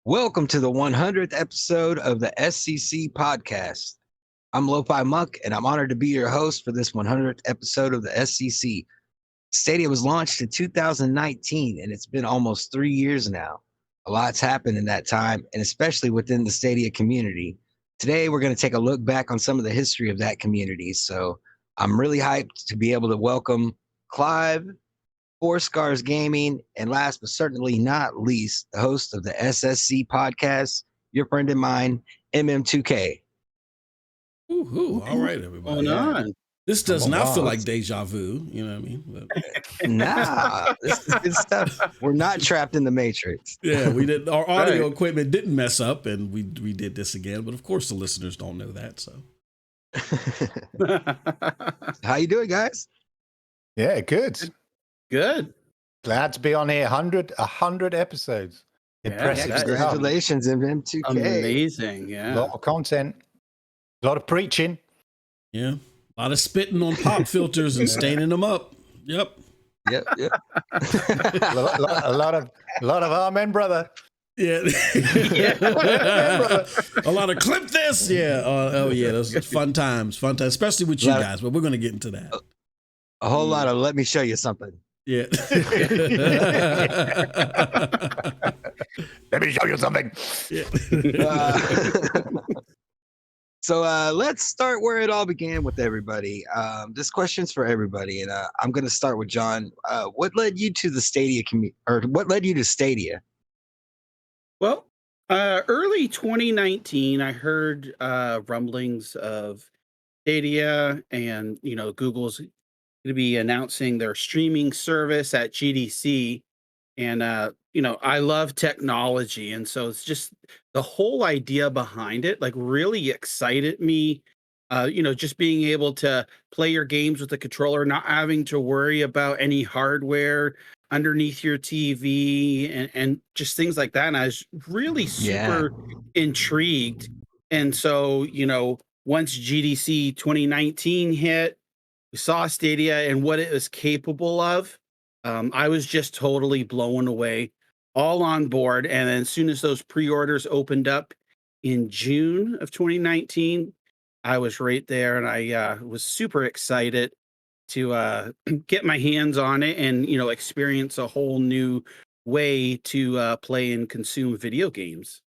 Welcome to the 100th episode of the SCC podcast. I'm Lo-Fi Monk, and I'm honored to be your host for this 100th episode of the SCC. Stadia was launched in 2019, and it's been almost 3 years now. A lot's happened in that time, and especially within the Stadia community. Today, we're going to take a look back on some of the history of that community. So I'm really hyped to be able to welcome Clive, Four Scars Gaming, and last but certainly not least, the host of the SSC podcast, your friend and mine, MM2K. Ooh, all right, everybody. Going on. This does not feel like deja vu, you know what I mean? But, Nah, this is good stuff. We're not trapped in the Matrix. yeah, we did. Our audio equipment didn't mess up, and we did this again. But of course, the listeners don't know that. So, How you doing, guys? Yeah, good. Good. Glad to be on here. 100 episodes. Impressive. that is Congratulations, MM2K. Amazing. A Yeah. lot of content. A lot of preaching. yeah, a lot of spitting on pop filters and staining them up. Yep. Yep. A lot of amen, brother. Yeah. A lot of clip this. Yeah. Oh yeah. Those are fun times, especially with you guys. But we're going to get into that. A whole lot of let me show you something. Yeah. Let me show you something. So let's start where it all began with everybody. This question's for everybody, and I'm going to start with John. What led you to the Stadia or what led you to Stadia? Well, early 2019, I heard rumblings of Stadia, and Google's going to be announcing their streaming service at GDC. And I love technology, and so it's just the whole idea behind it like really excited me. Just being able to play your games with the controller, not having to worry about any hardware underneath your TV and just things like that. And I was really super intrigued. And so, once GDC 2019 hit, we saw Stadia and what it was capable of. I was just totally blown away, all on board. And then as soon as those pre-orders opened up in June of 2019, I was right there, and I was super excited to get my hands on it and, experience a whole new way to play and consume video games.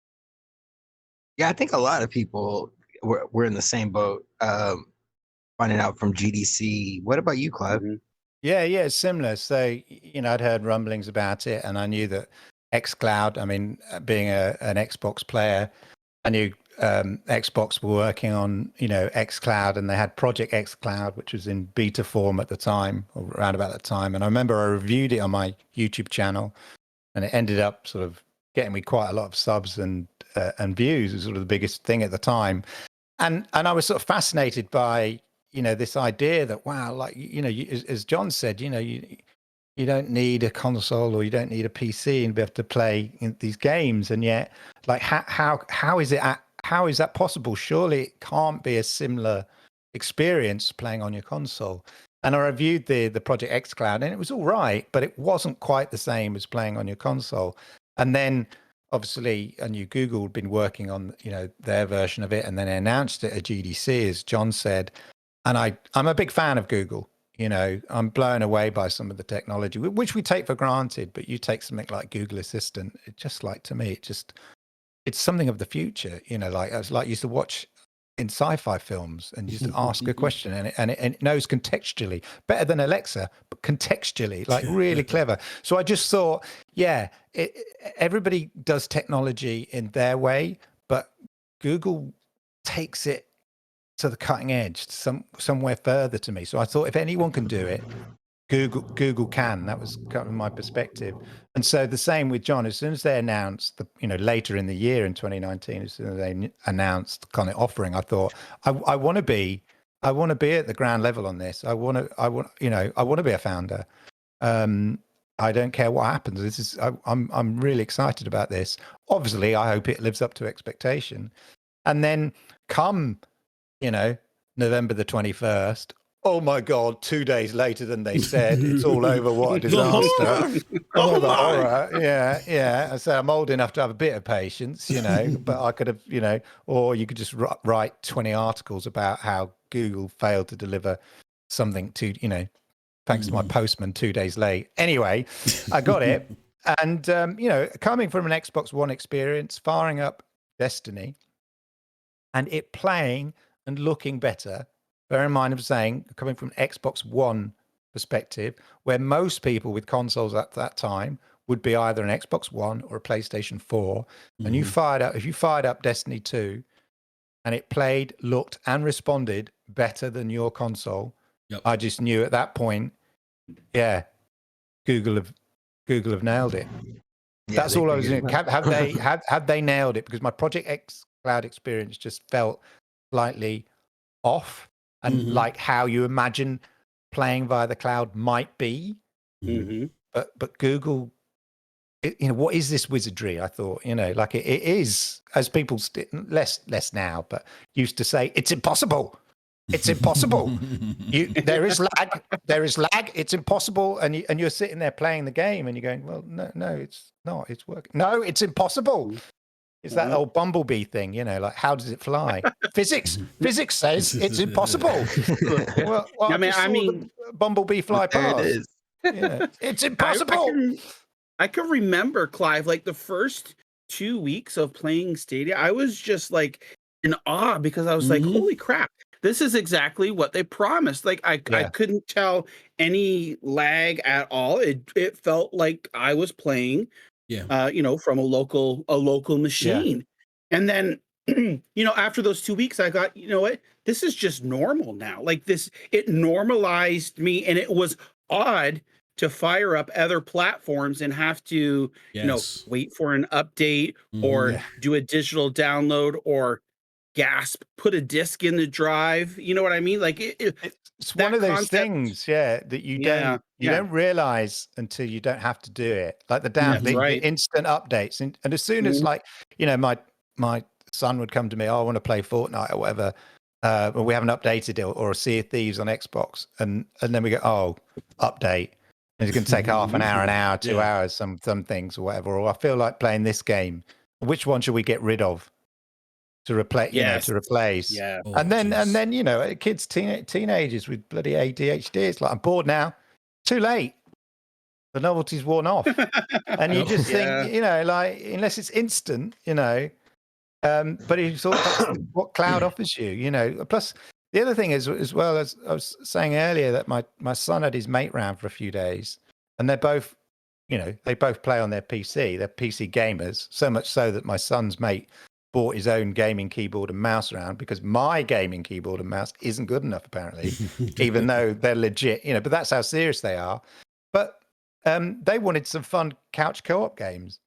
Yeah, I think a lot of people were in the same boat, finding out from GDC. What about you, Clive? Mm-hmm. Yeah, it's similar. So, I'd heard rumblings about it, and I knew that xCloud, being an Xbox player, I knew Xbox were working on, xCloud, and they had Project xCloud, which was in beta form at the time, or around about that time. And I remember I reviewed it on my YouTube channel, and it ended up sort of getting me quite a lot of subs and views. It was sort of the biggest thing at the time. And I was sort of fascinated by, this idea that, wow, like, as John said, you don't need a console or you don't need a PC and be able to play these games. And yet, like, how is that possible? Surely it can't be a similar experience playing on your console. And I reviewed the Project xCloud, and it was all right, but it wasn't quite the same as playing on your console. And then obviously I knew Google had been working on, their version of it, and then they announced it at GDC, as John said. And I'm a big fan of Google. I'm blown away by some of the technology, which we take for granted. But you take something like Google Assistant, it just, like, to me, it's something of the future. Like I used to watch in sci-fi films and used to ask a question, and it knows contextually better than Alexa, but contextually, like, really clever. So I just thought, everybody does technology in their way, but Google takes it to the cutting edge, somewhere further, to me. So I thought, if anyone can do it, Google can. That was kind of my perspective. And so the same with John. As soon as they announced later in the year in 2019, as soon as they announced kind of offering, I thought I want to be at the ground level on this. I want to be a founder. I don't care what happens. I'm really excited about this. Obviously, I hope it lives up to expectation. And then come, November the 21st. Oh my God! 2 days later than they said, it's all over. What a disaster! Oh, the horror! Yeah. I said I'm old enough to have a bit of patience, but I could have, or you could just write 20 articles about how Google failed to deliver something to, thanks to my postman 2 days late. Anyway, I got it, and coming from an Xbox One experience, firing up Destiny, and it playing and looking better. Bear in mind, I'm saying, coming from an Xbox One perspective, where most people with consoles at that time would be either an Xbox One or a PlayStation 4, and if you fired up Destiny 2, and it played, looked, and responded better than your console, I just knew at that point, Google have nailed it. Yeah, That's all I was doing. Have they nailed it? Because my Project X Cloud experience just felt slightly off. And like how you imagine playing via the cloud might be, but Google, what is this wizardry? I thought, like it is, as people less now, but used to say, it's impossible. It's impossible. There is lag. It's impossible, and you're sitting there playing the game, and you're going, well, no, it's not. It's working. No, it's impossible. It's that old bumblebee thing, like how does it fly? Physics says it's impossible. Well, I mean, the bumblebee fly past. It is. It's impossible. I can remember, Clive, like the first 2 weeks of playing Stadia, I was just like in awe because I was like, holy crap, this is exactly what they promised. Like I couldn't tell any lag at all. It felt like I was playing from a local machine. And then, after those 2 weeks, I got, what? This is just normal now. Like this, it normalized me, and it was odd to fire up other platforms and have to, wait for an update or do a digital download or put a disc in the drive. You know what I mean? Like it's one of those things, that you don't realize until you don't have to do it. Like the instant updates, and as soon as my son would come to me, I want to play Fortnite or whatever, but we haven't updated it, or a Sea of Thieves on Xbox, and then we go, update, and it's going to take half an hour, 2 hours, some things or whatever. Or I feel like playing this game. Which one should we get rid of? To replace, to replace, and then kids, teenagers with bloody ADHD. It's like, I'm bored now. Too late. The novelty's worn off, and you just think, like, unless it's instant, but it's all what cloud offers you, Plus, the other thing is, as well, as I was saying earlier, that my son had his mate round for a few days, and they're both, they both play on their PC. They're PC gamers, so much so that my son's mate bought his own gaming keyboard and mouse around because my gaming keyboard and mouse isn't good enough, apparently, even though they're legit, but that's how serious they are. But they wanted some fun couch co-op games,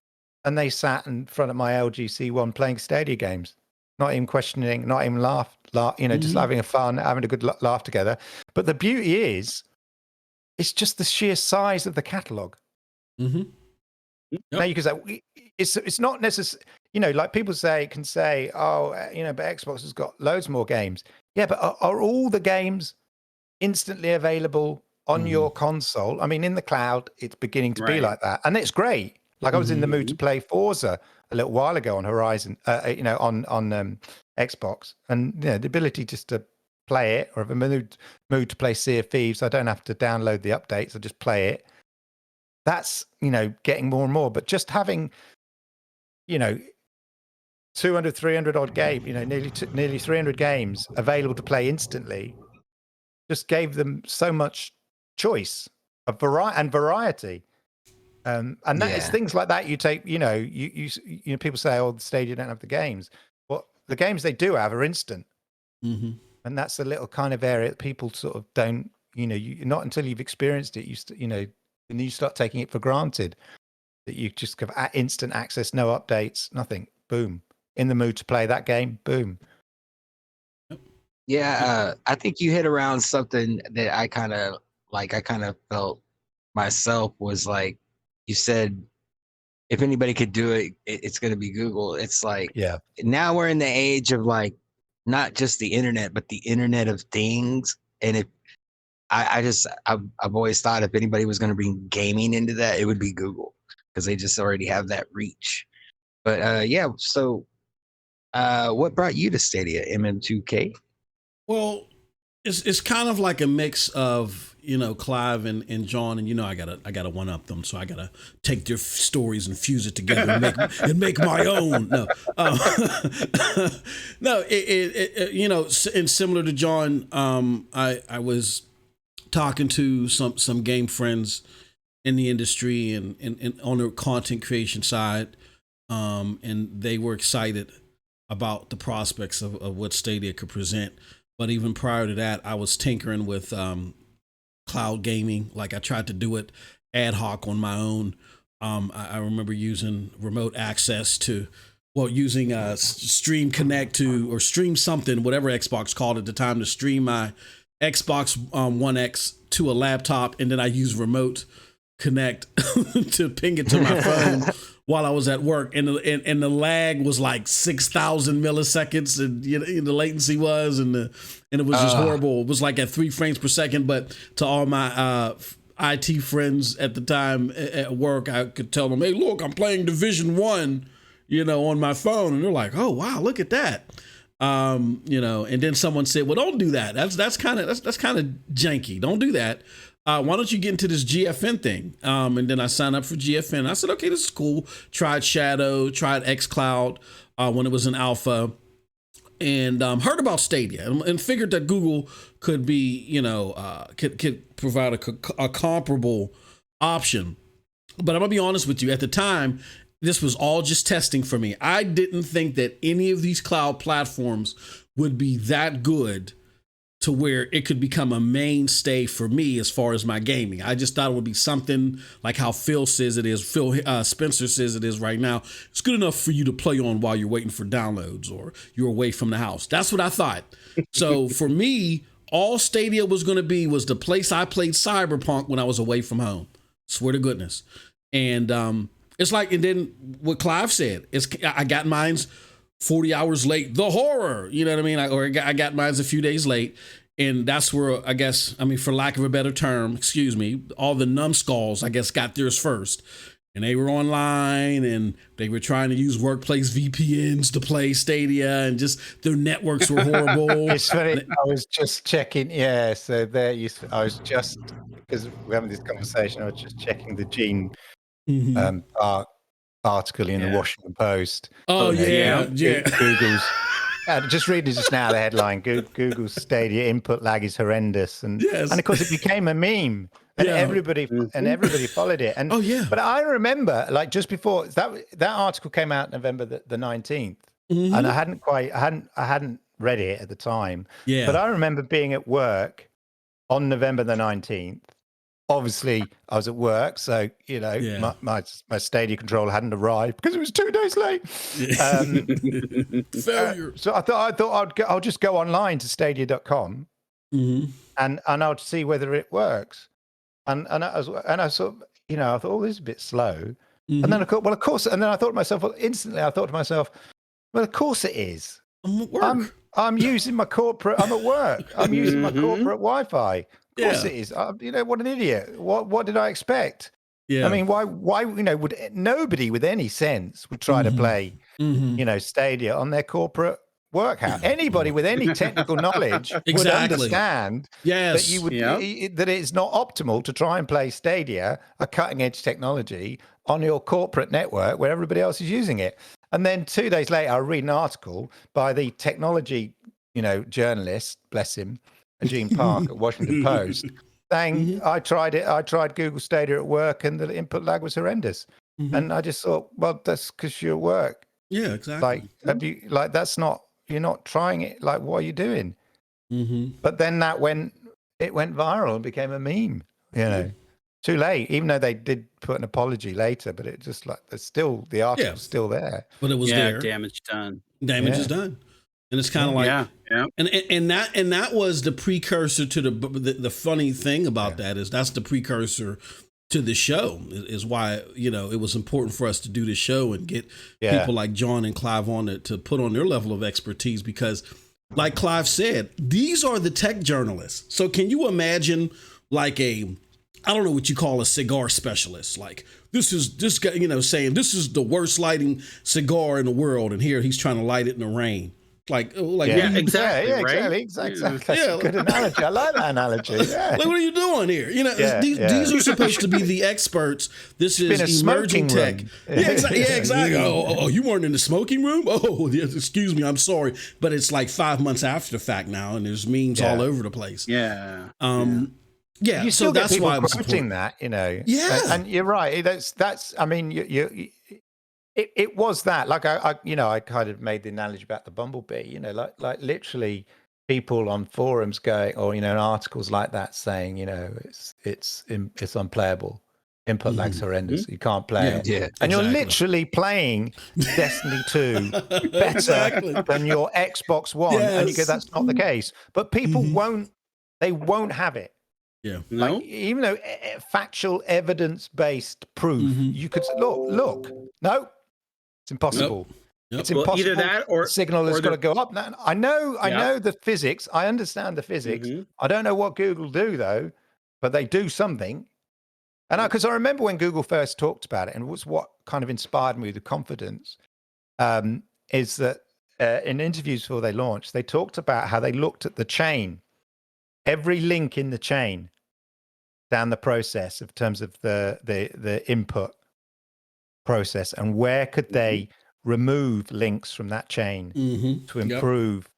and they sat in front of my LG C1 playing Stadia games, not even questioning, not even just having having a good laugh together. But the beauty is, it's just the sheer size of the catalogue. Now you can say it's not necessary. Like people can say, but Xbox has got loads more games. Yeah, but are all the games instantly available on your console? I mean, in the cloud, it's beginning to be like that, and it's great. Like I was in the mood to play Forza a little while ago on Horizon, on Xbox, and the ability just to play it, or if I'm in the mood to play Sea of Thieves, I don't have to download the updates. I just play it. That's getting more and more. But just having 200, 300 odd game, nearly 300 games available to play instantly, just gave them so much choice, variety. And that is things like that. You take, you people say, "Oh, the Stadia don't have the games." Well, the games they do have are instant, and that's a little kind of area that people sort of don't not until you've experienced it, and you start taking it for granted that you just have instant access, no updates, nothing. Boom. In the mood to play that game. Boom. Yeah, I think you hit around something that I kind of felt myself was like, you said, if anybody could do it, it's going to be Google. It's like, Yeah. now we're in the age of like, not just the internet, but the internet of things. And if I've always thought if anybody was going to bring gaming into that, it would be Google, because they just already have that reach. But yeah, so what brought you to Stadia, MM2K? Well, it's kind of like a mix of, Clive and Jon, and I gotta one up them, so I gotta take their stories and fuse it together and make my own. No, no, and similar to Jon, I was talking to some game friends in the industry and on the content creation side, and they were excited about the prospects of what Stadia could present. But even prior to that, I was tinkering with cloud gaming. Like, I tried to do it ad hoc on my own. I remember using remote access using Stream Connect or Stream something, whatever Xbox called at the time, to stream my Xbox One X to a laptop, and then I use remote connect to ping it to my phone while I was at work, and the lag was like 6,000 milliseconds, and the latency was, and it was just horrible. It was like at 3 frames per second. But to all my IT friends at the time at work, I could tell them, "Hey, look, I'm playing Division 1, on my phone," and they're like, "Oh wow, look at that." And then someone said, "Well, don't do that. That's kind of janky. Don't do that. Why don't you get into this GFN thing?" And then I signed up for GFN. I said, okay, this is cool. Tried Shadow, tried xCloud when it was in alpha, and heard about Stadia and figured that Google could be, could provide a comparable option. But I'm gonna be honest with you. At the time, this was all just testing for me. I didn't think that any of these cloud platforms would be that good to where it could become a mainstay for me as far as my gaming. I just thought it would be something like how Phil Spencer says it is right now. It's good enough for you to play on while you're waiting for downloads or you're away from the house. That's what I thought. So for me, all Stadia was going to be was the place I played Cyberpunk when I was away from home. Swear to goodness. And it's like, and then what Clive said, I got mine's 40 hours late, the horror, you know what I mean? I got mine a few days late. And that's where, for lack of a better term, all the numbskulls, got theirs first. And they were online and they were trying to use workplace VPNs to play Stadia, and just their networks were horrible. It's funny. I was just checking. Yeah. So I was just, because we're having this conversation, I was just checking the Gene article in the Washington Post. Oh, yeah. Google's just reading just now the headline: Google's Stadia input lag is horrendous, and of course it became a meme, and everybody followed it. And but I remember, like, just before that article came out November the 19th, and I hadn't read it at the time. Yeah. But I remember being at work on November the 19th. Obviously, I was at work, so my Stadia controller hadn't arrived because it was 2 days late. Failure. So I thought I'll just go online to Stadia.com and I'll see whether it works. And I sort of, I thought, oh, this is a bit slow. And then I thought, well, of course. And then I thought to myself, well, of course it is. I'm at work. I'm using my corporate. I'm at work. I'm using my corporate Wi-Fi. Of course it is. What an idiot. What did I expect? Yeah. I mean, why would nobody with any sense would try to play, Stadia on their corporate work house? Anybody with any technical knowledge would understand that you would that it's not optimal to try and play Stadia, a cutting edge technology, on your corporate network where everybody else is using it. And then 2 days later, I read an article by the technology, journalist, bless him, Gene Park at Washington Post, saying, I tried it. I tried Google Stadia at work, and the input lag was horrendous. And I just thought, well, that's because you're at work. Yeah, exactly. You're not trying it. Like, what are you doing? But then that went, it went viral and became a meme. You know, too late. Even though they did put an apology later, but it just like there's still the article's still there. But it was there. Damage done. Damage is done, and it's kind of like and that was the precursor to the funny thing about that is that's the precursor to the show is why, you know, it was important for us to do the show and get people like Jon and Clive on it to put on their level of expertise, because like Clive said, these are the tech journalists. So can you imagine like I don't know what you call a cigar specialist, like this guy, you know, saying this is the worst lighting cigar in the world, and here he's trying to light it in the rain. Exactly. That's a good analogy. I like that analogy. Yeah. Like, what are you doing here? You know, these are supposed to be the experts. This is emerging tech. Exactly. Oh, you weren't in the smoking room? Oh, excuse me, I'm sorry. But it's like 5 months after the fact now, and there's memes all over the place. Yeah. You still get people quoting that, you know. Yeah. And you're right. That's. I mean, It was that, like I kind of made the analogy about the bumblebee, you know, like literally people on forums going, or you know, in articles like that saying, you know, it's unplayable, input lag's horrendous, you can't play it, and you're literally playing Destiny 2 better than your Xbox One, and you go, that's not the case, but people won't have it. Yeah. Like, even though factual evidence-based proof, you could look, no. It's impossible. Yep. It's impossible. Either that or the signal has got to go up. Now, I know the physics. I understand the physics. I don't know what Google do though, but they do something. And because I remember when Google first talked about it, and it was what kind of inspired me with the confidence, is that in interviews before they launched, they talked about how they looked at the chain, every link in the chain down the process in terms of the input process, and where could they remove links from that chain to improve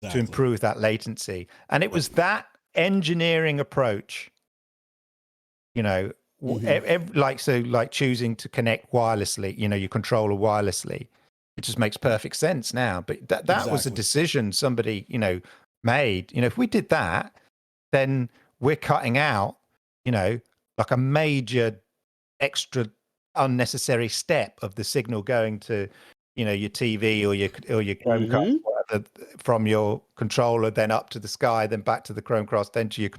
that latency. And it was that engineering approach, you know, like choosing to connect wirelessly, you know, your controller wirelessly. It just makes perfect sense now, but that was a decision somebody, you know, made. You know, if we did that, then we're cutting out, you know, like a major extra unnecessary step of the signal going to, you know, your TV or your Chromecast, whatever, from your controller, then up to the Sky, then back to the Chromecast, then to your.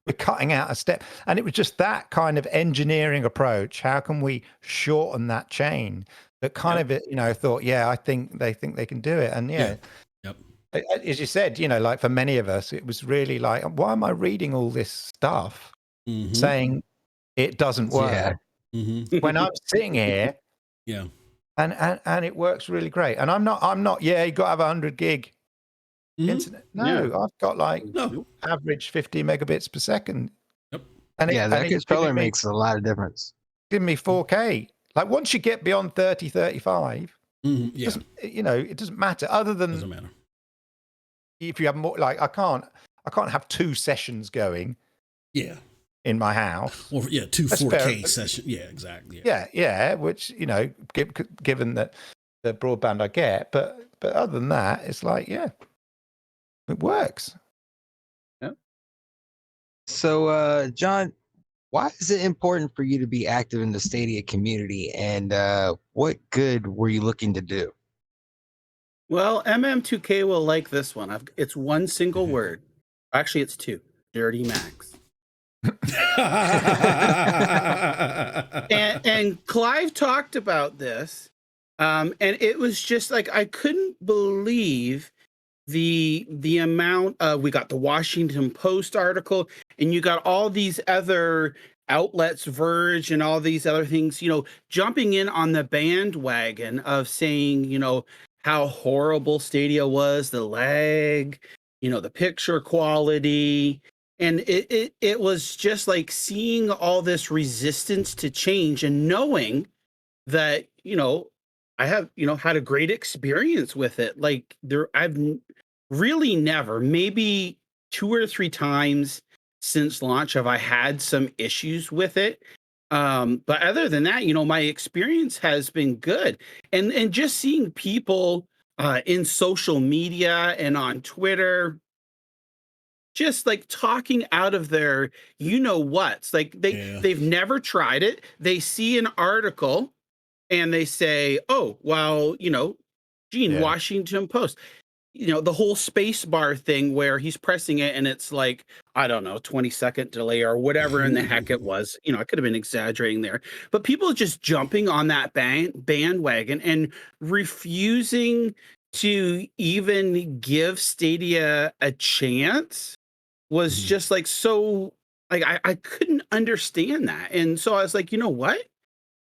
We're cutting out a step, and it was just that kind of engineering approach. How can we shorten that chain? That kind of, you know, thought, I think they can do it, and as you said, you know, like for many of us, it was really like, why am I reading all this stuff saying it doesn't work? When I'm sitting here, and it works really great. And I'm not. You got to have 100 gig internet. No, I've got like average 50 megabits per second. And that controller makes a lot of difference. Give me 4K. Like once you get beyond 30, 35, you know, it doesn't matter. Other than doesn't matter if you have more. Like I can't have 2 sessions going. In my house, or 2 4K sessions. Exactly. Which, you know, given that the broadband I get, but other than that, it's like it works. So, Jon, why is it important for you to be active in the Stadia community, and what good were you looking to do? Well, MM2K will like this one. It's one single word. Actually, it's 2. Dirty Max. and Clive talked about this, and it was just like I couldn't believe the amount of. We got the Washington Post article, and you got all these other outlets, Verge, and all these other things, you know, jumping in on the bandwagon of saying, you know, how horrible Stadia was, the lag, you know, the picture quality. And it was just like seeing all this resistance to change, and knowing that, you know, I have, you know, had a great experience with it. Like I've really never, maybe 2 or 3 times since launch have I had some issues with it. But other than that, you know, my experience has been good. And just seeing people in social media and on Twitter just like talking out of their what's like they've never tried it. They see an article and they say, oh, well, Gene, Washington Post, the whole space bar thing where he's pressing it and it's like, I don't know, 20-second delay or whatever in the heck it was. I could have been exaggerating there, but people just jumping on that bandwagon and refusing to even give Stadia a chance was just like, so like, I couldn't understand that. And so I was like, you know what?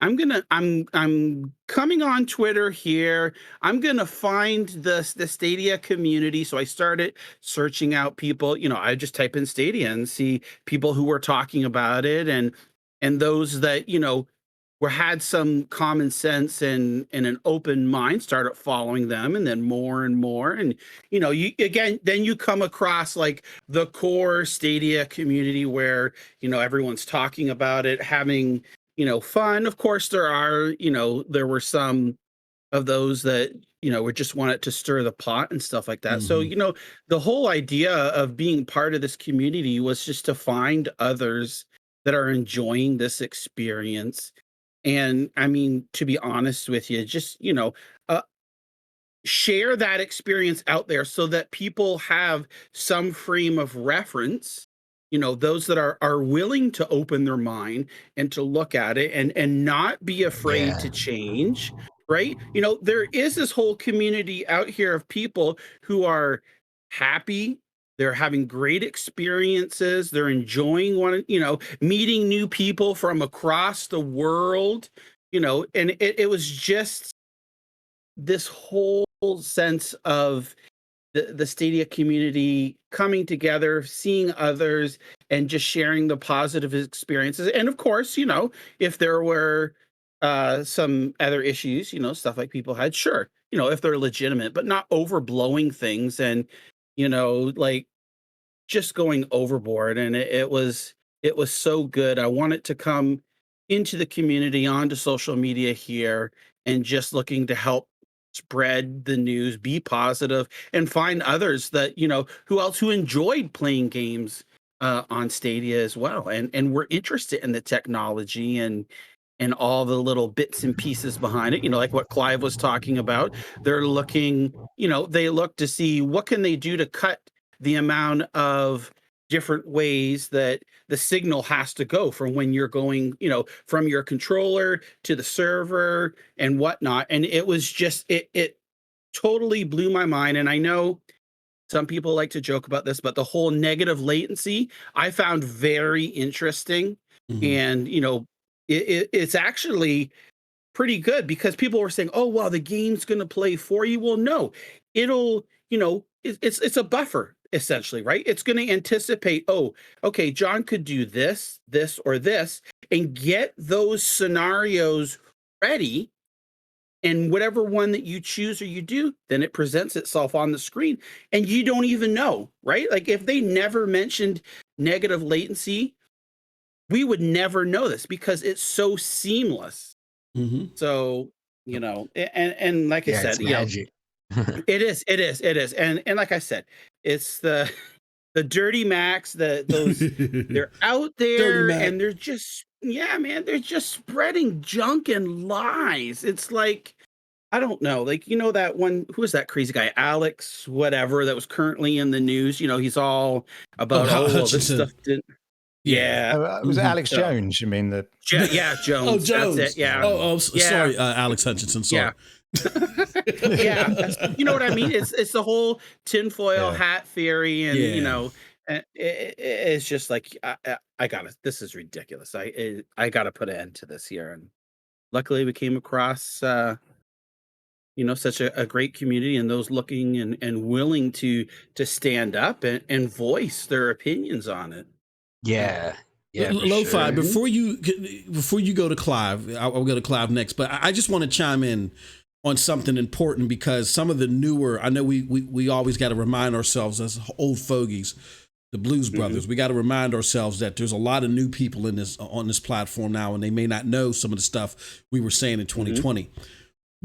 I'm coming on Twitter here. I'm gonna find the Stadia community. So I started searching out people. I just type in Stadia and see people who were talking about it, and those that had some common sense and an open mind, started following them, and then more and more. And then you come across like the core Stadia community where everyone's talking about it, having fun. Of course, there were some of those that, we just wanted to stir the pot and stuff like that. So, the whole idea of being part of this community was just to find others that are enjoying this experience. And I mean, to be honest with you, just, share that experience out there so that people have some frame of reference, those that are willing to open their mind and to look at it and not be afraid to change, right? There is this whole community out here of people who are happy. They're having great experiences. They're enjoying meeting new people from across the world, and it was just this whole sense of the Stadia community coming together, seeing others, and just sharing the positive experiences. And of course, if there were some other issues, stuff like people had, sure, if they're legitimate, but not overblowing things and, like just going overboard. And it was so good. I wanted to come into the community, onto social media here, and just looking to help spread the news, be positive, and find others that who enjoyed playing games on Stadia as well, and we're interested in the technology and all the little bits and pieces behind it. Like what Clive was talking about. They're looking, they look to see what can they do to cut the amount of different ways that the signal has to go from when you're going, from your controller to the server and whatnot. And it was just, it totally blew my mind. And I know some people like to joke about this, but the whole negative latency I found very interesting. And, it's actually pretty good, because people were saying, oh, well, the game's going to play for you. Well, no, it'll, it's a buffer. Essentially, right? It's going to anticipate, oh, okay, John could do this, this, or this, and get those scenarios ready. And whatever one that you choose or you do, then it presents itself on the screen and you don't even know, right? Like if they never mentioned negative latency, we would never know this because it's so seamless. So, and like I said, magic. It is. And like I said, it's the dirty Macs, those they're out there and they're just, they're just spreading junk and lies. It's like, I don't know, like, that one, who is that crazy guy, Alex, whatever, that was currently in the news, he's all about, this stuff didn't. Yeah. Was it Alex Jones? You mean the? Yeah, Jones. Oh, Jones. That's it. Yeah. Sorry, Alex Hutchinson. Sorry. Yeah. You know what I mean? It's the whole tinfoil hat theory, and it's just like I gotta. This is ridiculous. I gotta put an end to this here. And luckily, we came across such a great community, and those looking and willing to stand up and voice their opinions on it. Yeah. Lo-Fi, before you go to Clive, I'll go to Clive next, but I just want to chime in on something important, because some of the newer, I know we always got to remind ourselves as old fogies, the Blues Brothers, we got to remind ourselves that there's a lot of new people on this platform now, and they may not know some of the stuff we were saying in 2020.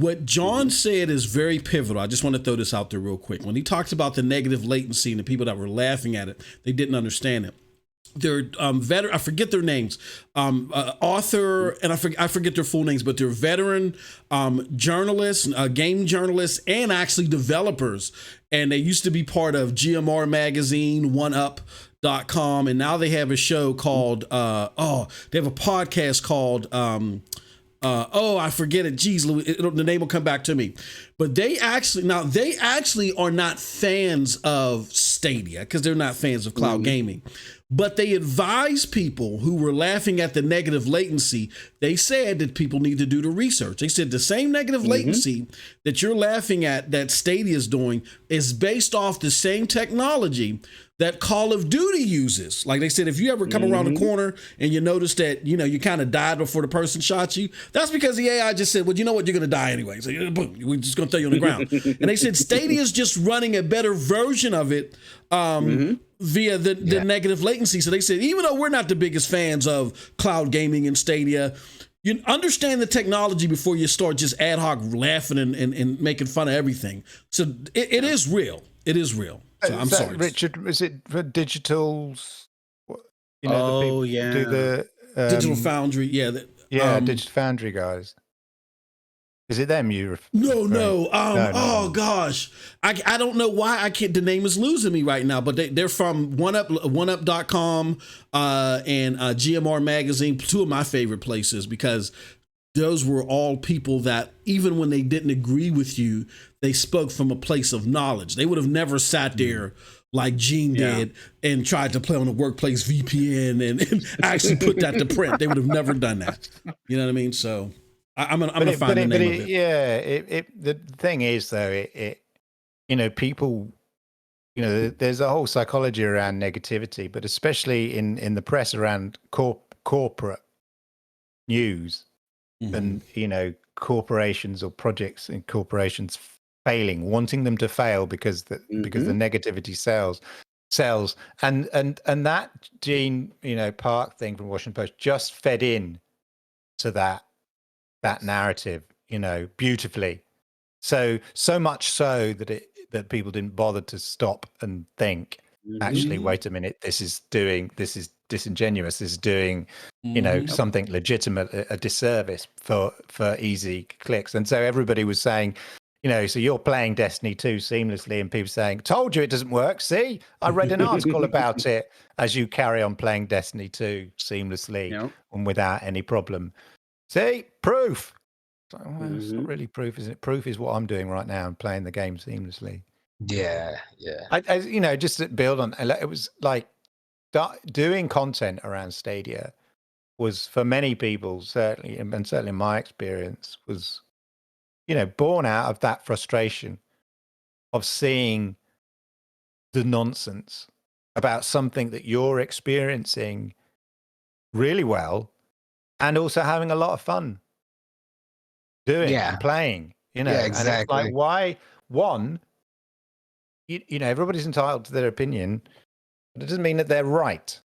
What John said is very pivotal. I just want to throw this out there real quick. When he talks about the negative latency and the people that were laughing at it, they didn't understand it. They're veteran. I forget their names. Author, and I forget their full names, but they're veteran journalists, game journalists, and actually developers. And they used to be part of GMR Magazine, OneUp.com, and now they have a show called they have a podcast called I forget it. Geez, the name will come back to me. But they actually are not fans of Stadia because they're not fans of cloud gaming. But they advise people who were laughing at the negative latency. They said that people need to do the research. They said the same negative latency that you're laughing at that Stadia is doing is based off the same technology that Call of Duty uses. Like they said, if you ever come around the corner and you notice that, you kind of died before the person shot you, that's because the AI just said, well, you know what, you're going to die anyway. So boom, we're just going to throw you on the ground. And they said Stadia is just running a better version of it via the negative latency. So they said, even though we're not the biggest fans of cloud gaming and Stadia, you understand the technology before you start just ad hoc laughing and making fun of everything. So it is real. It is real. So I'm sorry, Richard. Is it for digitals? Do the Digital Foundry. Yeah. Digital Foundry guys. Is it them you? No. Oh gosh, I don't know why I can't. The name is losing me right now. But they're from OneUp.com and GMR Magazine, two of my favorite places because those were all people that even when they didn't agree with you, they spoke from a place of knowledge. They would have never sat there like Gene did and tried to play on a workplace VPN and actually put that to print. They would have never done that. You know what I mean? So I'm gonna find the name of it. Yeah, the thing is though, people, there's a whole psychology around negativity, but especially in the press around corporate news and corporations or projects and corporations failing, wanting them to fail because the negativity sells, and that Gene Park thing from Washington Post just fed in to that narrative, beautifully. So much so that people didn't bother to stop and think, actually, wait a minute, this is disingenuous. This is doing, something legitimate, a disservice for easy clicks. And so everybody was saying, so you're playing Destiny 2 seamlessly, and people saying, told you it doesn't work. See, I read an article about it as you carry on playing Destiny 2 seamlessly and without any problem. See, proof. It's not really proof, isn't it? Proof is what I'm doing right now. I'm playing the game seamlessly. Yeah. Just to build on, it was like doing content around Stadia was for many people, certainly, and certainly my experience was, born out of that frustration of seeing the nonsense about something that you're experiencing really well and also having a lot of fun doing and playing, Yeah, exactly. And it's like, why, everybody's entitled to their opinion, but it doesn't mean that they're right.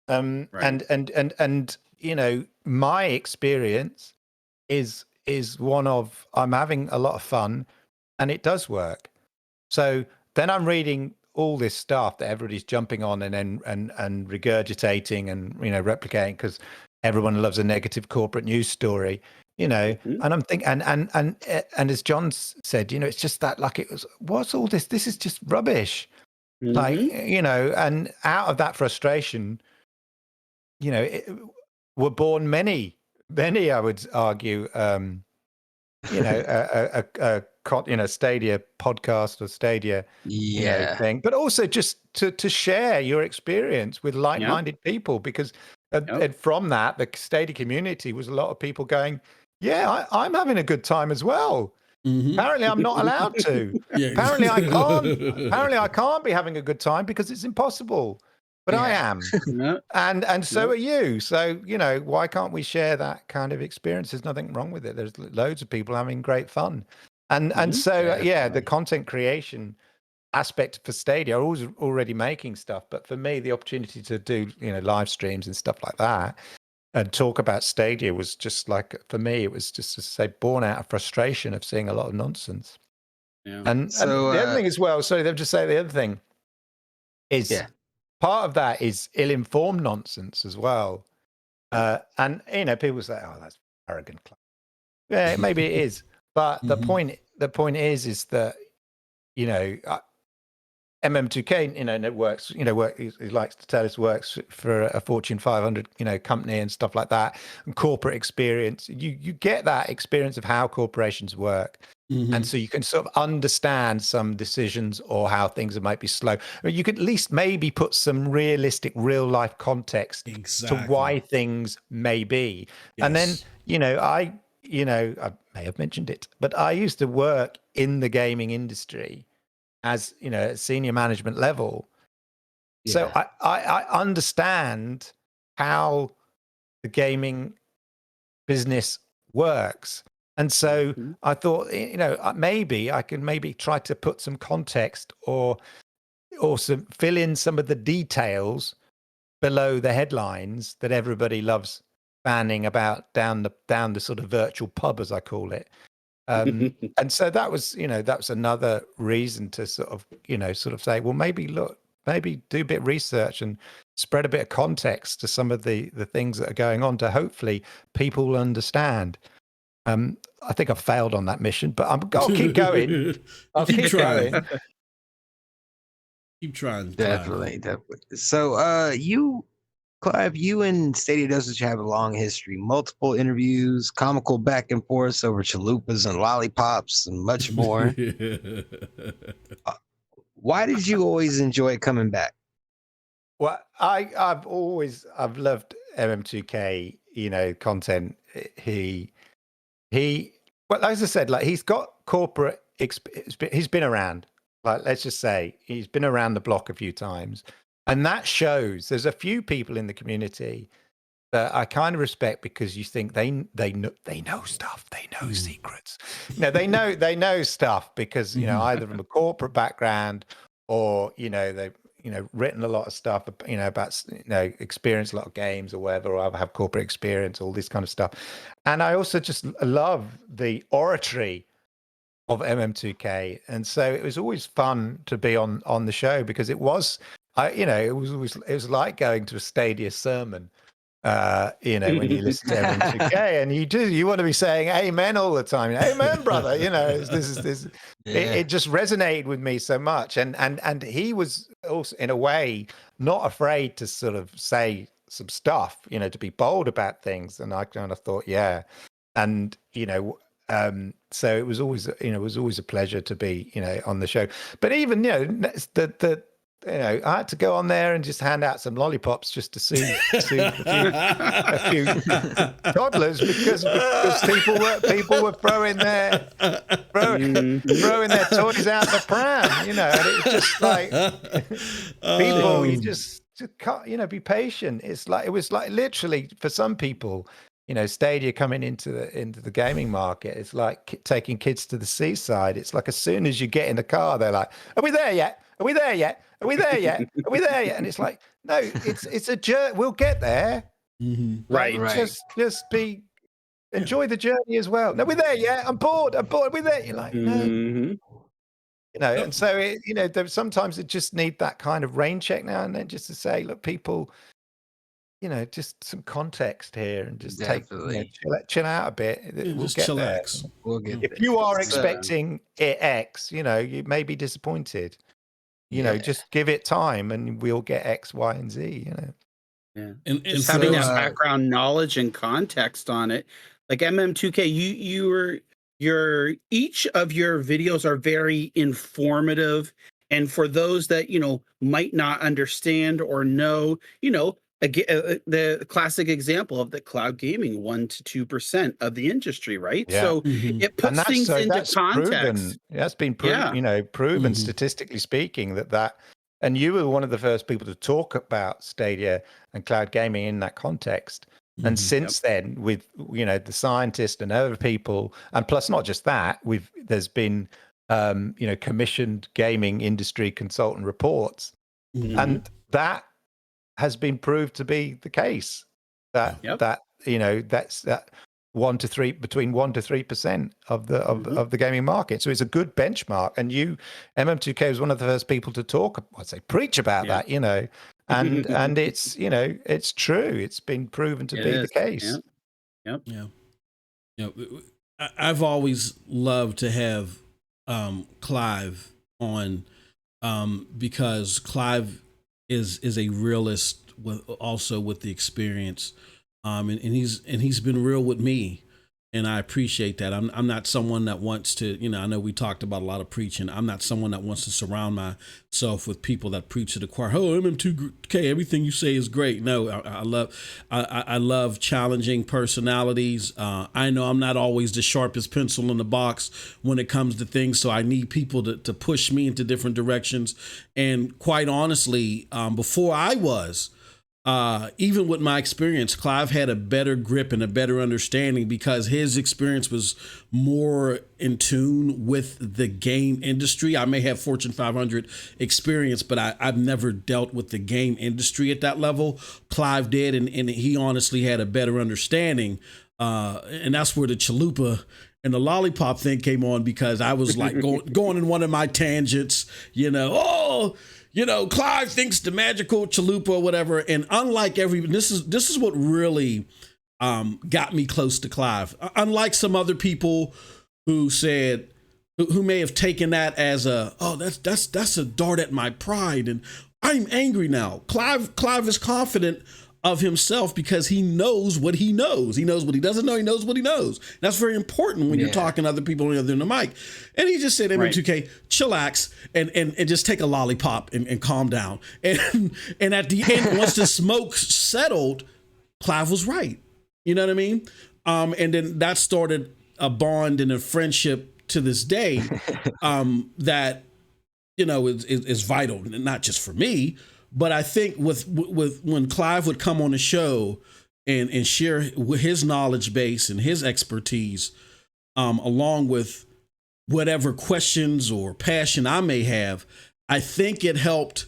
Right. And my experience is one of I'm having a lot of fun and it does work. So then I'm reading all this stuff that everybody's jumping on and regurgitating and replicating because everyone loves a negative corporate news story, and I'm thinking and as John said, it's just that, like, it was, what's all this? This is just rubbish. Like, and out of that frustration, were born many, I would argue, a Stadia podcast or Stadia thing, but also just to share your experience with like-minded people, because and from that, the Stadia community was a lot of people going, I'm having a good time as well. Apparently I'm not allowed to. Apparently I can't be having a good time because it's impossible. But I am. And so are you. So, why can't we share that kind of experience? There's nothing wrong with it. There's loads of people having great fun. And so the content creation aspect for Stadia, I was already making stuff, but for me, the opportunity to do, live streams and stuff like that, and talk about Stadia was just like, for me, it was just to say born out of frustration of seeing a lot of nonsense. Yeah. And So, the other thing as well, sorry, they'll just say the other thing is part of that is ill-informed nonsense as well. And people say, "Oh, that's arrogant." Yeah, maybe it is, but the point is that MM2K, it works. He likes to tell us works for a Fortune 500, company and stuff like that, and corporate experience. You get that experience of how corporations work. And so you can sort of understand some decisions or how things might be slow. I mean, you could at least maybe put some realistic, real life context to why things may be. Yes. And then, I may have mentioned it, but I used to work in the gaming industry as, at senior management level. Yeah. So I understand how the gaming business works. And so I thought, maybe I can try to put some context or fill in some of the details below the headlines that everybody loves fanning about down the sort of virtual pub, as I call it. And so that was another reason to sort of say, well, maybe do a bit of research and spread a bit of context to some of the things that are going on to hopefully people will understand. I think I failed on that mission, but I'll keep going. I'll keep trying. Keep trying. Definitely. So, Clive, you and StadiaDosage have a long history, multiple interviews, comical back and forth over chalupas and lollipops and much more. Why did you always enjoy coming back? Well, I've loved MM2K, content. Well, as I said, like he's got corporate experience. He's been around. Like, let's just say he's been around the block a few times, and that shows. There's a few people in the community that I kind of respect because you think they know stuff, they know secrets. They know stuff because either from a corporate background or they've written a lot of stuff about experience a lot of games or whatever, or have corporate experience, all this kind of stuff. And I also just love the oratory of MM2K, and so it was always fun to be on the show because it was it was like going to a Stadia sermon. When you listen to MM2K, and you want to be saying amen all the time. Amen, brother. It just resonated with me so much. And he was also, in a way, not afraid to sort of say some stuff, to be bold about things. And I kind of thought, yeah. And, so it was always, a pleasure to be, on the show. But even, I had to go on there and just hand out some lollipops just to see a few toddlers because people were throwing their toys out the pram, and it was just like people, you just can't, be patient. It was like literally for some people, Stadia coming into the gaming market, it's like taking kids to the seaside. It's like as soon as you get in the car, they're like, "Are we there yet? Are we there yet? Are we there yet? Are we there yet?" And it's like, no, it's a journey. We'll get there. Right. Just enjoy the journey as well. No, we're there yet. I'm bored. Are we there? You're like, no. And so sometimes it just need that kind of rain check now and then, just to say, look, people, just some context here, and just chill out a bit. We'll get chillax. There. We'll get if you are expecting X, you may be disappointed. Just give it time, and we'll get X, Y, and Z. Yeah, and just having that background knowledge and context on it, like MM2K, your each of your videos are very informative, and for those that might not understand or know, the classic example of the cloud gaming, 1% to 2% of the industry, right? Yeah. So it puts things into context. That's been proven statistically speaking that. And you were one of the first people to talk about Stadia and cloud gaming in that context. And since then, with the scientists and other people, and plus not just that, there's been commissioned gaming industry consultant reports, and that has been proved to be the case. That that's that 1 to 3 between 1 to 3% of the gaming market. So it's a good benchmark. And MM2K was one of the first people to talk, I'd say, preach about that, and it's it's true. It's been proven to be the case. Yep. Yeah. I've always loved to have Clive on because Clive is a realist with the experience, and he's been real with me, and I appreciate that. I'm not someone that wants to, I know we talked about a lot of preaching. I'm not someone that wants to surround myself with people that preach to the choir. Oh, MM2K, everything you say is great. No, I love challenging personalities. I know I'm not always the sharpest pencil in the box when it comes to things, so I need people to push me into different directions. And quite honestly, before I was, even with my experience, Clive had a better grip and a better understanding because his experience was more in tune with the game industry. I may have Fortune 500 experience, but I've never dealt with the game industry at that level. Clive did, and he honestly had a better understanding. And that's where the chalupa and the lollipop thing came on, because I was like going in one of my tangents, Clive thinks the magical chalupa or whatever. And unlike this is what really got me close to Clive. Unlike some other people who may have taken that as that's a dart at my pride and I'm angry now. Clive is confident of himself because he knows what he knows. He knows what he doesn't know. He knows what he knows. That's very important when you're talking to other people on the other end of the mic. And he just said, MM2K, chillax and just take a lollipop and calm down. And at the end, once the smoke settled, Clive was right. You know what I mean? And then that started a bond and a friendship to this day that, is vital, not just for me, but I think with when Clive would come on the show and share his knowledge base and his expertise, along with whatever questions or passion I may have, I think it helped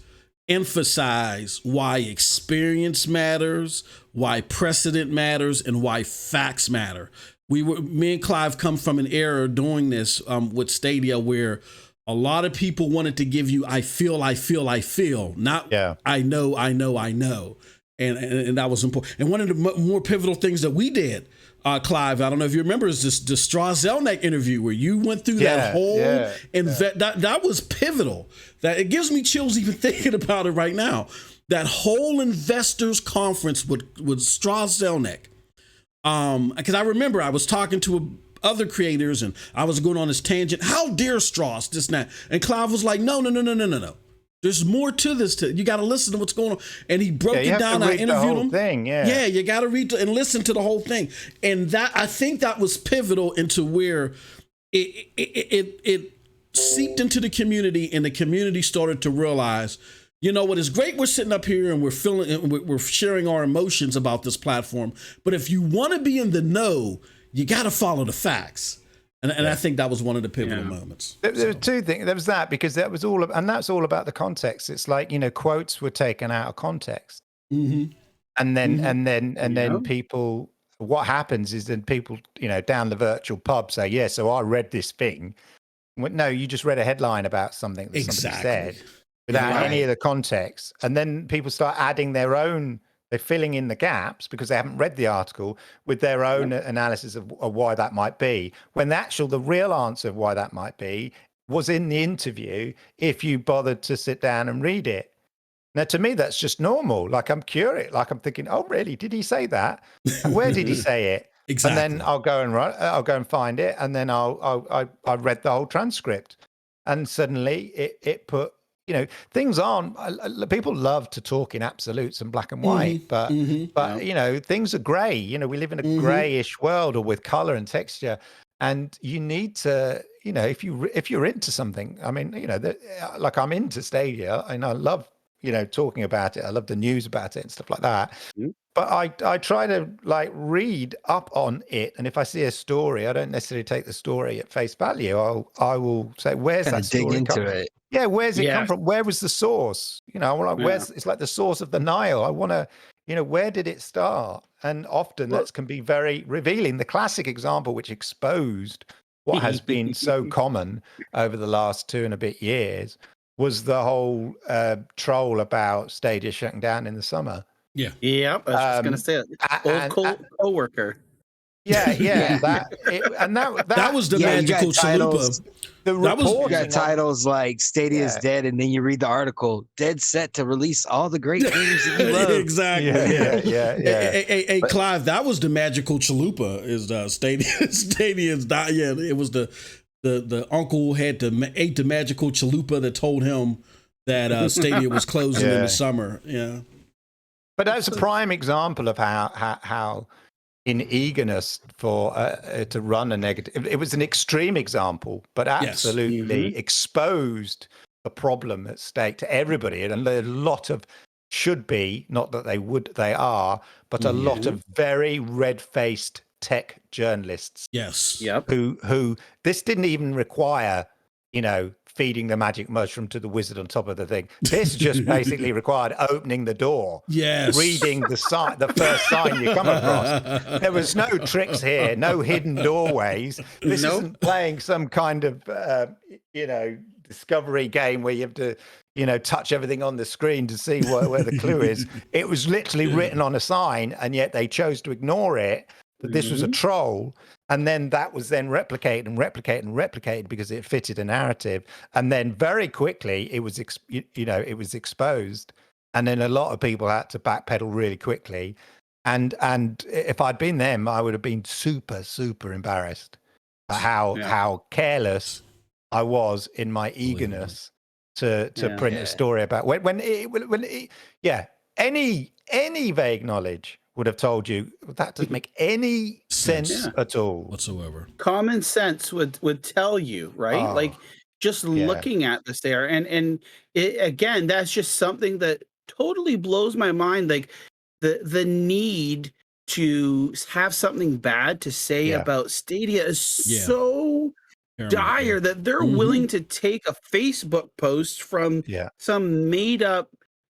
emphasize why experience matters, why precedent matters, and why facts matter. Me and Clive come from an era doing this with Stadia where a lot of people wanted to give you, I feel, not I know. And that was important. And one of the more pivotal things that we did, Clive, I don't know if you remember, is the Straw Zelnick interview where you went through that whole, that was pivotal. That it gives me chills even thinking about it right now. That whole investors conference with Straw Zelnick. Because I remember I was talking to other creators and I was going on this tangent. How dare Strauss, this and that. And Clive was like, no. There's more to this. You got to listen to what's going on. And he broke it down. I interviewed him. Yeah, you got to read and listen to the whole thing. And that, I think that was pivotal into where it seeped into the community, and the community started to realize, what is great, we're sitting up here and we're sharing our emotions about this platform. But if you want to be in the know, you got to follow the facts. And I think that was one of the pivotal moments. There were two things. There was that, because that was all, and that's all about the context. It's like, quotes were taken out of context. Mm-hmm. And then people, what happens is then people, down the virtual pub say, yeah, so I read this thing. No, you just read a headline about something that somebody said without any of the context. And then people start adding their own, they're filling in the gaps because they haven't read the article with their own analysis of why that might be, when the real answer of why that might be was in the interview if you bothered to sit down and read it. Now, to me, that's just normal. Like, I'm curious. Like, I'm thinking, oh, really? Did he say that? And where did he say it? Exactly. And then I'll go and find it, and then I read the whole transcript, and suddenly it put, things aren't. People love to talk in absolutes and black and white, but things are grey. We live in a greyish world, or with color and texture, and you need to, if you're into something. I mean, like, I'm into Stadia, and I love talking about it. I love the news about it and stuff like that. But I try to read up on it, and if I see a story, I don't necessarily take the story at face value. I will say, where's that story? Dig into it. Yeah, where's it come from? Where was the source? Where's, it's like the source of the Nile. I want to, where did it start? And often that can be very revealing. The classic example, which exposed what has been so common over the last 2 and a bit years, was the whole troll about Stadia shutting down in the summer. Yeah. Yeah, I was just gonna say it. Old co-worker. Yeah. That was the Yeah, you magical got titles. chalupa. You got titles like Stadia's dead, and then you read the article, dead set to release all the great games that you love. Exactly. Yeah. Hey, Clive, that was the magical chalupa. Is Stadia's not? Yeah, it was the uncle ate the magical chalupa that told him that Stadia was closing in the summer. Yeah. But that's a prime example of how in eagerness for to run a negative, it was an extreme example, but absolutely exposed the problem at stake to everybody. And a lot of should be, not that they are, but a lot of very red-faced tech journalists. Yes. Yep. Who this didn't even require, feeding the magic mushroom to the wizard on top of the thing. This just basically required opening the door, reading the first sign you come across. There was no tricks here, no hidden doorways. This isn't playing some kind of, discovery game where you have to, touch everything on the screen to see where the clue is. It was literally written on a sign, and yet they chose to ignore it. That this was a troll, and then that was then replicated because it fitted a narrative, and then very quickly it was it was exposed, and then a lot of people had to backpedal really quickly, and if I'd been them, I would have been super embarrassed at how careless I was in my eagerness to print a story about any vague knowledge would have told you that doesn't make any sense at all whatsoever. Common sense would tell you, right? Like just looking at this there, and again, that's just something that totally blows my mind. Like the need to have something bad to say about Stadia is so dire that they're willing to take a Facebook post from some made up.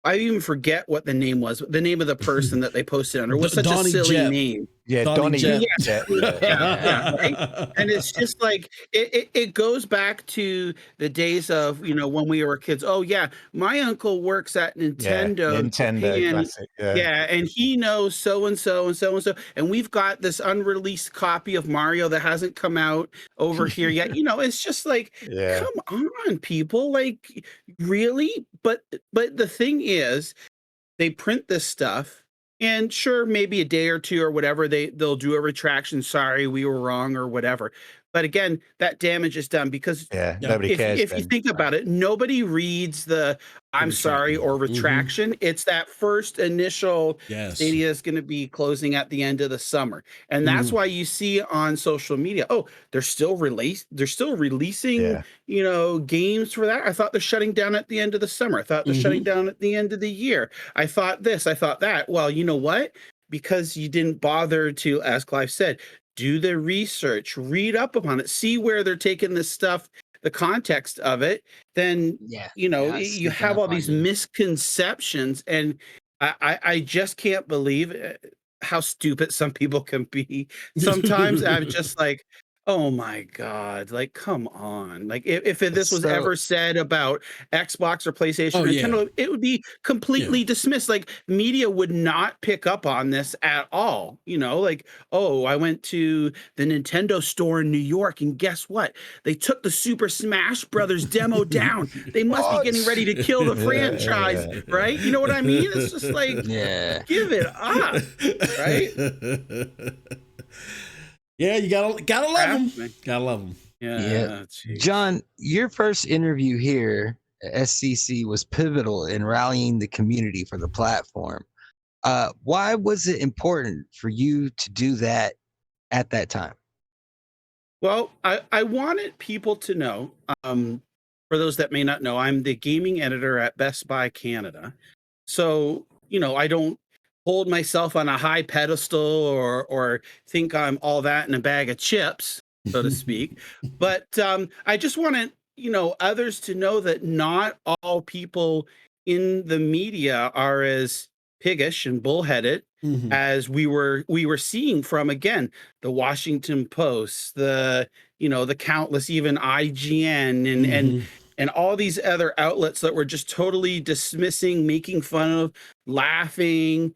I even forget what the name was. The name of the person that they posted under was such a silly name. Yeah, Donnie Jep. Right? And it's just like it goes back to the days of when we were kids. Oh yeah, my uncle works at Nintendo. Nintendo classic. And he knows so and so and so and so, and we've got this unreleased copy of Mario that hasn't come out over here yet. It's just like, come on, people, like really. But the thing is, they print this stuff. And sure, maybe a day or two or whatever, they'll do a retraction. Sorry, we were wrong or whatever. But again, that damage is done because nobody cares. If you think about it, nobody reads the "I'm sorry" or retraction. It's that first initial Stadia is going to be closing at the end of the summer, and that's why you see on social media, they're still releasing games for that. I thought they're shutting down at the end of the summer. I thought they're shutting down at the end of the year. I thought this. I thought that. Well, you know what? Because you didn't bother to, as Clive said, do the research, read up upon it, see where they're taking this stuff, the context of it, then you have all these misconceptions, and I just can't believe how stupid some people can be. Sometimes I'm just like, oh my God, like, come on. Like if this was ever said about Xbox or PlayStation or Nintendo, it would be completely dismissed. Like media would not pick up on this at all. Like, I went to the Nintendo store in New York and guess what? They took the Super Smash Brothers demo down. They must be getting ready to kill the franchise, right? You know what I mean? It's just like, give it up, right? Yeah, you gotta love them. Gotta love them. Yeah. John, your first interview here at SCC was pivotal in rallying the community for the platform. Why was it important for you to do that at that time? Well, I wanted people to know, for those that may not know, I'm the gaming editor at Best Buy Canada. So, I don't hold myself on a high pedestal or think I'm all that in a bag of chips, so to speak. But I just wanted, others to know that not all people in the media are as piggish and bullheaded as we were seeing from, again, the Washington Post, the countless, even IGN and all these other outlets that were just totally dismissing, making fun of, laughing,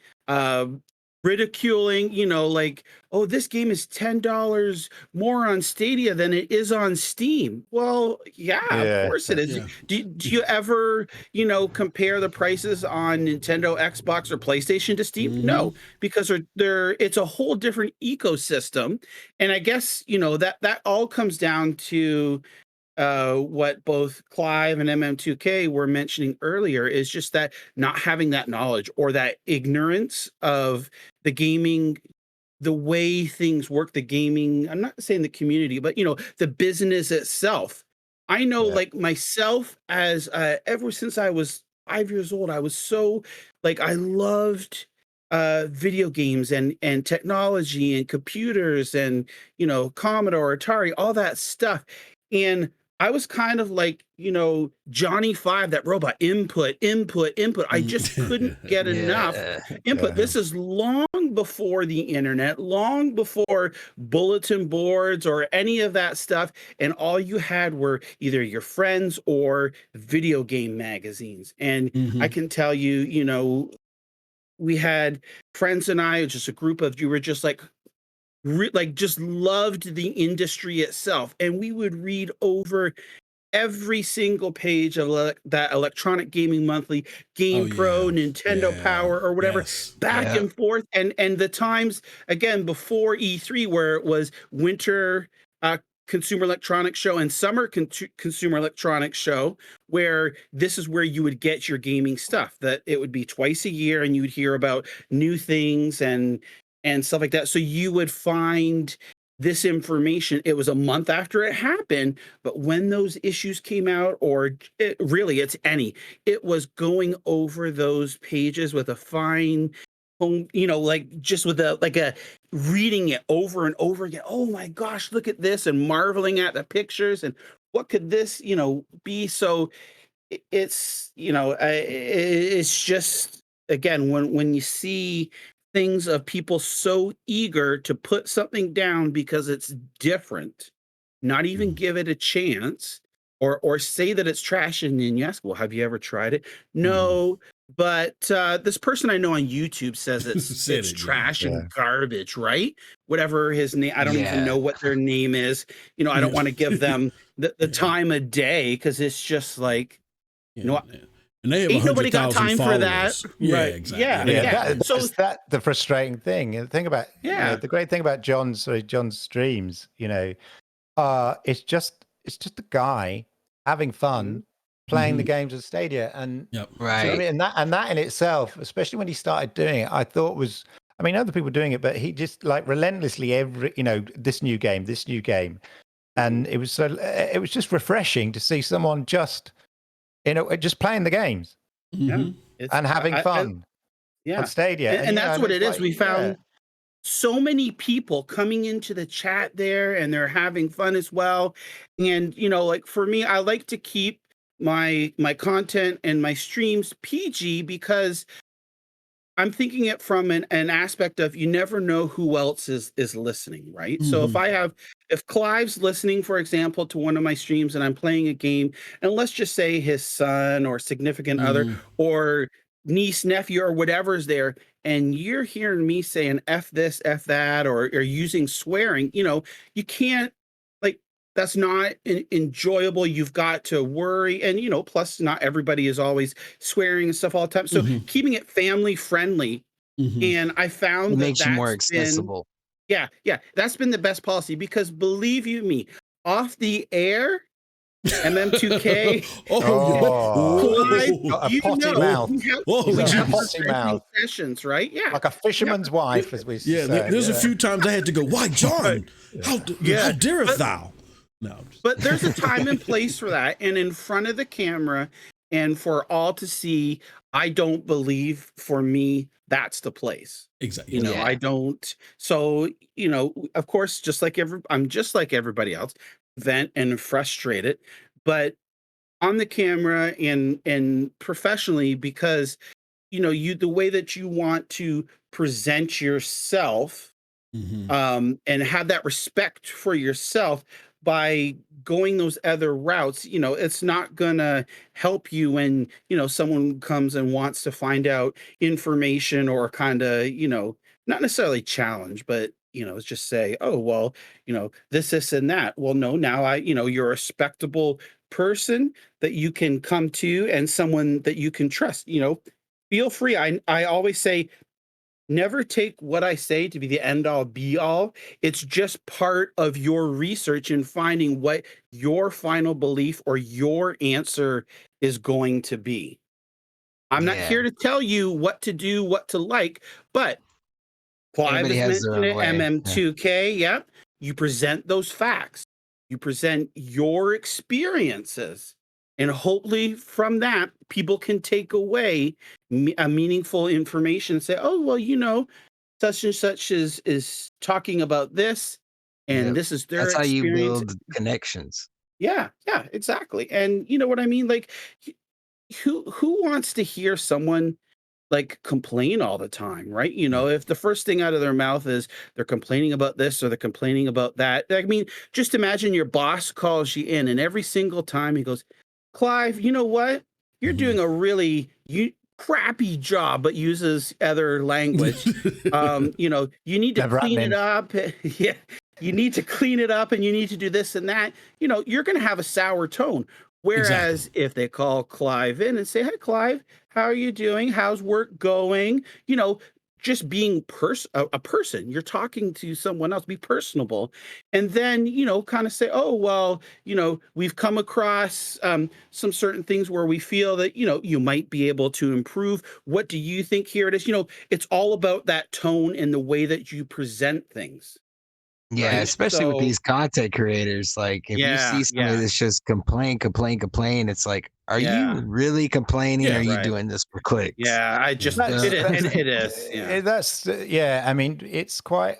ridiculing, like, oh, this game is $10 more on Stadia than it is on Steam. Well, yeah, of course it is. Yeah. Do you ever, compare the prices on Nintendo, Xbox, or PlayStation to Steam? No, because it's a whole different ecosystem. And I guess, that all comes down to what both Clive and MM2K were mentioning earlier, is just that not having that knowledge or that ignorance of the gaming, the way things work, the gaming, I'm not saying the community, but the business itself. I know, like myself, as ever since I was 5 years old, I was so, like, I loved video games and technology and computers and Commodore, Atari, all that stuff. And I was kind of like, Johnny Five, that robot, input, input, input. I just couldn't get enough input. This is long before the internet, long before bulletin boards or any of that stuff. And all you had were either your friends or video game magazines. And I can tell you, we had friends and I, just a group of you, were just like, just loved the industry itself, and we would read over every single page of that Electronic Gaming Monthly, Game Pro, Nintendo Power, or whatever, back and forth. And the times, again, before E3, where it was winter Consumer Electronics Show and summer Consumer Electronics Show, where this is where you would get your gaming stuff, that it would be twice a year, and you would hear about new things and stuff like that. So you would find this information. It was a month after it happened, but when those issues came out, or it was going over those pages with a fine, just with a reading it over and over again. Oh my gosh, look at this, and marveling at the pictures and what could this, be. So it's, it's just, again, when you see things of people so eager to put something down because it's different, not even give it a chance, or say that it's trash, and then you ask, well, have you ever tried it? No, but this person I know on YouTube says it's trash and garbage, right? Whatever his name, I don't even know what their name is. I don't want to give them the time of day, because it's just like, and they have ain't nobody got time followers. for that. Yeah, Right. exactly. That's the frustrating thing. And the thing about the great thing about John's streams, it's just a guy having fun playing the games of Stadia. And right. and that in itself, especially when he started doing it, I thought was, other people doing it, but he just, like, relentlessly this new game. And it was just refreshing to see someone just playing the games and having fun on Stadia. And that's what it is. We found so many people coming into the chat there, and they're having fun as well. And, like, for me, I like to keep my content and my streams PG, because I'm thinking it from an aspect of, you never know who else is listening, right? So if Clive's listening, for example, to one of my streams, and I'm playing a game, and let's just say his son or significant other or niece, nephew, or whatever's there, and you're hearing me saying F this, F that, or using swearing, you can't, like, that's not enjoyable. You've got to worry. And, plus not everybody is always swearing and stuff all the time. So keeping it family friendly. And I found it makes you more accessible. That's been the best policy, because believe you me, off the air, MM2K, Clive, sessions, right? Yeah, like a fisherman's wife, as we say. There's a few times I had to go, why, John? How darest thou? No, but there's a time and place for that, and in front of the camera, and for all to see. I don't believe, for me, that's the place. Exactly. I don't. So, of course, I'm just like everybody else, vent and frustrated, but on the camera and professionally, because the way that you want to present yourself, Mhm. and have that respect for yourself by going those other routes. It's not gonna help you when, someone comes and wants to find out information, or kind of, not necessarily challenge, but, it's just say, oh, well, this, and that. Well, no, now you're a respectable person that you can come to, and someone that you can trust. Feel free. I always say, never take what I say to be the end all be all. It's just part of your research and finding what your final belief or your answer is going to be. I'm not Yeah. here to tell you what to do, what to like, but Clive Everybody has has their mentioned own it, way. Yeah. MM2K. Yep. You present those facts, you present your experiences, and hopefully from that, people can take away a meaningful information and say, oh, well, such and such is talking about this, and Yep. this is their That's how you experience. build connections. Yeah, yeah, exactly. And you know what I mean? Like, who wants to hear someone like complain all the time, right? If the first thing out of their mouth is they're complaining about this or they're complaining about that. I mean, just imagine your boss calls you in, and every single time he goes, Clive, you know what? You're doing Mhm. a really crappy job, but uses other language. You need to Never clean it happening. up. Yeah. You need to clean it up, and you need to do this and that. You're going to have a sour tone. Exactly. Whereas if they call Clive in and say, hey, Clive, how are you doing? How's work going? Just being a person, you're talking to someone else, be personable. And then, kind of say, oh, well, we've come across some certain things where we feel that, you might be able to improve. What do you think here it is? It's all about that tone and the way that you present things. Yeah, Right. especially with So, these content creators. Like, if you yeah, see somebody yeah, that's just complain, it's like, are yeah, you really complaining? Or are Yeah. you right. doing this for clicks? Yeah. That's It is. that's It is. Yeah. yeah. I mean, it's quite.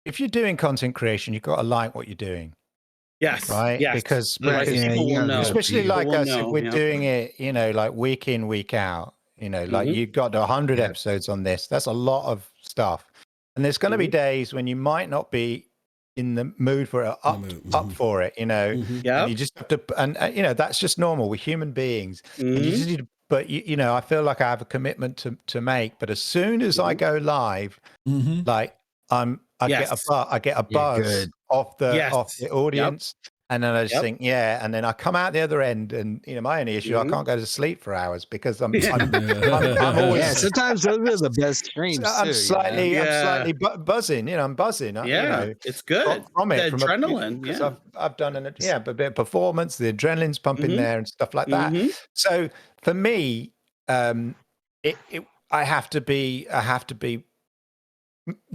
If you're doing content creation, you've got to like what you're doing, Yes. right? Yes. Because Right. because Yeah, People you will gotta do it know. for especially you. People like will us, if know. we're Yep. doing it, like week in, week out, like Mhm. you've got 100 Yeah. episodes on this. That's a lot of stuff, and there's going to be Mhm. days when you might not be in the mood for it, In the up mood. up Mhm. for it, Mhm. and you Yep. just have to, and that's just normal. We're human beings, and you Mhm. just need to. But I feel like I have a commitment to make. But as soon as I Mhm. go live, Mhm. like Yes. I get a You're buzz good. off Yes. the Yep. audience, and then I just Yep. think, yeah, and then I come out the other end, and my only issue, I Mhm. can't go to sleep for hours because I'm Yeah. I'm Yeah, always sometimes those are the best streams I'm too, you know? slightly Yeah. buzzing, I'm buzzing, Yeah. It's good. from The it from a adrenaline. because Yeah. I've done a bit of performance, the adrenaline's pumping Mhm. there and stuff like that. Mhm. So for me, it I have to be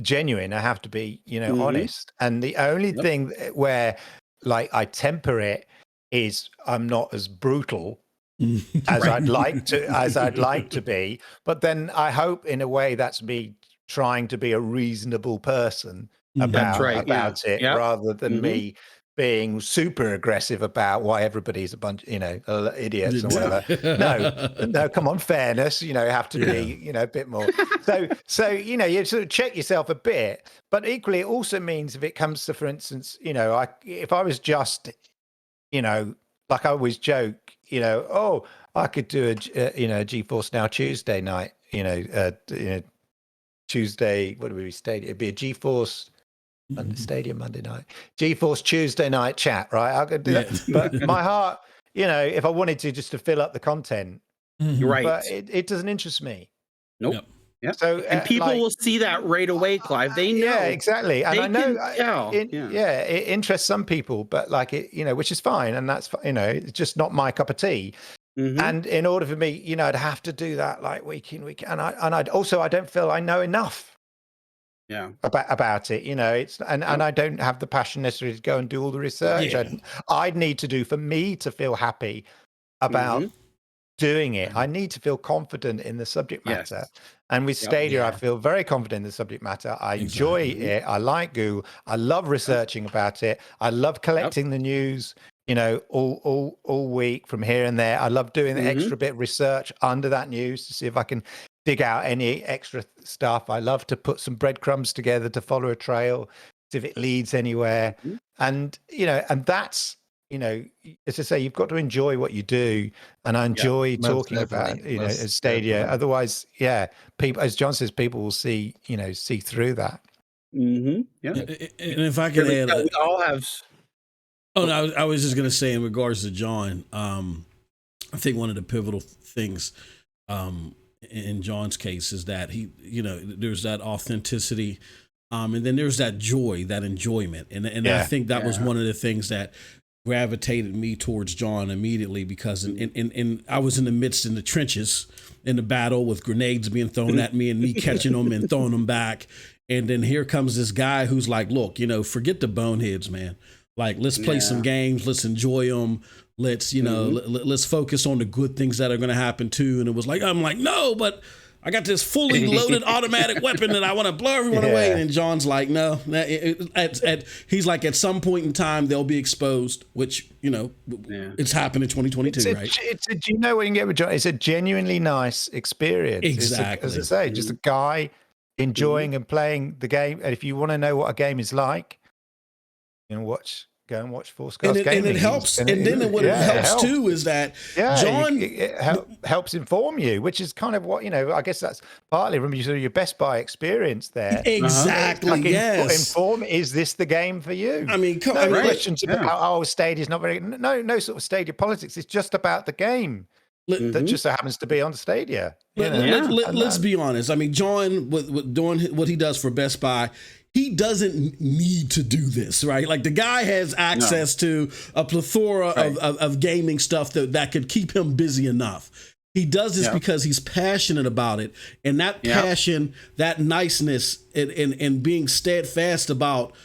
genuine. I have to be, Mhm. honest. And the only Yep. thing where like I temper it is I'm not as brutal as Right. I'd like to be. But then I hope in a way that's me trying to be a reasonable person That's Mhm. right. Yeah. about it Yep. rather than Mhm. me being super aggressive about why everybody's a bunch, idiots or whatever. No, come on, fairness, have to Yeah. be, a bit more. So, you sort of check yourself a bit, but equally it also means if it comes to, for instance, if I was just, like I always joke, oh, I could do a GeForce Now Tuesday night, Tuesday, what do we Stadia? It'd be a GeForce Stadia Monday night, GeForce Tuesday night chat, right? I could do Yeah. that. But my heart, if I wanted to fill up the content, Mhm. Right. but it doesn't interest me. Nope. Yep. Yep. So, And people like, will see that right away, Clive. They yeah, know. exactly. And They I know, can tell. Yeah. it interests some people, but like which is fine. And that's, it's just not my cup of tea. Mhm. And in order for me, I'd have to do that like week in, week, and I'd also, I don't feel I know enough Yeah. about it. It's and Yep. I don't have the passion necessarily to go and do all the research. Yeah. I'd need to do for me to feel happy about Mhm. doing it. I need to feel confident in the subject Yes. matter. And with Yep. Stadia, I Yeah. feel very confident in the subject matter. I enjoy Exactly. it. I like Google. I love Yep. researching about it. I love Yep. collecting the news. all week from here and there. I love doing the Mhm. extra bit of research under that news to see if I can dig out any extra stuff. I love to put some breadcrumbs together to follow a trail, see if it leads anywhere. Mhm. And, and that's, as I say, you've got to enjoy what you do. And I enjoy most talking about, definitely, most as Stadia. definitely. Otherwise, people, as John says, people will see through that. Mhm. Yeah. And if I could Really, add, we all have. oh no, I was just gonna say in regards to John, I think one of the pivotal things in John's case is that he, there's that authenticity, and then there's that joy, that enjoyment, and I think that was one of the things that gravitated me towards John immediately, because in I was in the midst, in the trenches, in the battle, with grenades being thrown at me and me catching them and throwing them back. And then here comes this guy who's like, look, forget the boneheads, man. Like, let's play some games. Let's enjoy them. Let's, let's focus on the good things that are going to happen too. And it was like, I'm like, no, but I got this fully loaded automatic weapon that I want to blow everyone away. And John's like, no, he's like, at some point in time, they'll be exposed, which, it's happened in 2022, right? Do you know what you can get with John? It's a genuinely nice experience. Exactly. As I say, just a guy enjoying and playing the game. And if you want to know what a game is like, go and watch Four Scars Gaming. And it helps. And then what it helps too is that John it helps inform you, which is kind of what, I guess that's partly from your Best Buy experience there. Exactly. Like Yes. Inform, is this the game for you? I mean, questions about Stadia's not very, no sort of Stadia politics. It's just about the game. That just so happens to be on Stadia. Let's be honest. I mean, John, with doing what he does for Best Buy, he doesn't need to do this, right? Like, the guy has access to a plethora of gaming stuff that could keep him busy enough. He does this because he's passionate about it. And that passion, that niceness, and being steadfast about,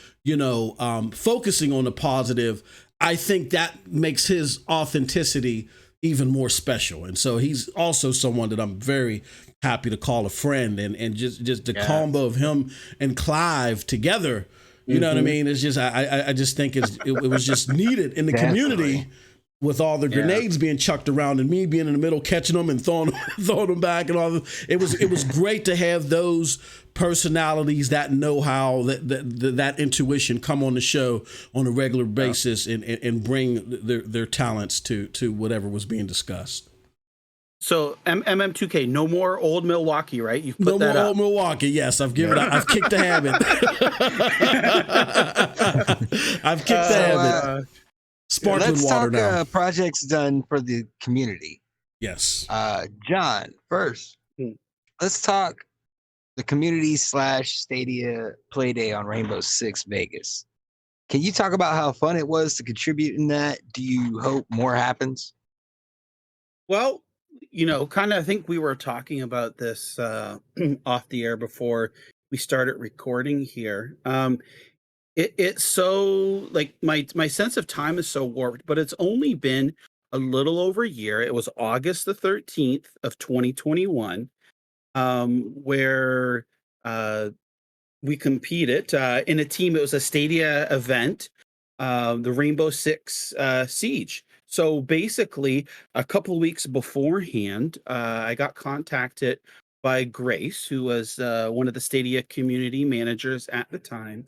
focusing on the positive, I think that makes his authenticity even more special. And so he's also someone that I'm very happy to call a friend, and just the combo of him and Clive together, you know what I mean? It's just, I just think it was just needed in the community, with all the grenades being chucked around and me being in the middle, catching them and throwing them back and all. It was great to have those personalities, that know-how, that intuition come on the show on a regular basis and bring their talents to whatever was being discussed. So MM2K, no more old Milwaukee, right? You've put no that more up. Old Milwaukee. Yes, I've kicked the habit. I've kicked the habit. Sparkling let's water talk now. projects done for the community. Yes. John, first, let's talk the community / Stadia play day on Rainbow Six Vegas. Can you talk about how fun it was to contribute in that? Do you hope more happens? Well, kind of, I think we were talking about this off the air before we started recording here. It's so, like, my sense of time is so warped, but it's only been a little over a year. It was August the 13th of 2021, where we competed in a team. It was a Stadia event, the Rainbow Six Siege. So basically, a couple of weeks beforehand, I got contacted by Grace, who was one of the Stadia community managers at the time.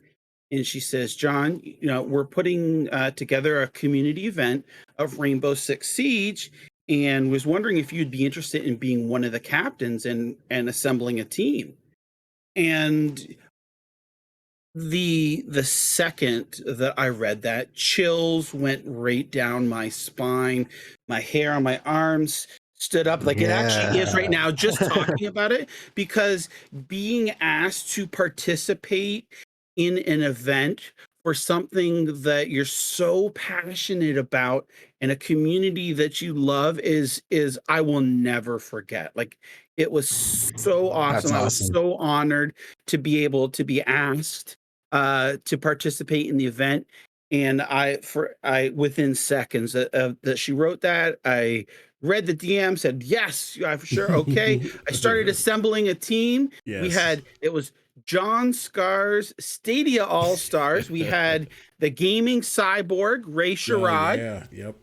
And she says, John, we're putting together a community event of Rainbow Six Siege, and was wondering if you'd be interested in being one of the captains and assembling a team. And the second that I read that, chills went right down my spine. My hair on my arms stood up like it actually is right now, just talking about it, because being asked to participate in an event for something that you're so passionate about and a community that you love is I will never forget. Like, it was so awesome. I was so honored to be able to be asked to participate in the event. And I within seconds that she wrote that, I read the DM, said yes, I'm sure, okay. I started assembling a team. Yes. It was John Scar's Stadia All Stars. We had the gaming cyborg Ray Sherrod. Yeah. Yep.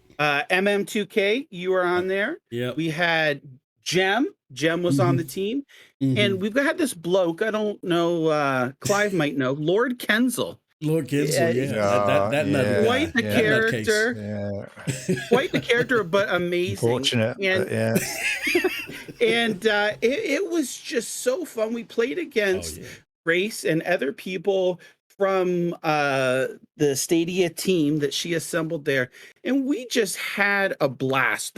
MM2K, you were on there. Yep. We had Jem. Jem was on the team. And we've got this bloke, I don't know, Clive might know, Lord Kenzel. Lord Kenzel, that quite the character. Quite the character, but amazing. Fortunate, and, but yeah. And it was just so fun. We played against Grace and other people from the Stadia team that she assembled there, and we just had a blast.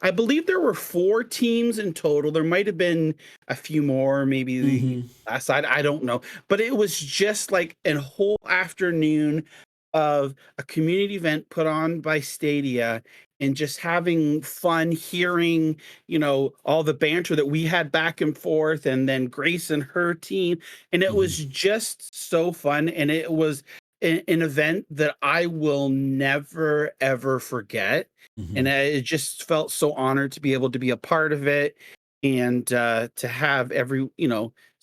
I believe there were 4 teams in total. There might have been a few more, maybe the last side, I don't know, but it was just like a whole afternoon of a community event put on by Stadia, and just having fun, hearing, all the banter that we had back and forth, and then Grace and her team. And it was just so fun. And it was an event that I will never, ever forget. And I just felt so honored to be able to be a part of it, and to have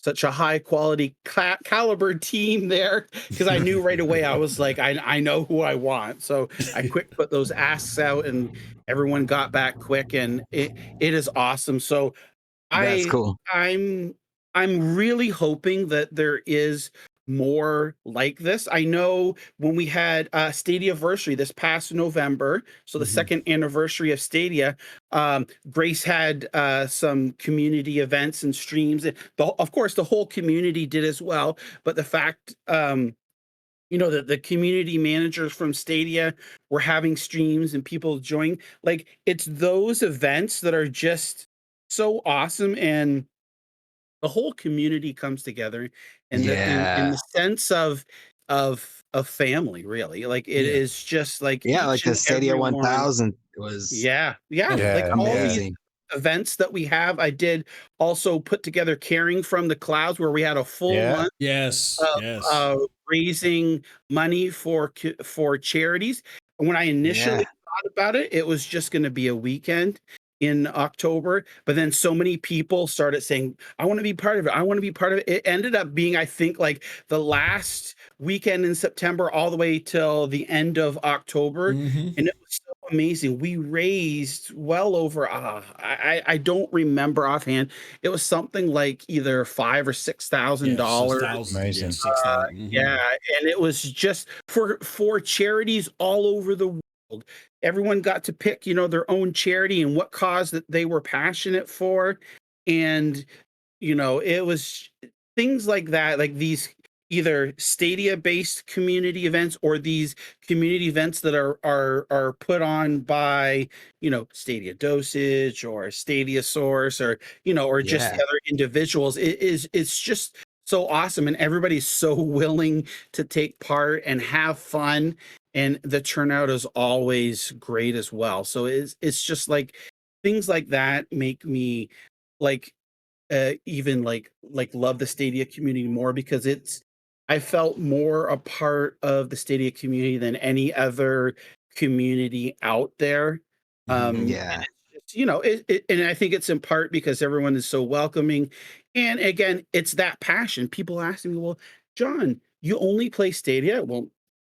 such a high quality caliber team there, because I knew right away, I was like, I know who I want. So I quick put those asks out, and everyone got back quick, and it is awesome. So That's cool. I'm really hoping that there is more like this. I know when we had Stadiaversary this past November, so the second anniversary of Stadia, Grace had some community events and streams. Of course, the whole community did as well. But the fact, that the community managers from Stadia were having streams and people joining, like, it's those events that are just so awesome, and the whole community comes together in the sense of family, really. Like, it is just like like the Stadia 1000 was like all these events that we have. I did also put together Caring from the Clouds, where we had a full month raising money for charities. And when I initially thought about it, it was just going to be a weekend in October, but then so many people started saying, I want to be part of it. I want to be part of it. It ended up being, I think, like the last weekend in September all the way till the end of October. And it was so amazing. We raised well over, I don't remember offhand. It was something like either $5,000 or $6,000. Amazing. And it was just for charities all over the world. Everyone got to pick, their own charity and what cause that they were passionate for. And, it was things like that, like these either Stadia-based community events, or these community events that are put on by, StadiaDosage or Stadia Source, or, or just other individuals. It's just so awesome. And everybody's so willing to take part and have fun. And the turnout is always great as well. So it's just like things like that make me like even like love the Stadia community more, because I felt more a part of the Stadia community than any other community out there. And I think it's in part because everyone is so welcoming. And again, it's that passion. People asking me, well, John, you only play Stadia? Well,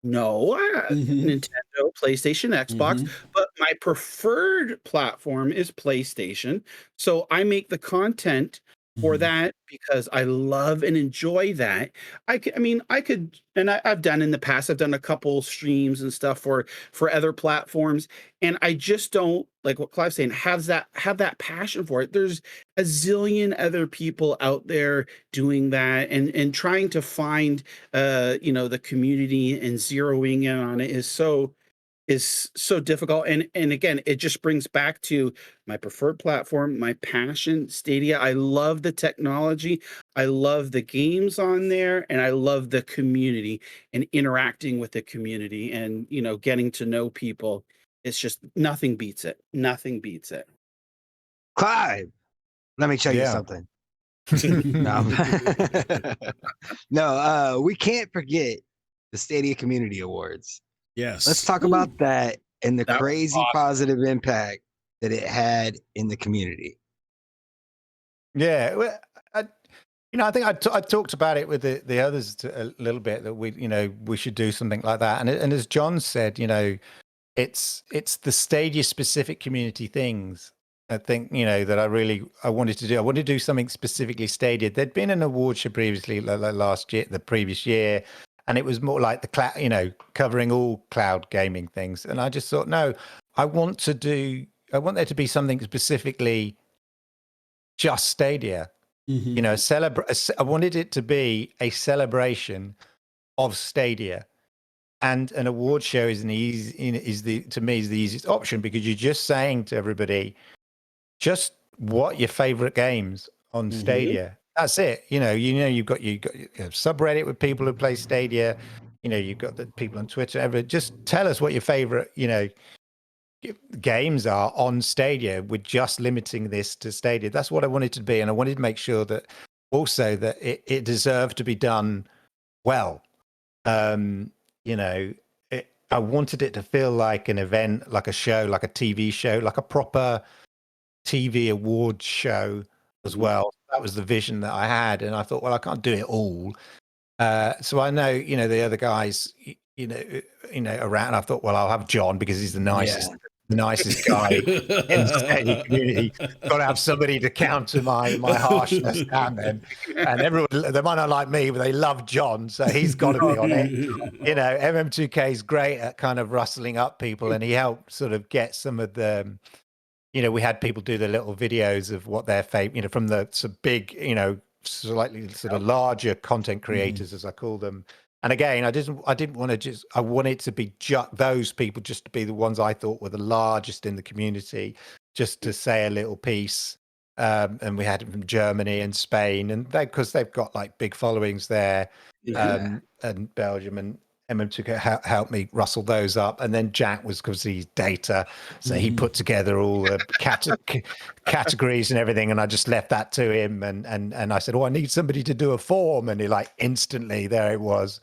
no, Nintendo, PlayStation, Xbox, but my preferred platform is PlayStation. So I make the content for that because I love and enjoy that. I could, and I've done in the past, I've done a couple streams and stuff for other platforms, and I just don't, like what Clive's saying, have that passion for it. There's a zillion other people out there doing that, and trying to find the community and zeroing in on it is so difficult. And again, it just brings back to my preferred platform, my passion, Stadia. I love the technology, I love the games on there, and I love the community and interacting with the community, and getting to know people. It's just nothing beats it. Clive, let me show you something. No, we can't forget the Stadia Community Awards. Yes. Let's talk about that and the crazy positive impact that it had in the community. Yeah. Well, I think I talked about it with the others a little bit, that we should do something like that. And as John said, it's the Stadia specific community things. I think, that I wanted to do. I wanted to do something specifically Stadia. There'd been an award show previously, like last year, the previous year, and it was more like the cloud, covering all cloud gaming things. And I just thought, no, I want there to be something specifically just Stadia. I wanted it to be a celebration of Stadia, and an award show is to me the easiest option, because you're just saying to everybody, just what your favorite games on Stadia. That's it. You've got your subreddit with people who play Stadia. You've got the people on Twitter. Just tell us what your favorite, games are on Stadia. We're just limiting this to Stadia. That's what I wanted to be, and I wanted to make sure that also that it deserved to be done well. I wanted it to feel like an event, like a show, like a TV show, like a proper TV award show as well. That was the vision that I had, and I thought, well, I can't do it all. So I know, the other guys, around. I thought, well, I'll have John because he's the nicest guy in the Stadia community. Got to have somebody to counter my harshness, and everyone, they might not like me, but they love John, so he's got to be on it. MM2K is great at kind of rustling up people, and he helped sort of get some of the. We had people do the little videos of what their favorite, from the big, slightly sort of larger content creators, as I call them. And again, I didn't want to I wanted to be those people just to be the ones I thought were the largest in the community, just to say a little piece. And we had them from Germany and Spain, and because they've got like big followings there, and Belgium, and MM2K helped me rustle those up. And then Jack was, because he's data, so he put together all the categories and everything, and I just left that to him. And I said, I need somebody to do a form, and he instantly there it was.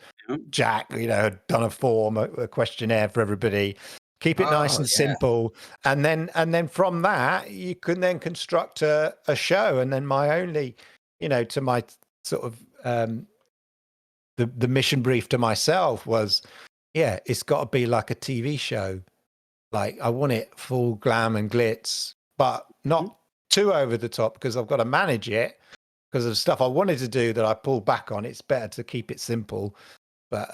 Jack, had done a form, a questionnaire for everybody. Keep it nice and simple, and then from that you can then construct a show. And then my only, to my sort of the mission brief to myself was, it's got to be like a TV show. Like, I want it full glam and glitz, but not too over the top, because I've got to manage it because of stuff I wanted to do that I pulled back on. It's better to keep it simple, but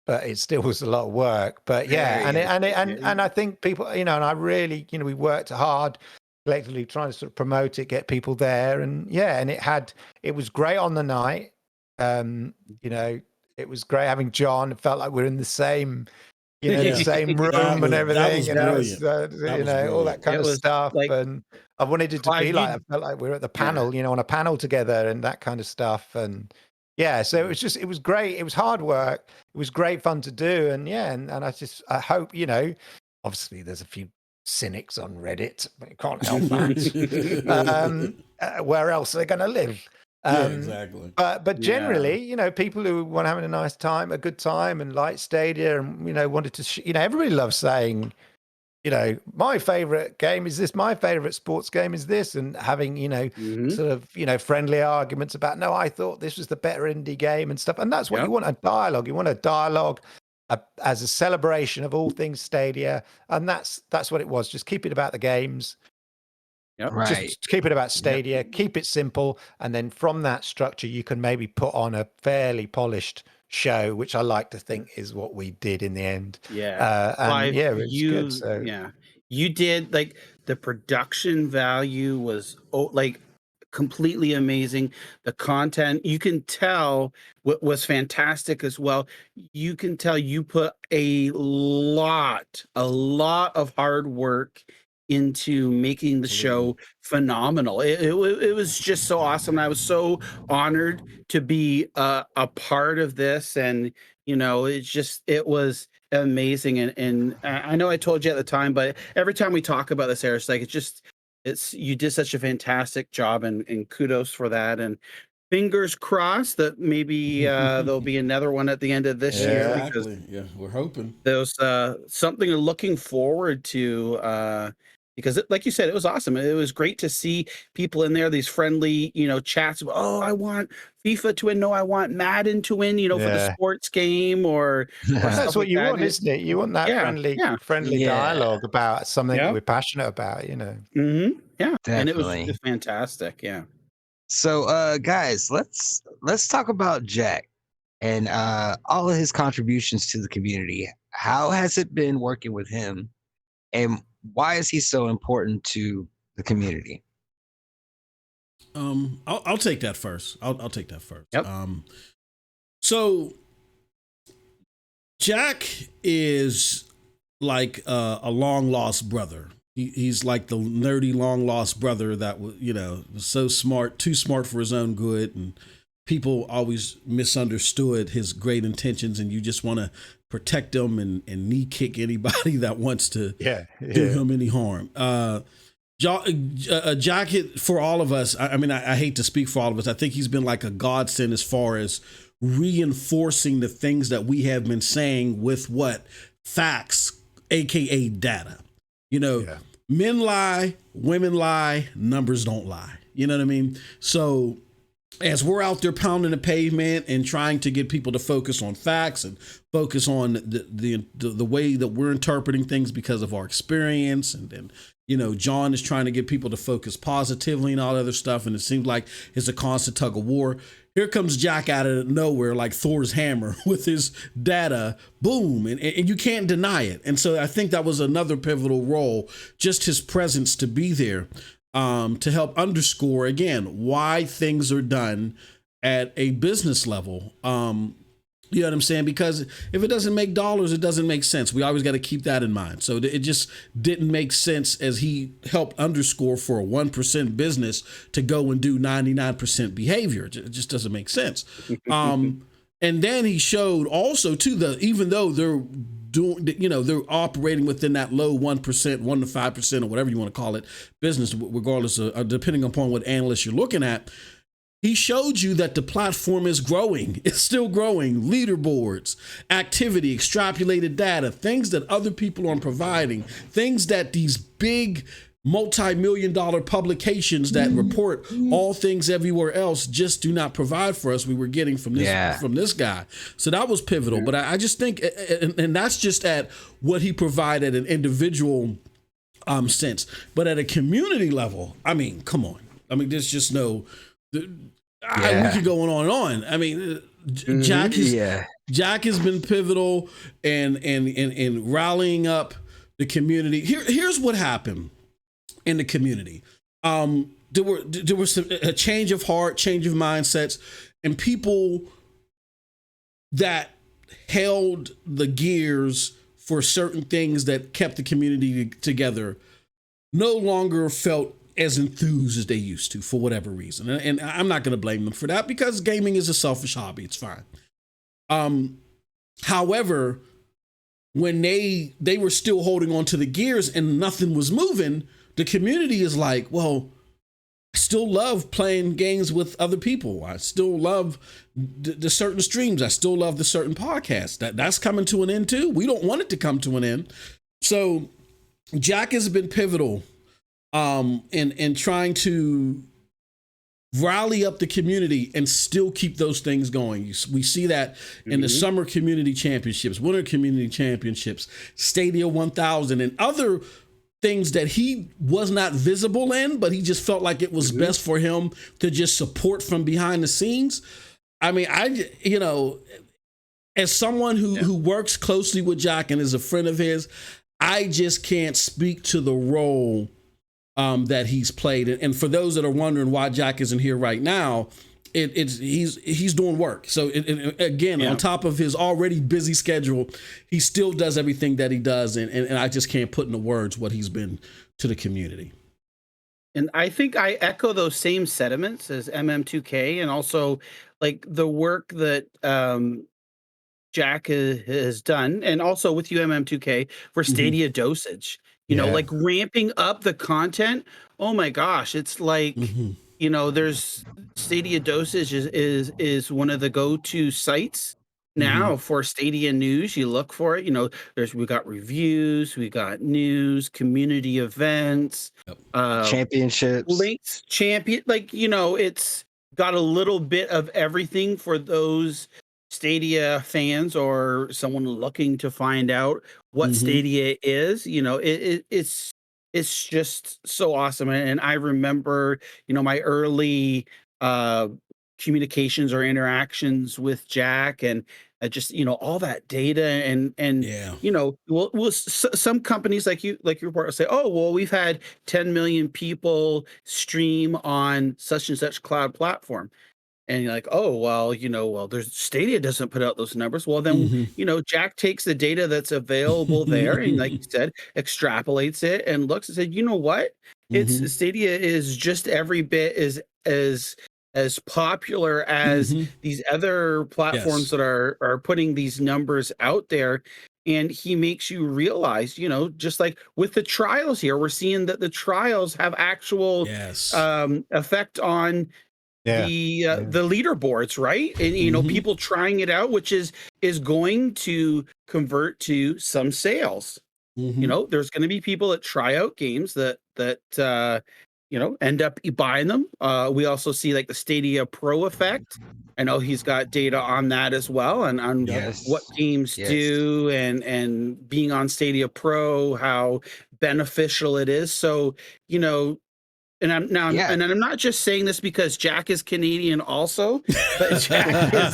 it still was a lot of work. But and I think people, and I really, we worked hard collectively trying to sort of promote it, get people there, and it was great on the night. It was great having John. It felt like we're in the same, the same room and everything. All that kind of stuff. And I wanted it to be like, I felt like we were at the panel, on a panel together, and that kind of stuff. And so it was great. It was hard work. It was great fun to do. And I hope, obviously there's a few cynics on Reddit, but you can't help that. Where else are they going to live? Exactly. But generally, people who want to have a good time and like Stadia, and wanted to, everybody loves saying, my favorite game is this, my favorite sports game is this, and having sort of friendly arguments about, no, I thought this was the better indie game and stuff. And that's what you want, a dialogue. You want a dialogue as a celebration of all things Stadia, and that's what it was. Just keep it about the games. Just keep it about Stadia, keep it simple, and then from that structure you can maybe put on a fairly polished show, which I like to think is what we did in the end. You did, like, the production value was completely amazing. The content, you can tell, was fantastic as well. You can tell you put a lot of hard work into making the show phenomenal. It was just so awesome. I was so honored to be a part of this, and it was amazing. And I know I told you at the time, but every time we talk about this, Eric, it's you did such a fantastic job, and kudos for that. And fingers crossed that maybe there'll be another one at the end of this year. Exactly. Yeah, we're hoping. There's something looking forward to. because like you said, it was awesome. It was great to see people in there, these friendly, chats about, oh, I want FIFA to win. No, I want Madden to win, for the Yeah. sports game or That's stuff what like you that. want, isn't it? You want that Yeah, yeah, friendly Yeah, dialogue about something that yeah. we're passionate about, Yeah. And it was definitely. fantastic. Yeah. So, guys, let's talk about Jack and all of his contributions to the community. How has it been working with him, and why is he so important to the community? I'll take that first. I'll take that first. Yep. So Jack is like a long lost brother. He's like the nerdy long lost brother that was, was so smart, too smart for his own good, and people always misunderstood his great intentions, and you just want to protect him and knee kick anybody that wants to do him any harm. Jack, for all of us, I mean, I hate to speak for all of us. I think he's been like a godsend as far as reinforcing the things that we have been saying with what? Facts, AKA data. Men lie, women lie, numbers don't lie. You know what I mean? So as we're out there pounding the pavement and trying to get people to focus on facts and focus on the way that we're interpreting things because of our experience, and John is trying to get people to focus positively and all other stuff, and it seems like it's a constant tug of war. Here comes Jack out of nowhere like Thor's hammer with his data, boom, and you can't deny it. And so I think that was another pivotal role, just his presence to be there, to help underscore, again, why things are done at a business level. You know what I'm saying? Because if it doesn't make dollars, it doesn't make sense. We always got to keep that in mind. So it just didn't make sense, as he helped underscore, for a 1% business to go and do 99% behavior. It just doesn't make sense. And then he showed also too, even though they're doing, they're operating within that low 1%, 1 to 5%, or whatever you want to call it, business, regardless of, depending upon what analyst you're looking at. He showed you that the platform is growing. It's still growing. Leaderboards, activity, extrapolated data, things that other people are providing, things that these big multi-million-dollar publications that report all things everywhere else just do not provide for us. We were getting from this guy. So that was pivotal. But I just think, and that's just at what he provided an individual sense. But at a community level, I mean, come on. I mean, there's just no... we could go on and on. I mean, Jack has been pivotal in rallying up the community. Here's what happened in the community. There was a change of heart, change of mindsets, and people that held the gears for certain things that kept the community together no longer felt as enthused as they used to, for whatever reason. And I'm not going to blame them for that, because gaming is a selfish hobby. It's fine. However, when they were still holding on to the gears and nothing was moving, the community is like, well, I still love playing games with other people. I still love the certain streams. I still love the certain podcasts. That's coming to an end too. We don't want it to come to an end. So Jack has been pivotal in trying to rally up the community and still keep those things going. We see that in the summer community championships, winter community championships, Stadia 1000, and other things that he was not visible in, but he just felt like it was best for him to just support from behind the scenes. I mean, as someone who works closely with Jack and is a friend of his, I just can't speak to the role that he's played. And for those that are wondering why Jack isn't here right now, he's doing work. So on top of his already busy schedule, he still does everything that he does. And I just can't put into words what he's been to the community. And I think I echo those same sentiments as MM2K, and also like the work that Jack has done, and also with you, MM2K, for Stadia Dosage. Like ramping up the content. Oh my gosh, it's like there's StadiaDosage is one of the go-to sites now for Stadia news, you look for it. We got reviews, we got news, community events, Yep. Championships. links, champion. It's got a little bit of everything for those Stadia fans or someone looking to find out what Stadia is. It's just so awesome. And I remember, my early communications or interactions with Jack, and just all that data, and Yeah. some companies like you report will say, oh well, we've had 10 million people stream on such and such cloud platform. And you're like, oh, well, there's Stadia doesn't put out those numbers. Well, then, Jack takes the data that's available there and, like you said, extrapolates it and looks and said, you know what? It's Stadia is just every bit as popular as these other platforms that are putting these numbers out there. And he makes you realize, just like with the trials here, we're seeing that the trials have actual effect on the leaderboards, right? And people trying it out, which is going to convert to some sales. There's going to be people that try out games that end up buying them. We also see like the Stadia Pro effect. I know he's got data on that as well, and on what games do, and being on Stadia Pro, how beneficial it is. So and I'm not just saying this because Jack is Canadian also, but Jack is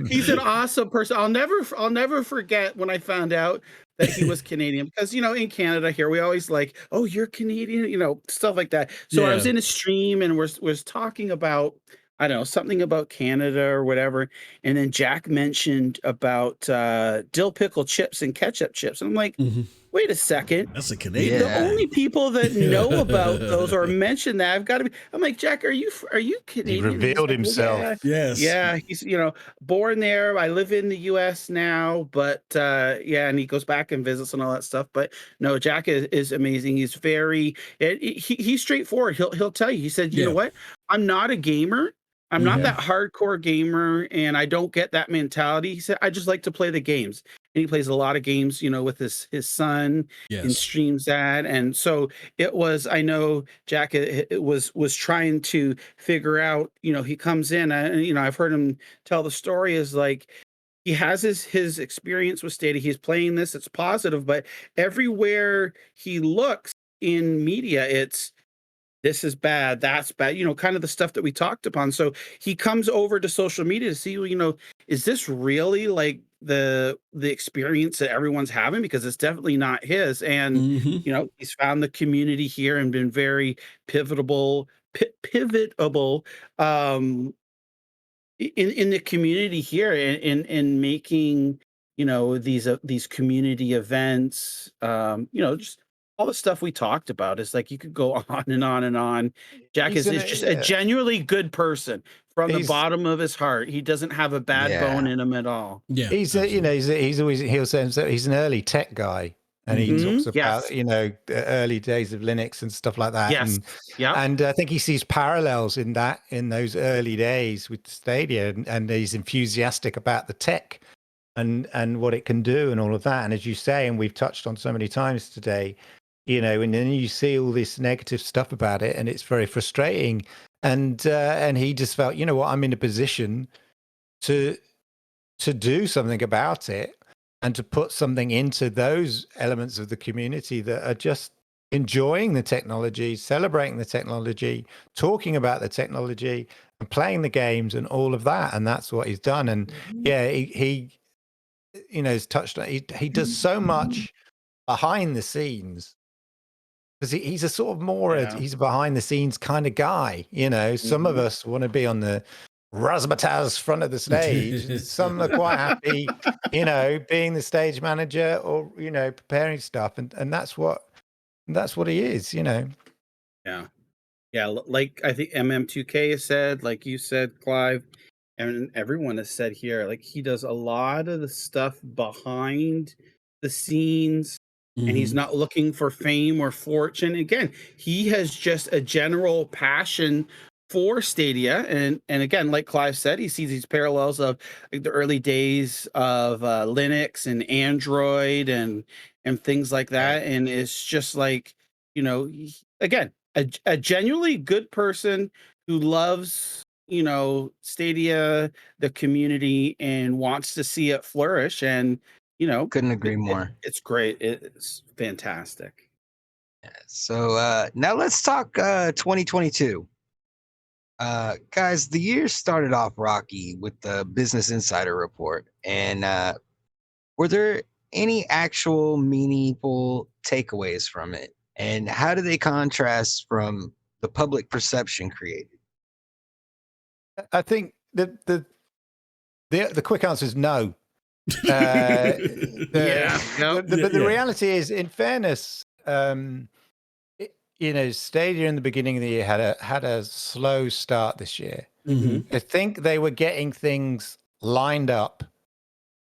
he's an awesome person. I'll never forget when I found out that he was Canadian, because in Canada here we always like, oh, you're Canadian, stuff like that. So I was in a stream and was talking about, I don't know, something about Canada or whatever, and then Jack mentioned about dill pickle chips and ketchup chips, and I'm like, wait a second, that's a Canadian. The only people that know about those or mention that have got to be. I'm like, Jack, are you Canadian? He revealed himself. Yeah. Yes. Yeah, he's born there. I live in the U.S. now, but and he goes back and visits and all that stuff. But no, Jack is amazing. He's he's straightforward. He'll tell you. He said, you know what? I'm not a gamer. I'm not that hardcore gamer, and I don't get that mentality. He said, I just like to play the games. And he plays a lot of games, with his son, and streams that. And so it was, I know Jack it was trying to figure out, he comes in, and, I've heard him tell the story, is like, he has his experience with Stadia. He's playing this, it's positive, but everywhere he looks in media, it's, this is bad, that's bad, kind of the stuff that we talked upon. So he comes over to social media to see, is this really like the experience that everyone's having? Because it's definitely not his. And, he's found the community here and been very pivotable, in the community here, in making, these community events, just all the stuff we talked about. Is like, you could go on and on and on. Jack is just a genuinely good person from the bottom of his heart. He doesn't have a bad bone in him at all. Yeah, he's always, he'll say himself, he's an early tech guy, and he talks about the early days of Linux and stuff like that. And I think he sees parallels in those early days with Stadia, and he's enthusiastic about the tech and what it can do and all of that. And as you say, and we've touched on so many times today, and then you see all this negative stuff about it, and it's very frustrating. And he just felt, what, I'm in a position to do something about it, and to put something into those elements of the community that are just enjoying the technology, celebrating the technology, talking about the technology, and playing the games and all of that. And that's what he's done. And he has touched on, he does so much behind the scenes, because he's a sort of more he's a behind the scenes kind of guy. Some of us want to be on the razzmatazz front of the stage. Some are quite happy, being the stage manager, or preparing stuff, and that's what he is. Like I think MM2K has said, like you said, Clive, and everyone has said here, like, he does a lot of the stuff behind the scenes. And he's not looking for fame or fortune. Again, he has just a general passion for Stadia, and again, like Clive said, he sees these parallels of like, the early days of Linux and Android and things like that, and it's just like, again, a genuinely good person who loves, Stadia, the community, and wants to see it flourish, and Couldn't agree more. it's great. It's fantastic. So now let's talk 2022. Guys, the year started off rocky with the Business Insider report. And were there any actual meaningful takeaways from it? And how do they contrast from the public perception created? I think the quick answer is no. Yeah. But the reality is, in fairness, Stadia in the beginning of the year had a slow start this year. Mm-hmm. I think they were getting things lined up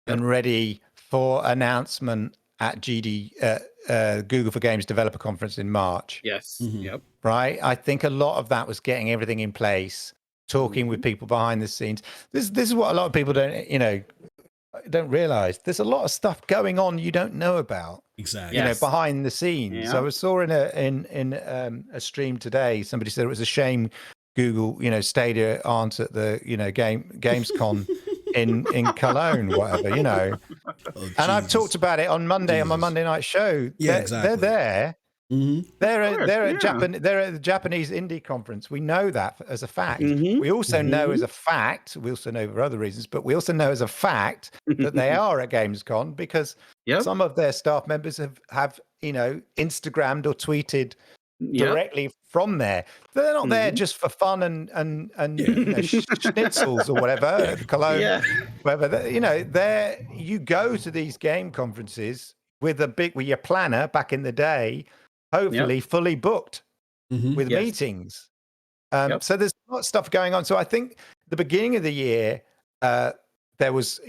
and ready for announcement at Google for Games Developer Conference in March. Yes. Mhm. Yep. Right. I think a lot of that was getting everything in place, talking with people behind the scenes. This is what a lot of people don't realize. There's a lot of stuff going on you don't know about. Exactly. Yes. Behind the scenes. Yeah. I saw in a stream today, somebody said it was a shame Google, Stadia aren't at the Gamescom in Cologne, whatever, Oh, and I've Jesus. talked about it on Monday on my Jesus. Monday night show. Yeah, They're there. Mm-hmm. They're Of course, they're yeah. at they're at the Japanese indie conference. We know that as a fact. Mhm. We also know as a fact. We also know for other reasons, but we also know as a fact that they are at Gamescom because Yep. some of their staff members have Instagrammed or tweeted Yep. directly from there. They're not there just for fun and schnitzels or whatever. Cologne, Yeah. whatever. There you go to these game conferences with your planner back in the day, hopefully fully booked Mm-hmm. with Yes. meetings. Yep. So there's a lot of stuff going on. So I think the beginning of the year, there was,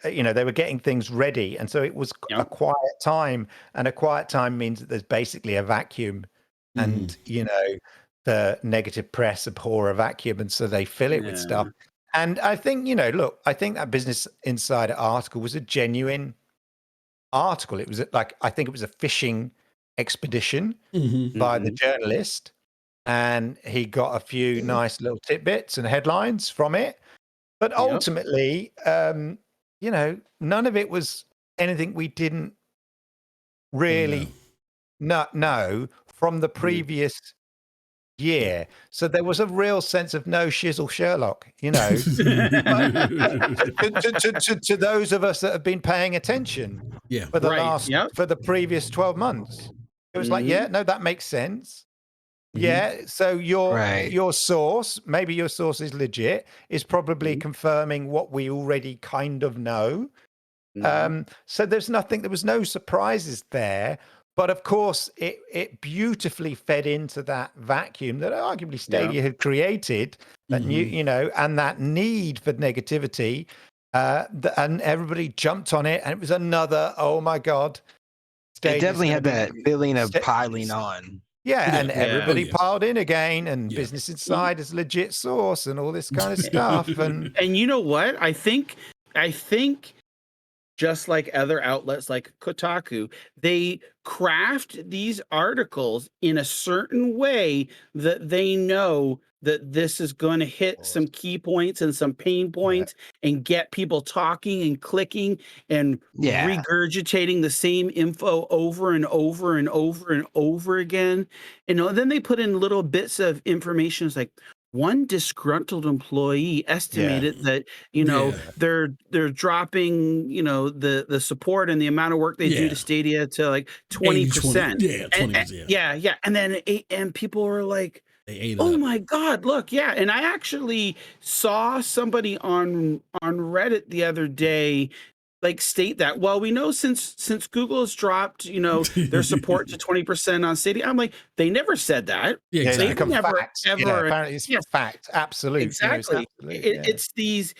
they were getting things ready. And so it was a quiet time. And a quiet time means that there's basically a vacuum. And, the negative press abhor a vacuum. And so they fill it with stuff. And I think, I think that Business Insider article was a genuine article. It was I think it was a fishing expedition by the journalist. And he got a few nice little tidbits and headlines from it. But ultimately, none of it was anything we didn't really know from the previous year. So there was a real sense of no shizzle Sherlock, to those of us that have been paying attention for the for the previous 12 months. It was like, that makes sense. Yeah, so your source, maybe your source is legit, is probably confirming what we already kind of know. So there was no surprises there. But of course, it beautifully fed into that vacuum that arguably Stadia had created, that and that need for negativity, and everybody jumped on it, and it was another, oh my God. It definitely had that feeling of piling on. Yeah, and everybody piled in again, and Business Insider's legit source, and all this kind of stuff. And you know what? I think just like other outlets like Kotaku, they craft these articles in a certain way that they know that this is going to hit some key points and some pain points and get people talking and clicking and regurgitating the same info over and over and over and over again. And then they put in little bits of information. It's like, one disgruntled employee estimated that they're dropping the support and the amount of work they do to Stadia to like 20%. 20%. And then people were like, oh my God, look, and I actually saw somebody on Reddit the other day like state that, well, we know since Google has dropped, their support to 20% on Stadia. I'm like, they never said that. Yeah, exactly. They never fact. ever. Apparently it's fact. Absolute. Exactly. It's these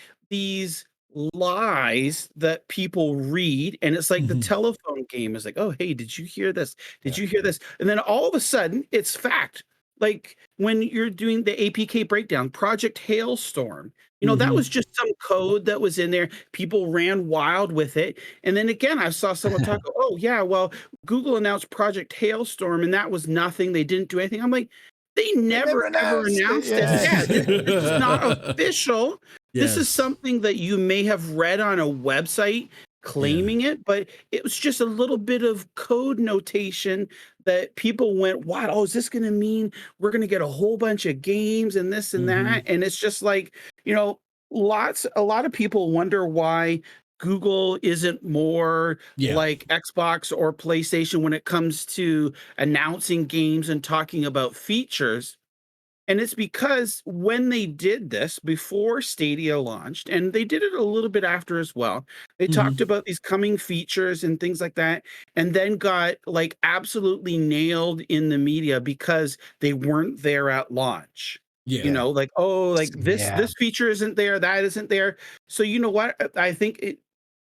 lies that people read, and it's like the telephone game is like, oh, hey, did you hear this? Did you hear this? And then all of a sudden, it's fact. like when you're doing the APK breakdown, Project Hailstorm, that Mhm. was just some code that was in there. People ran wild with it. And then again, I saw someone talk, oh, yeah, well, Google announced Project Hailstorm and that was nothing. They didn't do anything. I'm like, they They never never ever announced it. announced it. Yeah. Yeah, this is not official. This is Yes. something that you may have read on a website claiming it, but it was just a little bit of code notation that people went, wow, oh, is this going to mean we're going to get a whole bunch of games and this and that? And it's just like, a lot of people wonder why Google isn't more Yeah. like Xbox or PlayStation when it comes to announcing games and talking about features. And it's because when they did this before Stadia launched, and they did it a little bit after as well, they talked Mhm. about these coming features and things like that, and then got like absolutely nailed in the media because they weren't there at launch. Yeah. Like, oh, like this Yeah. this feature isn't there, that isn't there. So you know what? I think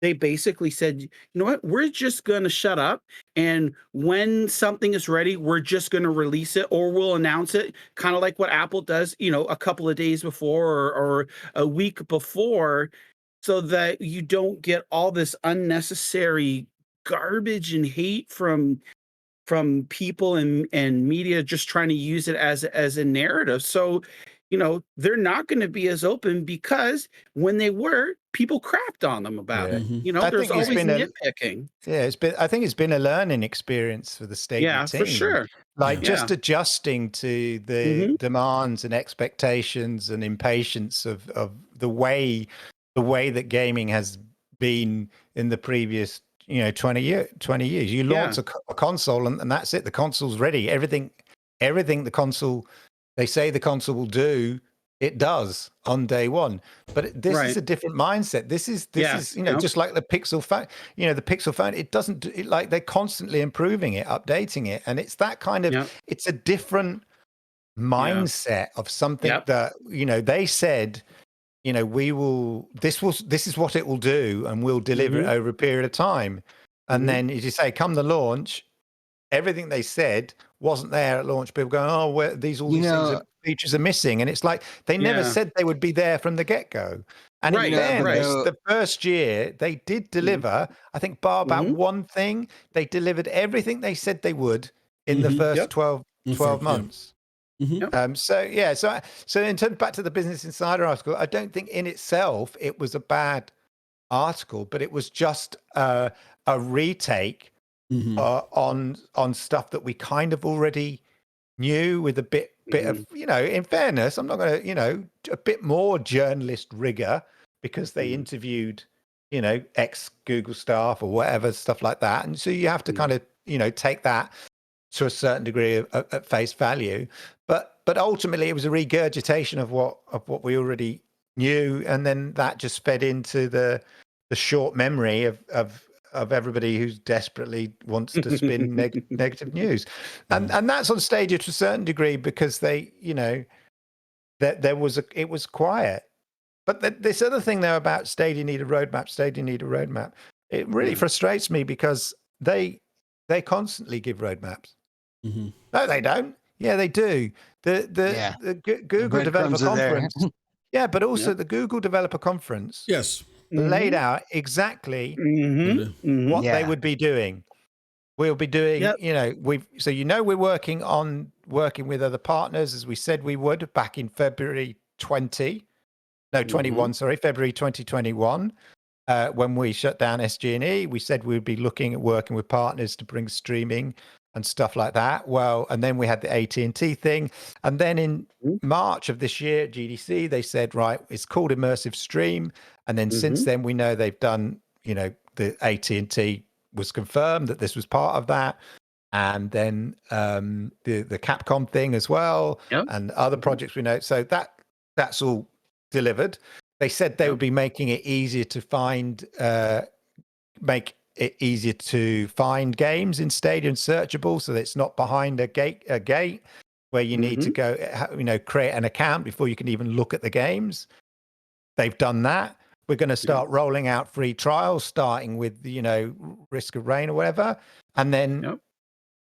they basically said, you know what, we're just gonna shut up. And when something is ready, we're just going to release it or we'll announce it, kind of like what Apple does, a couple of days before or a week before, so that you don't get all this unnecessary garbage and hate from people and media just trying to use it as a narrative. So, they're not going to be as open because when they were, people crapped on them about Yeah. it. Mhm. I There's think it's always been a nitpicking. I think it's been a learning experience for the Stadia Yeah, for team. sure. Like Yeah. just adjusting to the Mhm. demands and expectations and impatience of the way that gaming has been in the previous 20 years. You launch Yeah. a console and that's it. The console's ready. Everything the console they say the console will do, it does on day one. But this is Right. a different mindset. This is Yes. just like the Pixel phone. The Pixel phone, it doesn't do it, like they're constantly improving it, updating it, and it's that kind of Yep. it's a different Yeah. mindset of something Yep. that they said, this is what it will do, and we'll deliver it Mhm. over a period of time. And Mhm. then, as you say, come the launch, everything they said wasn't there at launch. People going, oh, all these You things know, features are missing, and it's like they never Yeah. said they would be there from the get-go. And in Right. but Right. fairness, though, the first year they did Mhm. deliver. I think bar about Mhm. one thing, they delivered everything they said they would in the Mhm. first Yep. 12 Yeah. months. Mhm. Yep. So in terms back to the Business Insider article, I don't think in itself it was a bad article, but it was just a retake Mhm. on stuff that we kind of already knew, with a bit of Mhm. in fairness, I'm not going to a bit more journalist rigor, because they Mhm. interviewed ex Google staff or whatever, stuff like that, and so you have to kind Mhm. of take that to a certain degree at face value, but ultimately it was a regurgitation of what we already knew, and then that just fed into the short memory of everybody who desperately wants to spin negative news, and that's on Stadia to a certain degree, because they that it was quiet. But this other thing though about Stadia need a roadmap, it really Yeah. frustrates me, because they constantly give roadmaps. Mhm. No, they don't. Yeah, they do. yeah, The the Google Developer breadcrumbs are there. Conference. Yeah, but also Yep. the Google Developer Conference Yes. laid Mhm. out exactly Mhm. What Mhm. what they Yeah, would be doing. We'll be doing, Yep. we're working with other partners, as we said we would back in February 21, Mhm. sorry, February 2021. When we shut down SG&E, we said we'd be looking at working with partners to bring streaming and stuff like that. Well, and then we had the AT&T thing. And then in Mhm. March of this year at GDC, they said, right, it's called Immersive Stream. And then since Mhm. then, we know they've done, the AT&T was confirmed that this was part of that. And then the Capcom thing as well, Yep. and other Mhm. projects we know. So that's all delivered. They said they would Yep. be making it easier to make it easier to find games in Stadia and searchable, so that it's not behind a gate where you need to Mhm. go, create an account before you can even look at the games. They've done that. We're going to Yep. start rolling out free trials, starting with Risk of Rain or whatever, and then Yep.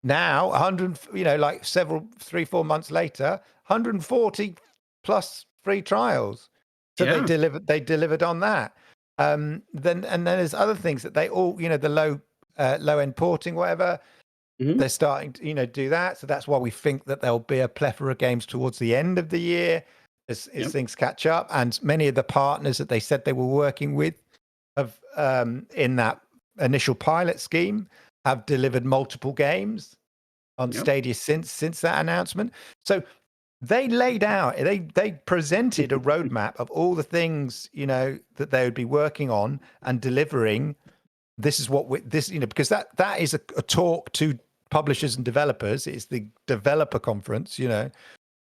now 100, like 3-4 months later, 140 plus free trials. So Yeah. they delivered on that. Then there's other things that they all, the low end porting, whatever. Mhm. They're starting to, do that. So that's why we think that there'll be a plethora of games towards the end of the year as things catch up. And many of the partners that they said they were working with have, in that initial pilot scheme, have delivered multiple games on Stadia since that announcement. So they laid out, they presented a roadmap of all the things, that they would be working on and delivering. This is what because that is a talk to publishers and developers. It's the developer conference, not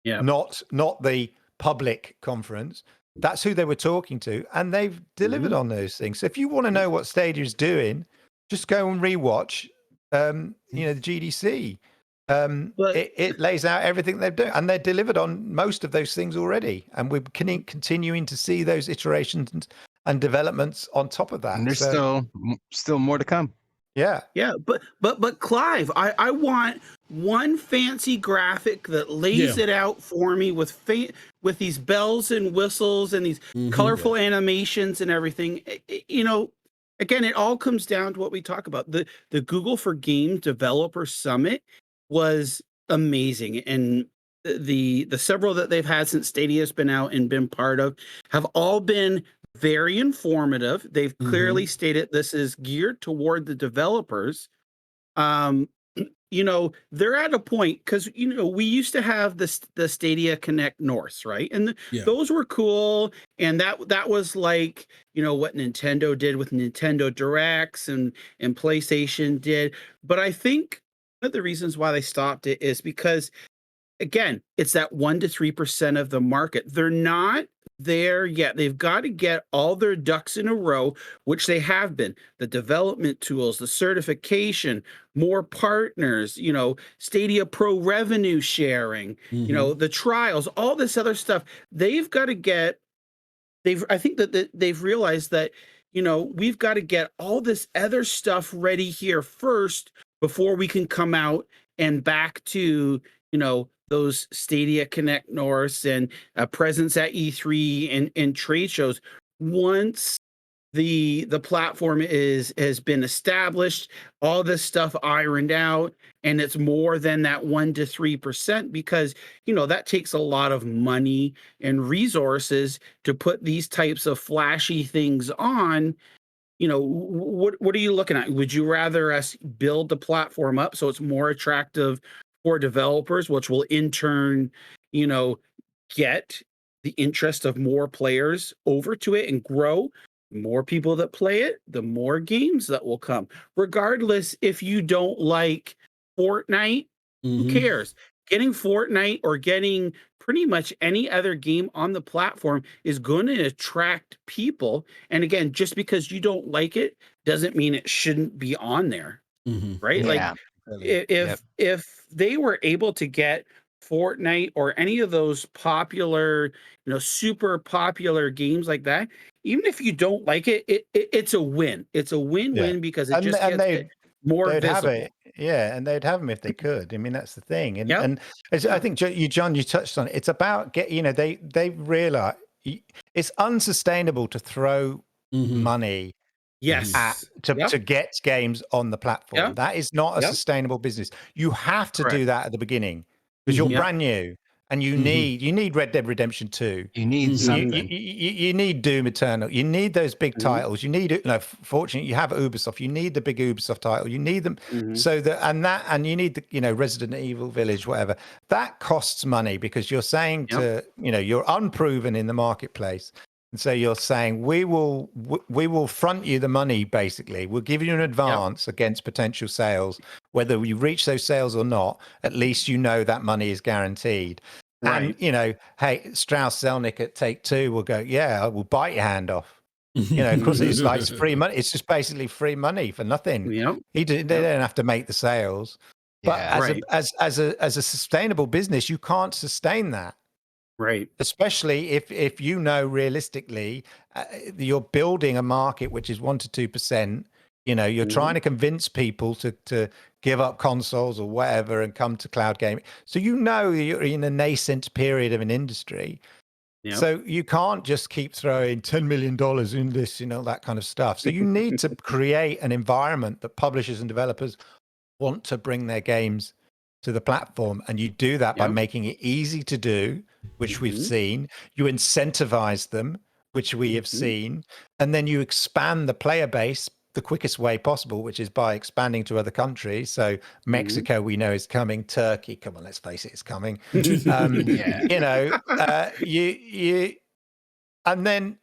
the public conference. That's who they were talking to, and they've delivered on those things. So if you want to know what Stadia is doing, just go and rewatch, the GDC. It lays out everything they've done, and they're delivered on most of those things already. And we're continuing to see those iterations and developments on top of that. And there's still more to come. Yeah. But Clive, I want one fancy graphic that lays it out for me with these bells and whistles and these colorful animations and everything. Again, it all comes down to what we talk about. The Google for Game Developer Summit was amazing, and the several that they've had since Stadia's been out and been part of have all been very informative. They've clearly stated this is geared toward the developers. They're at a point, because we used to have the Stadia Connect North, right? And those were cool, and that was like what Nintendo did with Nintendo Directs and PlayStation did. But I think one of the reasons why they stopped it is because, again, it's that 1 to 3% of the market. They're not there yet. They've got to get all their ducks in a row, which they have been. The development tools, the certification, more partners, Stadia Pro revenue sharing, the trials, all this other stuff. They've got to get, I think that they've realized that, we've got to get all this other stuff ready here first before we can come out and back to, those Stadia Connect Norths and a presence at E3 and trade shows. Once the platform has been established, all this stuff ironed out, and it's more than that 1 to 3%, because that takes a lot of money and resources to put these types of flashy things on. What are you looking at? Would you rather us build the platform up so it's more attractive for developers, which will in turn, get the interest of more players over to it and grow? More people that play it, the more games that will come. Regardless, if you don't like Fortnite, who cares? Getting Fortnite or getting pretty much any other game on the platform is going to attract people. And again, just because you don't like it doesn't mean it shouldn't be on there, right? Yeah. Like if they were able to get Fortnite or any of those popular, super popular games like that, even if you don't like it, it's a win. It's a win-win because it just gets it more visible. Have it. Yeah, and they'd have them if they could. I mean, that's the thing. And I think John, you touched on it. It's about they realize it's unsustainable to throw money to get games on the platform. That is not a sustainable business. You have to do that at the beginning because you're brand new. And you need Red Dead Redemption 2. You need something. You need Doom Eternal. You need those big titles. You need fortunately, you have Ubisoft. You need the big Ubisoft title. You need them so that and you need the Resident Evil Village, whatever. That costs money because you're saying to you're unproven in the marketplace. And so you're saying we will front you the money. Basically, we'll give you an advance against potential sales, whether you reach those sales or not. At least that money is guaranteed. Right. And hey, Strauss Zelnick at Take-Two will go, I will bite your hand off. Of course, it's free money. It's just basically free money for nothing. They don't have to make the sales. But as a sustainable business, you can't sustain that. Right. Especially if realistically, you're building a market which is 1 to 2%, You're trying to convince people to give up consoles or whatever and come to cloud gaming. So you're in a nascent period of an industry. Yep. So you can't just keep throwing $10 million in this, that kind of stuff. So you need to create an environment that publishers and developers want to bring their games to the platform. And you do that by making it easy to do, which we've seen. You incentivize them, which we have seen. And then you expand the player base the quickest way possible, which is by expanding to other countries. So Mexico, we know, is coming. Turkey, come on, let's face it, it's coming. And then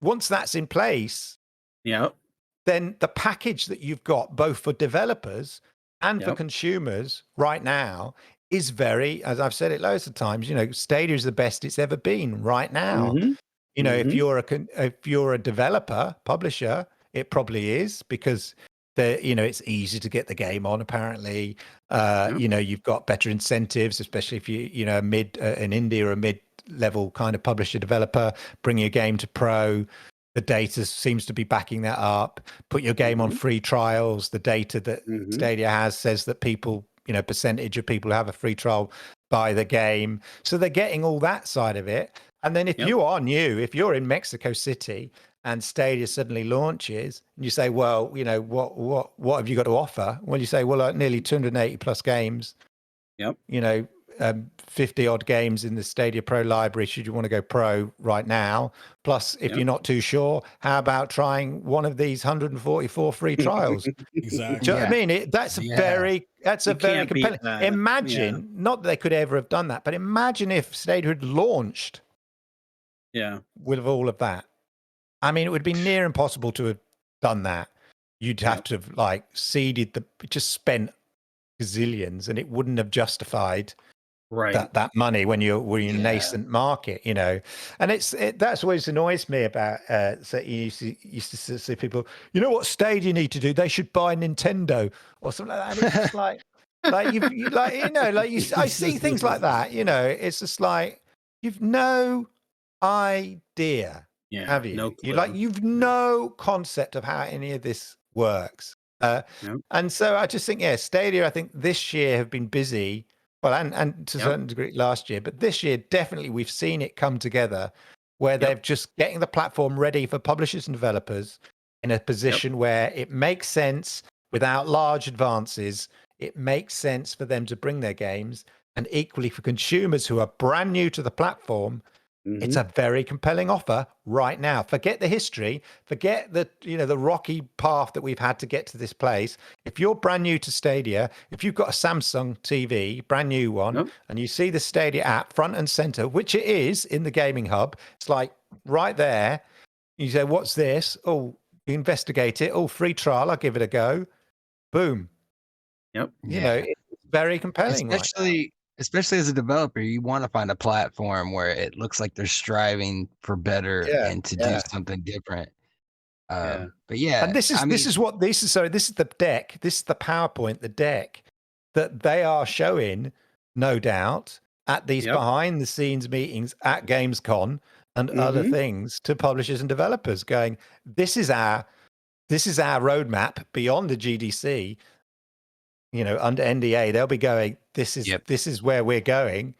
once that's in place, then the package that you've got both for developers and for consumers right now is very, as I've said it loads of times, Stadia is the best it's ever been right now. If you're a developer, publisher, it probably is, because it's easy to get the game on. Apparently, you've got better incentives, especially if you an indie or a mid-level kind of publisher developer, bring your game to pro. The data seems to be backing that up. Put your game on free trials. The data that Stadia has says that people, percentage of people who have a free trial buy the game. So they're getting all that side of it. And then if you are new, if you're in Mexico City and Stadia suddenly launches, and you say, well, what have you got to offer? Well, you say, well, nearly 280 plus games. 50 odd games in the Stadia Pro library, should you want to go pro right now. Plus, if you're not too sure, how about trying one of these 144 free trials? Exactly. Do you know what I mean? That's a very compelling. Imagine, not that they could ever have done that, but imagine if Stadia had launched with all of that. I mean, it would be near impossible to have done that. You'd have to have seeded just spent gazillions, and it wouldn't have justified that money when you're in a nascent market, and that's always annoys me about so you used to see people, what Stadia need to do, they should buy Nintendo or something like that. And it's just I see things like that, it's just like, you've no idea, have you? No clue. You've no concept of how any of this works. And so I just think, Stadia, I think this year have been busy. Well, and to a certain degree last year, but this year, definitely we've seen it come together where they're just getting the platform ready for publishers and developers in a position where it makes sense without large advances. It makes sense for them to bring their games, and equally for consumers who are brand new to the platform. It's a very compelling offer right now. Forget the history, forget the rocky path that we've had to get to this place. If you're brand new to Stadia, if you've got a Samsung TV, brand new one, and you see the Stadia app front and center, which it is in the gaming hub, it's like right there. You say, what's this? Oh, you investigate it. Oh, free trial, I'll give it a go. Boom. It's very compelling. Especially as a developer, you want to find a platform where it looks like they're striving for better and to do something different. But and this is the deck. This is the PowerPoint, the deck that they are showing, no doubt, at these behind the scenes meetings at Gamescom and other things to publishers and developers, going, this is our roadmap beyond the GDC. Under NDA, they'll be going, this is where we're going.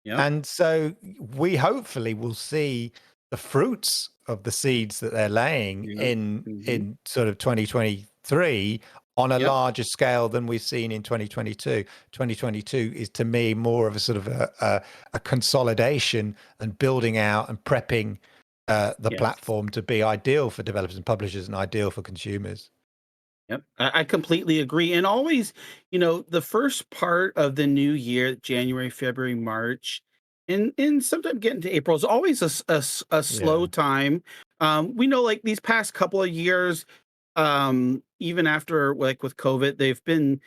And so we hopefully will see the fruits of the seeds that they're laying in sort of 2023 on a larger scale than we've seen in 2022. 2022 is, to me, more of a sort of a consolidation and building out and prepping the platform to be ideal for developers and publishers and ideal for consumers. Yep, I completely agree. And always, the first part of the new year, January, February, March, and sometimes getting to April is always a slow time. We know, these past couple of years, even after with COVID, they've been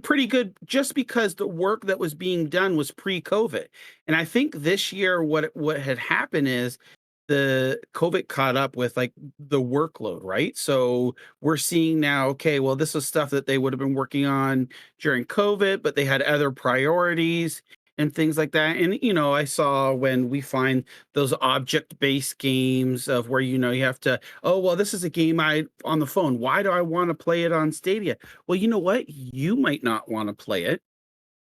pretty good, just because the work that was being done was pre-COVID. And I think this year, what had happened is the COVID caught up with the workload, right? So we're seeing now, okay, well, this was stuff that they would have been working on during COVID, but they had other priorities. and things like that. And I saw when we find those object-based games of where you have to, oh well, this is a game I on the phone. Why do I want to play it on Stadia? Well, you know what? You might not want to play it,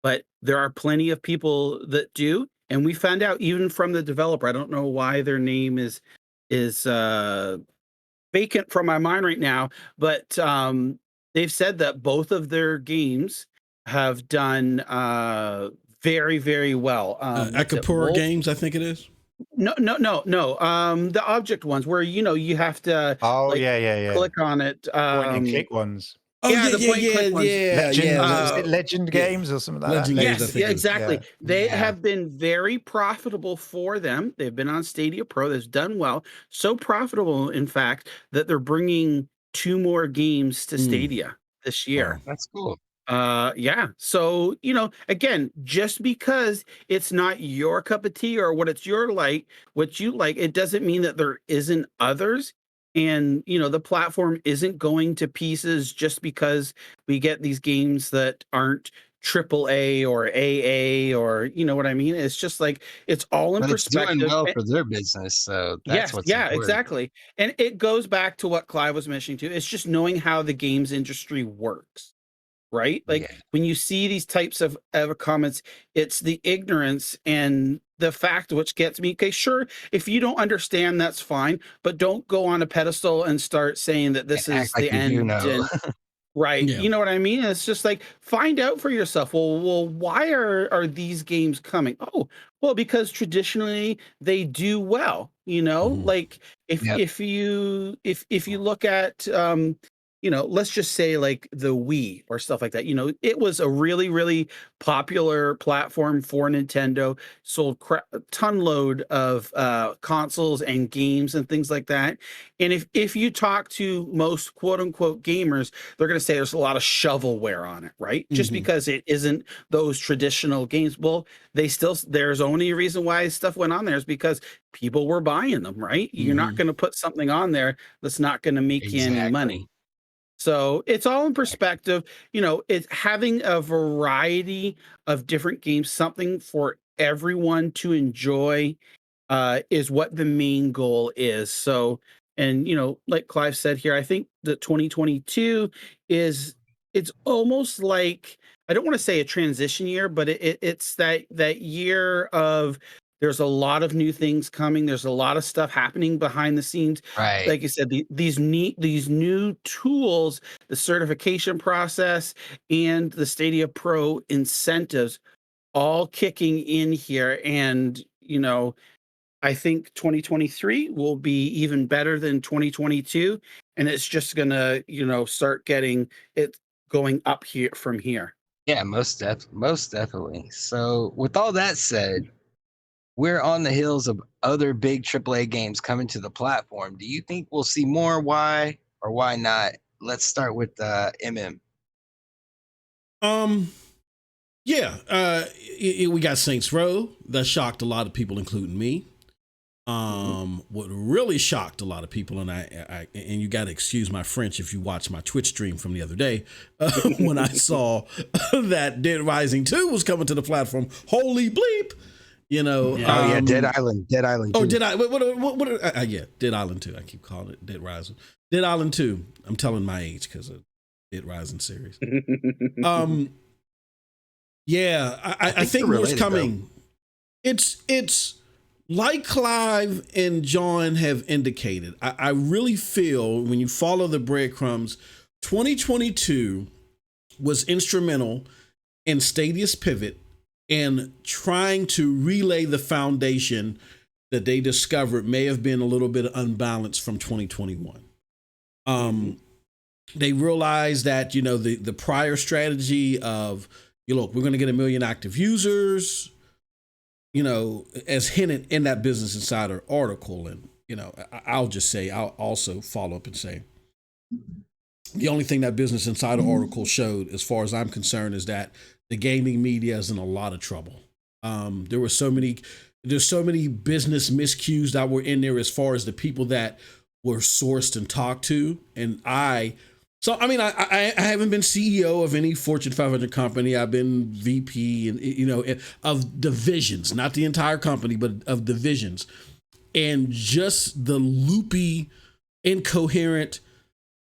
but there are plenty of people that do. And we found out even from the developer. I don't know why their name is vacant from my mind right now, but they've said that both of their games have done very, very well. What's it, Akapura Wolf? Games, I think it is. No, no, no, no. The object ones where you have to Oh, like yeah. click on it. Point and click ones. Oh Yeah, yeah, the point and click ones. Legend, Uh, is it Legend yeah. Games or something like Legend that? Games, I Yes, think yeah, it is. exactly. Yeah. They Yeah. have been very profitable for them. They've been on Stadia Pro. That's done well. So profitable, in fact, that they're bringing 2 more games to Mm. Stadia this year. Wow. That's cool. Yeah. So, again, just because it's not your cup of tea or what you like, it doesn't mean that there isn't others. And, the platform isn't going to pieces just because we get these games that aren't triple A or AA or you know what I mean? It's just like it's all in But it's doing perspective. well for their business, so that's Yes, what's yeah, important. exactly. And it goes back to what Clive was mentioning too. It's just knowing how the games industry works, right? Like Yeah. when you see these types of comments, it's the ignorance and the fact which gets me. Okay, sure, if you don't understand, that's fine, but don't go on a pedestal and start saying that this And is act like the you do end know. and right. Yeah. You know what I mean? It's just like find out for yourself. Well, why are these games coming? Oh, well, because traditionally they do well. Mhm. Like if Yep. if you look at let's just say like the Wii or stuff like that. It was a really, really popular platform for Nintendo, sold a ton load of consoles and games and things like that. And if you talk to most quote unquote gamers, they're going to say there's a lot of shovelware on it, right? Just Mhm. because it isn't those traditional games. Well, there's only a reason why stuff went on there is because people were buying them, right? You're not Mhm. going to put something on there that's not going to make you any Exactly. money. So it's all in perspective. It's having a variety of different games, something for everyone to enjoy, is what the main goal is. So, and like Clive said here, I think that 2022 is it's almost like I don't want to say a transition year, but it's that year of there's a lot of new things coming. There's a lot of stuff happening behind the scenes. Right. Like you said, these new tools, the certification process, and the Stadia Pro incentives all kicking in here. And I think 2023 will be even better than 2022, and it's just gonna start getting it going up here from here. Yeah, most definitely. So with all that said, we're on the heels of other big AAA games coming to the platform. Do you think we'll see more? Why or why not? Let's start with MM. Yeah. We got Saints Row that shocked a lot of people, including me. What really shocked a lot of people, and I and you got to excuse my French if you watch my Twitch stream from the other day, when I saw that Dead Rising 2 was coming to the platform. Holy bleep! Oh yeah, Dead Island. Oh, 2. Dead Island. Yeah, Dead Island 2. I keep calling it Dead Rising. Dead Island 2. I'm telling my age because of Dead Rising series. Yeah, I think they're more's related, coming. It's like Clive and Jon have indicated. I really feel when you follow the breadcrumbs, 2022 was instrumental in Stadia's pivot and trying to relay the foundation that they discovered may have been a little bit unbalanced from 2021. They realized that, the prior strategy of, look, we're going to get 1 million active users, as hinted in that Business Insider article. And, I'll also follow up and say, the only thing that Business Insider article showed, as far as I'm concerned, is that the gaming media is in a lot of trouble. There's so many business miscues that were in there as far as the people that were sourced and talked to. And I So, I mean, I haven't been CEO of any Fortune 500 company. I've been VP and, of divisions, not the entire company, but of divisions. And just the loopy, incoherent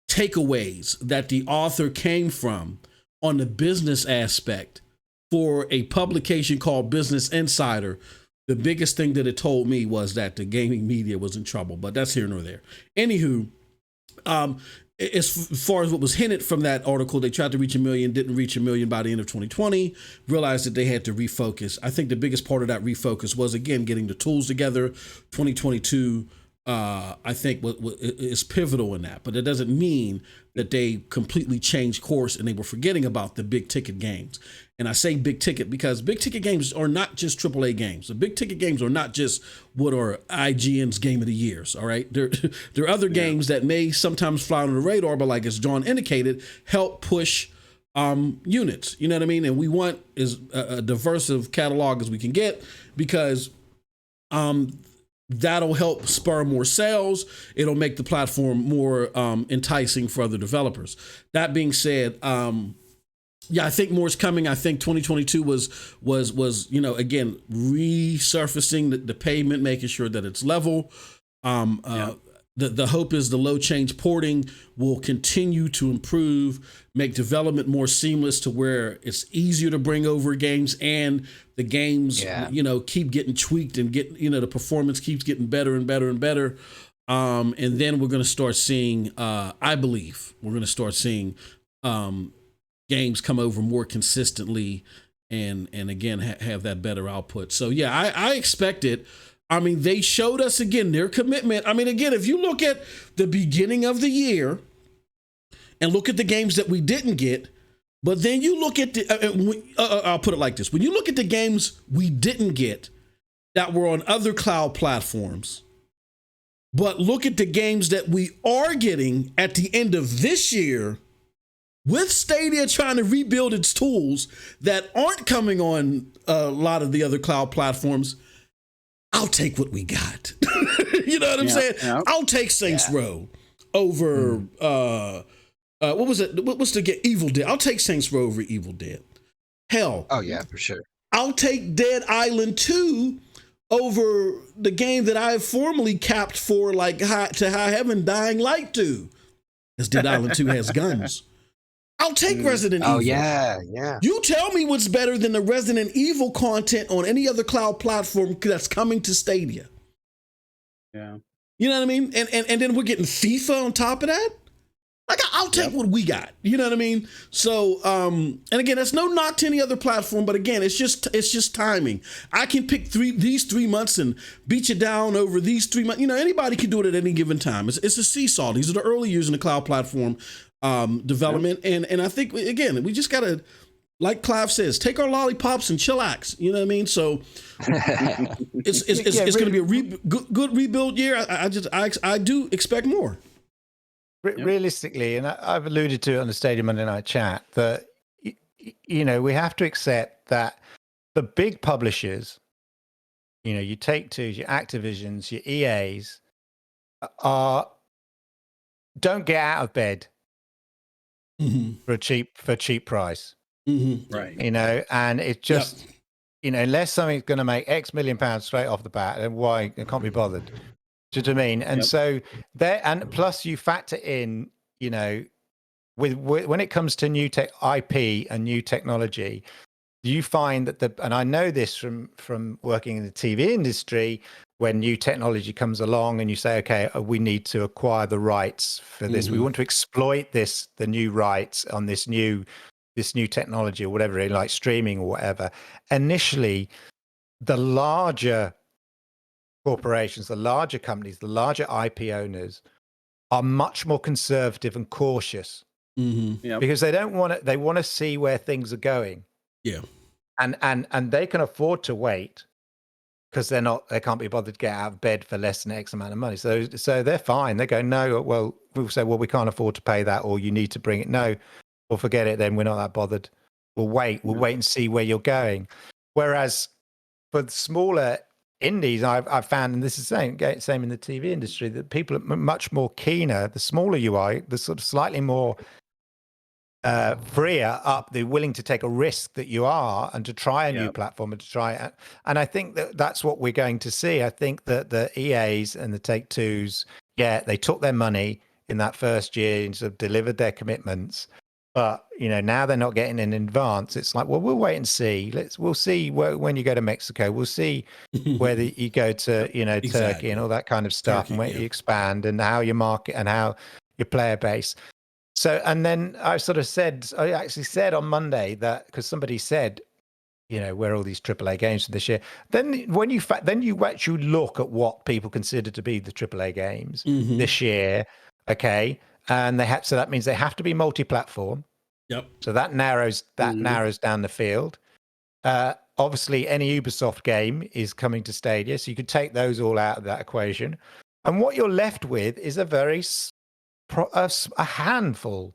takeaways that the author came from on the business aspect for a publication called Business Insider, the biggest thing that it told me was that the gaming media was in trouble, but that's here nor there. Anywho, as far as what was hinted from that article, they tried to reach 1 million, didn't reach 1 million by the end of 2020, realized that they had to refocus. I think the biggest part of that refocus was, again, getting the tools together. 2022, I think, is pivotal in that. But it doesn't mean that they completely changed course and they were forgetting about the big ticket games. And I say big ticket because big ticket games are not just AAA games. The big ticket games are not just what are IGN's Game of the Years, all right? There are other games that may sometimes fly under the radar, but like as John indicated, help push units. You know what I mean? And we want as a diverse of catalog as we can get because that'll help spur more sales. It'll make the platform more enticing for other developers. That being said, yeah, I think more is coming. I think 2022 was again resurfacing the pavement, making sure that it's level. The hope is the low change porting will continue to improve, make development more seamless to where it's easier to bring over games and the games keep getting tweaked and the performance keeps getting better and better and better. And then we're going to start seeing, I believe we're going to start seeing games come over more consistently and again have that better output. So yeah, I expect it. I mean, they showed us again their commitment. I mean, again, if you look at the beginning of the year and look at the games that we didn't get, but then you look at I'll put it like this. When you look at the games we didn't get that were on other cloud platforms, but look at the games that we are getting at the end of this year, with Stadia trying to rebuild its tools that aren't coming on a lot of the other cloud platforms, I'll take what we got. You know what I'm saying? Yeah. I'll take Saints Row over, what was it? What's the Evil Dead? I'll take Saints Row over Evil Dead. Hell. Oh, yeah, for sure. I'll take Dead Island 2 over the game that I formerly capped for like to high heaven, Dying Light 2. Because Dead Island 2 has guns. I'll take Resident Evil. Oh, yeah. You tell me what's better than the Resident Evil content on any other cloud platform that's coming to Stadia. Yeah. You know what I mean? And then we're getting FIFA on top of that? Like, I'll take what we got. You know what I mean? So, and again, that's no knock to any other platform, but again, it's just timing. I can pick these 3 months and beat you down over these 3 months. Anybody can do it at any given time. It's a seesaw. These are the early years in the cloud platform development. And I think, again, we just got to, like Clive says, take our lollipops and chillax. You know what I mean? So it's going to be a good rebuild year. I do expect more. Realistically, and I've alluded to it on the Stadia Monday Night Chat, that we have to accept that the big publishers, your Take-Twos, your Activisions, your EAs, don't get out of bed for a cheap price. Right. And it's just unless something's going to make X million pounds straight off the bat, then why? It can't be bothered. Do you know what I mean? And so there, and plus you factor in, with when it comes to new tech IP and new technology, you find that and I know this from working in the TV industry, when new technology comes along and you say, okay, we need to acquire the rights for this. We want to exploit the new rights on this new technology or whatever, like streaming or whatever. Initially, the larger corporations, the larger companies, the larger IP owners are much more conservative and cautious because they don't want to. They want to see where things are going. Yeah, and they can afford to wait because they can't be bothered to get out of bed for less than X amount of money. So they're fine. They go, no, well, we'll say, well, we can't afford to pay that, or you need to bring it. No, or forget it. Then we're not that bothered. We'll wait and see where you're going. Whereas for the smaller indies, I've found, and this is the same in the TV industry, that people are much more keener. The smaller you are, the sort of slightly more freer up the willing to take a risk that you are and to try a new Yep. platform and to try it. And I think that that's what we're going to see. I think that the EAs and the Take-Twos, yeah, they took their money in that first year and sort of delivered their commitments. But, you know, now they're not getting in advance. It's like, well, we'll wait and see. We'll see when you go to Mexico. We'll see whether you go to, you know, Exactly. Turkey and all that kind of stuff, Turkey, and when yeah. you expand and how you market and how your player base. So, and then I actually said on Monday that, because somebody said, you know, where are all these AAA games for this year? Then when you actually look at what people consider to be the AAA games this year, okay, and so that means they have to be multi-platform. Yep. So that narrows down the field. Obviously, any Ubisoft game is coming to Stadia, so you could take those all out of that equation, and what you're left with is a handful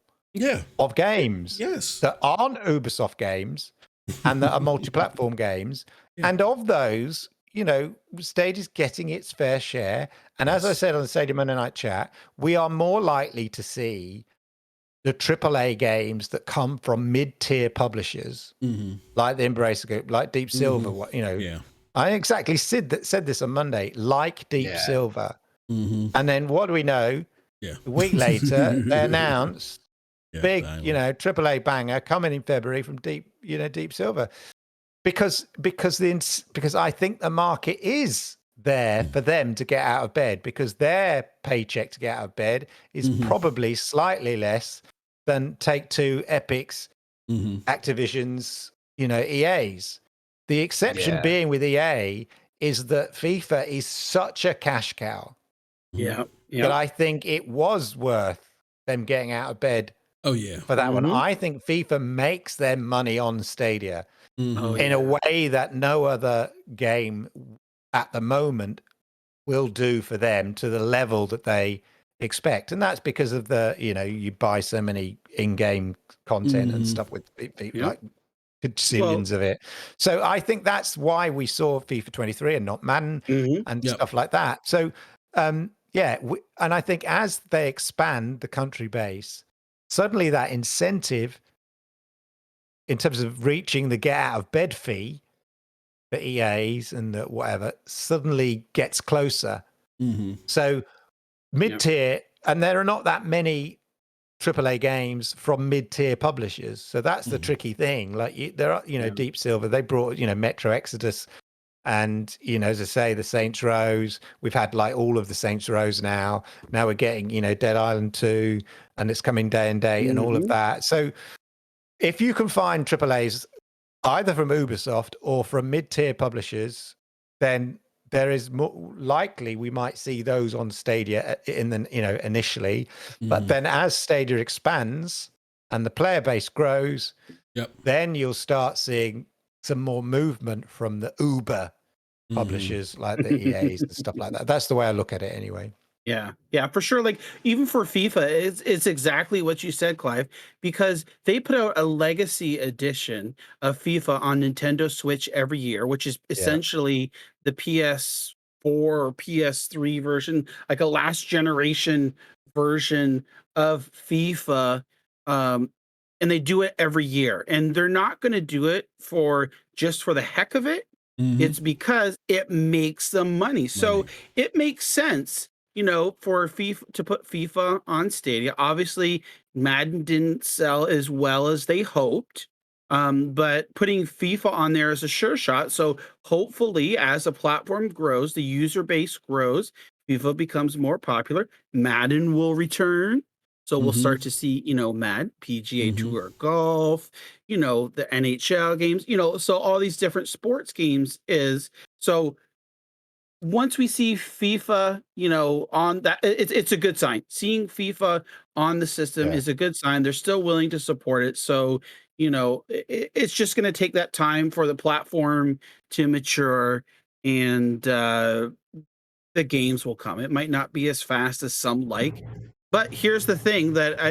of games that aren't Ubisoft games and that are multi-platform games. Yeah. And of those, you know, Stadia's getting its fair share. And as I said on the Stadia Monday Night Chat, we are more likely to see the AAA games that come from mid-tier publishers, like the Embracer Group, like Deep Silver. You know, I exactly said this on Monday, like Deep Silver. And then what do we know? Yeah. A week later, they announced big, you know, AAA banger coming in February from Deep Silver, because I think the market is there for them to get out of bed, because their paycheck to get out of bed is probably slightly less than Take-Two, Epic's, Activision's, you know, EA's. The exception being with EA is that FIFA is such a cash cow. Yeah. That I think it was worth them getting out of bed. For that one. I think FIFA makes their money on Stadia in a way that no other game at the moment will do for them to the level that they expect. And that's because of the, you know, you buy so many in-game content and stuff with like zillions of it. So I think that's why we saw FIFA 23 and not Madden and stuff like that. So, yeah, and I think as they expand the country base, suddenly that incentive in terms of reaching the get out of bed fee for EAs and the whatever suddenly gets closer. So mid-tier, and there are not that many AAA games from mid-tier publishers. So that's the tricky thing. Like there are, you know, Deep Silver, they brought, you know, Metro Exodus. And, you know, as I say, the Saints Rows, we've had like all of the Saints Rows now. Now we're getting, you know, Dead Island 2, and it's coming day and date and all of that. So if you can find AAAs either from Ubisoft or from mid-tier publishers, then there is more likely we might see those on Stadia in the, you know, initially. But then as Stadia expands and the player base grows, then you'll start seeing some more movement from the Uber publishers like the EAs and stuff like that. That's the way I look at it anyway. Yeah, for sure. Like even for FIFA, it's exactly what you said, Clive, because they put out a legacy edition of FIFA on Nintendo Switch every year, which is essentially the PS4 or PS3 version, like a last generation version of FIFA. And they do it every year, and they're not going to do it for the heck of it. It's because it makes them money. So it makes sense, you know, for FIFA to put FIFA on Stadia. Obviously, Madden didn't sell as well as they hoped, but putting FIFA on there is a sure shot. So hopefully, as the platform grows, the user base grows, FIFA becomes more popular, Madden will return. So we'll start to see, you know, PGA Tour golf, you know, the NHL games, you know, so all these different sports games so once we see FIFA, you know, on that, it's a good sign. Seeing FIFA on the system is a good sign. They're still willing to support it. So, you know, it's just going to take that time for the platform to mature, and the games will come. It might not be as fast as some like. But here's the thing that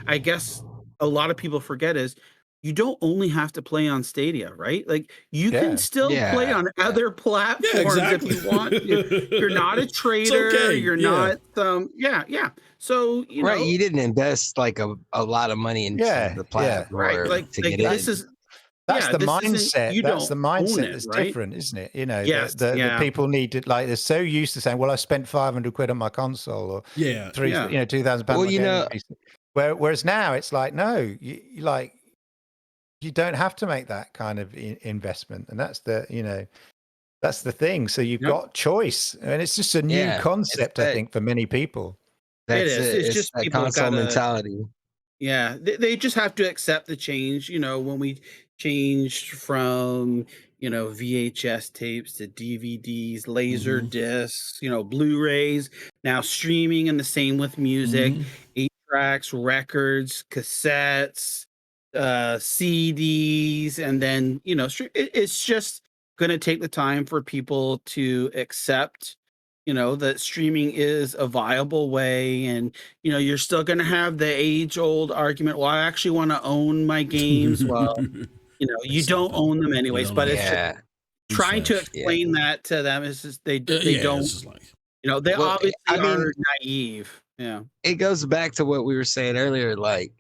I guess a lot of people forget is you don't only have to play on Stadia, right? Like you can Yeah. still play Yeah. on other platforms exactly. if you want. You're not a It's trader. okay. You're Yeah. not. Yeah. So Right. You didn't invest like a lot of money into the Yeah. right. platform Like to like get this in. is That's the this isn't mindset. you That's don't the own mindset it, that's right? different, isn't it? You know, Yes. the people need to, like, they're so used to saying, well, I spent 500 quid on my console, or Yeah. Yeah. 2,000 pounds Well, on my you gaming know, PC. Whereas now it's like, no, you like, you don't have to make that kind of investment. And that's that's the thing. So you've Yep. got choice. And it's just a new yeah, it's concept, I that. think, for many people. It That's is. it. It's It's just that people console gotta mentality. Yeah, they just have to accept the change. When we changed from, VHS tapes to DVDs, laser Mm-hmm. discs, Blu-rays, now streaming, and the same with music, Mm-hmm. 8 tracks, records, cassettes, CDs, and then, it's just going to take the time for people to accept, that streaming is a viable way. And you're still going to have the age old argument. Well, I actually want to own my games. Well, you Stop don't it. own them You anyways, don't but know. it's just Yeah. trying to Newsflash. Yeah. explain that to them is just they Yeah. don't, It's just like. they Well, obviously I mean, are naive. Yeah. it goes back to what we were saying earlier, like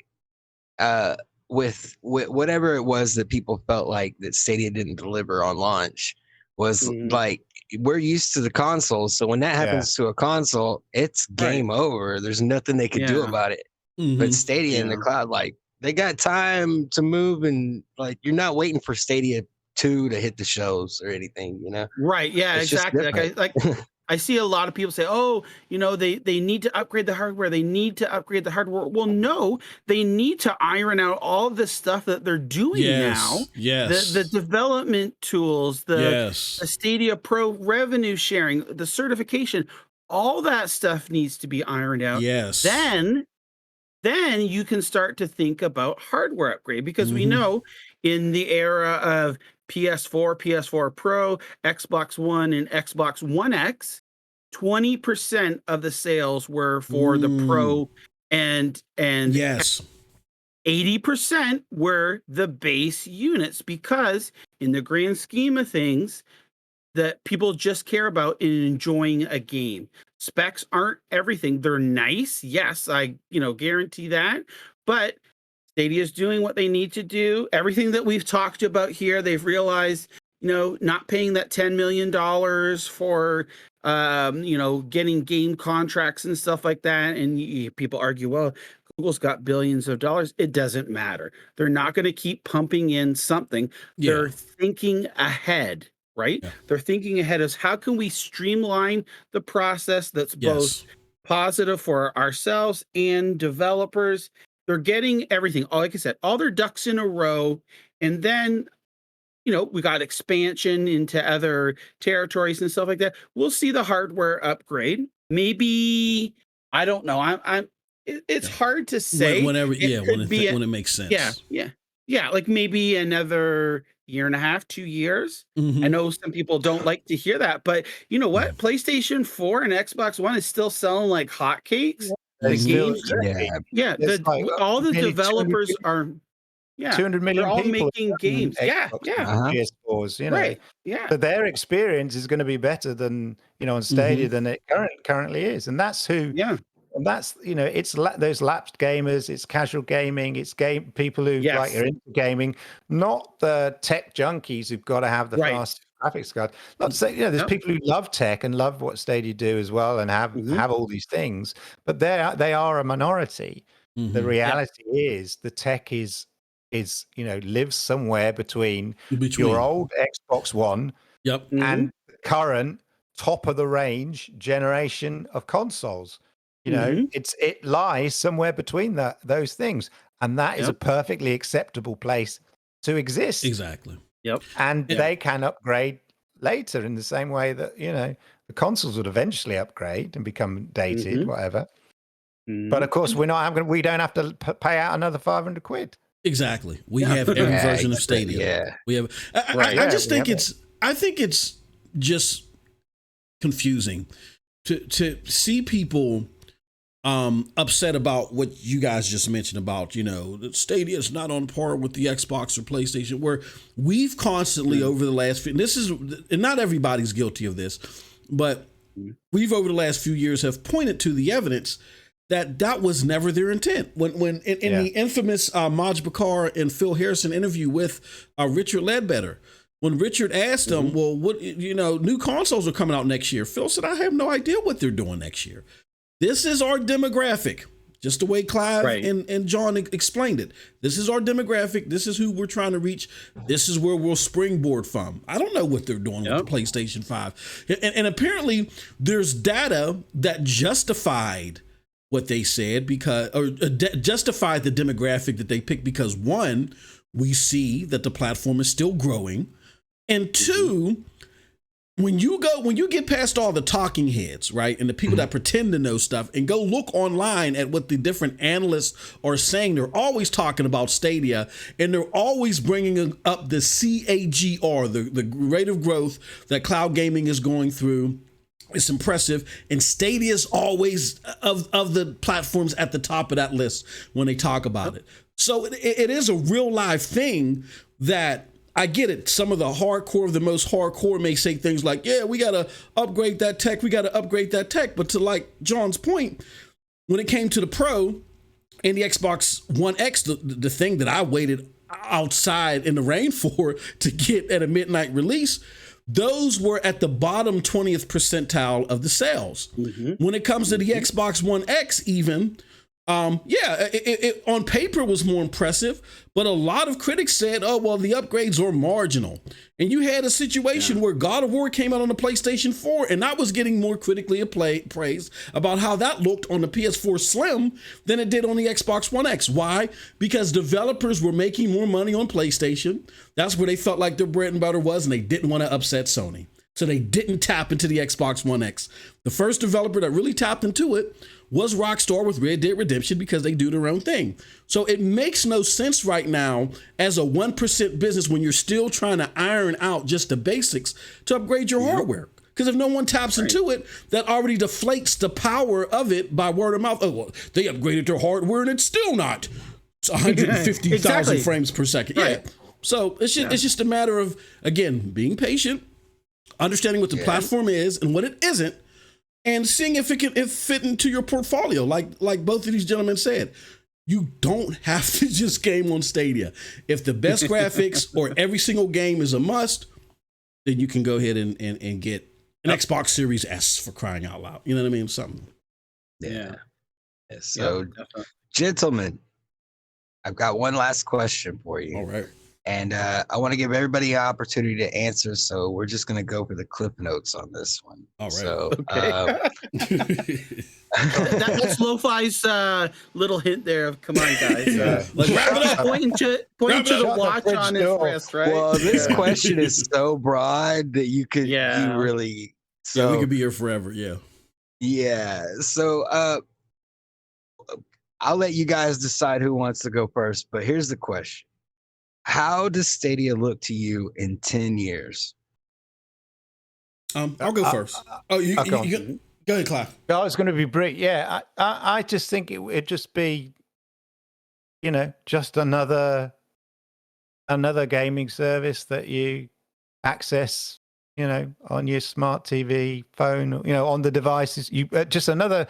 uh with whatever it was that people felt like that Stadia didn't deliver on launch was Mhm. like, we're used to the consoles, so when that Yeah. happens to a console, it's game over. There's nothing they could do Yeah. about it. Mm-hmm. But Stadia in the Yeah. cloud, like, they got time to move, and like, you're not waiting for Stadia 2 to hit the shows or anything, Right. Yeah, it's just exactly. different. I see a lot of people say, "Oh, they need to upgrade the hardware. They need to upgrade the hardware." Well, no, they need to iron out all of the stuff that they're doing now. Yes. The development tools, the Stadia Pro revenue sharing, the certification, all that stuff needs to be ironed out. Yes. Then you can start to think about hardware upgrade, because we Mhm. know in the era of PS4, PS4 Pro, Xbox One, and Xbox One X, 20% of the sales were for the Pro, and Yes. 80% were the base units, because in the grand scheme of things, that people just care about in enjoying a game. Specs aren't everything. They're nice. Yes, I, guarantee that. But Stadia is doing what they need to do. Everything that we've talked about here, they've realized, not paying that $10 million for, getting game contracts and stuff like that. And people argue, well, Google's got billions of dollars. It doesn't matter. They're not going to keep pumping in something. Yeah. They're thinking ahead. Right? Yeah. They're thinking ahead as how can we streamline the process that's both positive for ourselves and developers. They're getting everything, like I said, all their ducks in a row. And then, we got expansion into other territories and stuff like that. We'll see the hardware upgrade. Maybe, I don't know. It's hard to say. Whenever, when it makes sense. Yeah. Like maybe another year and a half, 2 years. Mm-hmm. I know some people don't like to hear that, but you know what? PlayStation 4 and Xbox One is still selling like hotcakes. They The still games, Yeah. all the nearly developers are, 200 million they're all people making games. Xbox Uh-huh. PS4s, Right. Yeah. So their experience is going to be better than, on Stadia than it currently is. And that's who, and that's, it's those lapsed gamers, it's casual gaming, it's people who like are into gaming, not the tech junkies who've got to have the fast graphics card. Not to say, there's people who love tech and love what Stadia do as well and have all these things, but they are a minority. The reality is the tech is lives somewhere between your old Xbox One and current top of the range generation of consoles. It lies somewhere between those things, and that is a perfectly acceptable place to exist. Exactly. Yep. And they can upgrade later in the same way that the consoles would eventually upgrade and become dated, whatever. But of course, we don't have to pay out another 500 quid. Exactly. We have every version of Stadia. Yeah. We have. I just think I think it's just confusing to see people upset about what you guys just mentioned about, that Stadia is not on par with the Xbox or PlayStation, where we've constantly over the last few, and not everybody's guilty of this, but we've over the last few years have pointed to the evidence that was never their intent. When in the infamous Maj Bakar and Phil Harrison interview with Richard Ledbetter, when Richard asked him, well, what, new consoles are coming out next year, Phil said, I have no idea what they're doing next year. This is our demographic, just the way Clive and Jon explained it. This is our demographic. This is who we're trying to reach. This is where we'll springboard from. I don't know what they're doing with the PlayStation 5. And apparently there's data that justified what they said justified the demographic that they picked, because one, we see that the platform is still growing. And two, when you get past all the talking heads, right, and the people that pretend to know stuff, and go look online at what the different analysts are saying, they're always talking about Stadia, and they're always bringing up the CAGR, the rate of growth that cloud gaming is going through. It's impressive, and Stadia is always of the platforms at the top of that list when they talk about it. So it is a real live thing that. I get it. Some of the most hardcore may say things like, yeah, we got to upgrade that tech. But to like Jon's point, when it came to the Pro and the Xbox One X, the thing that I waited outside in the rain for to get at a midnight release, those were at the bottom 20th percentile of the sales. When it comes to the Xbox One X even, it on paper was more impressive, but a lot of critics said, oh, well, the upgrades are marginal. And you had a situation where God of War came out on the PlayStation 4, and that was getting more critically praised about how that looked on the PS4 Slim than it did on the Xbox One X. Why? Because developers were making more money on PlayStation. That's where they felt like their bread and butter was, and they didn't want to upset Sony. So they didn't tap into the Xbox One X. The first developer that really tapped into it was Rockstar with Red Dead Redemption, because they do their own thing. So it makes no sense right now as a 1% business, when you're still trying to iron out just the basics, to upgrade your hardware. Because if no one taps into it, that already deflates the power of it by word of mouth. Oh, well, they upgraded their hardware and it's still not 150,000 frames per second. Yeah. So it's just a matter of, again, being patient, understanding what the platform is and what it isn't, and seeing if it fit into your portfolio. Like both of these gentlemen said, you don't have to just game on Stadia. If the best graphics or every single game is a must, then you can go ahead and get an Xbox Series S, for crying out loud. You know what I mean? Something. Yeah. So, gentlemen, I've got one last question for you. All right. And I want to give everybody an opportunity to answer, so we're just going to go for the clip notes on this one. All right. So, that's Lo-Fi's little hint there of, come on, guys. Pointing to the watch on his wrist, right? Well, this question is so broad that you really... So, we could be here forever, Yeah. So, I'll let you guys decide who wants to go first, but here's the question. How does Stadia look to you in 10 years? I'll go first. Go ahead, Clive. I was going to be brief. Yeah, I just think it'd just be, just another gaming service that you access, on your smart TV, phone, on the devices. You just another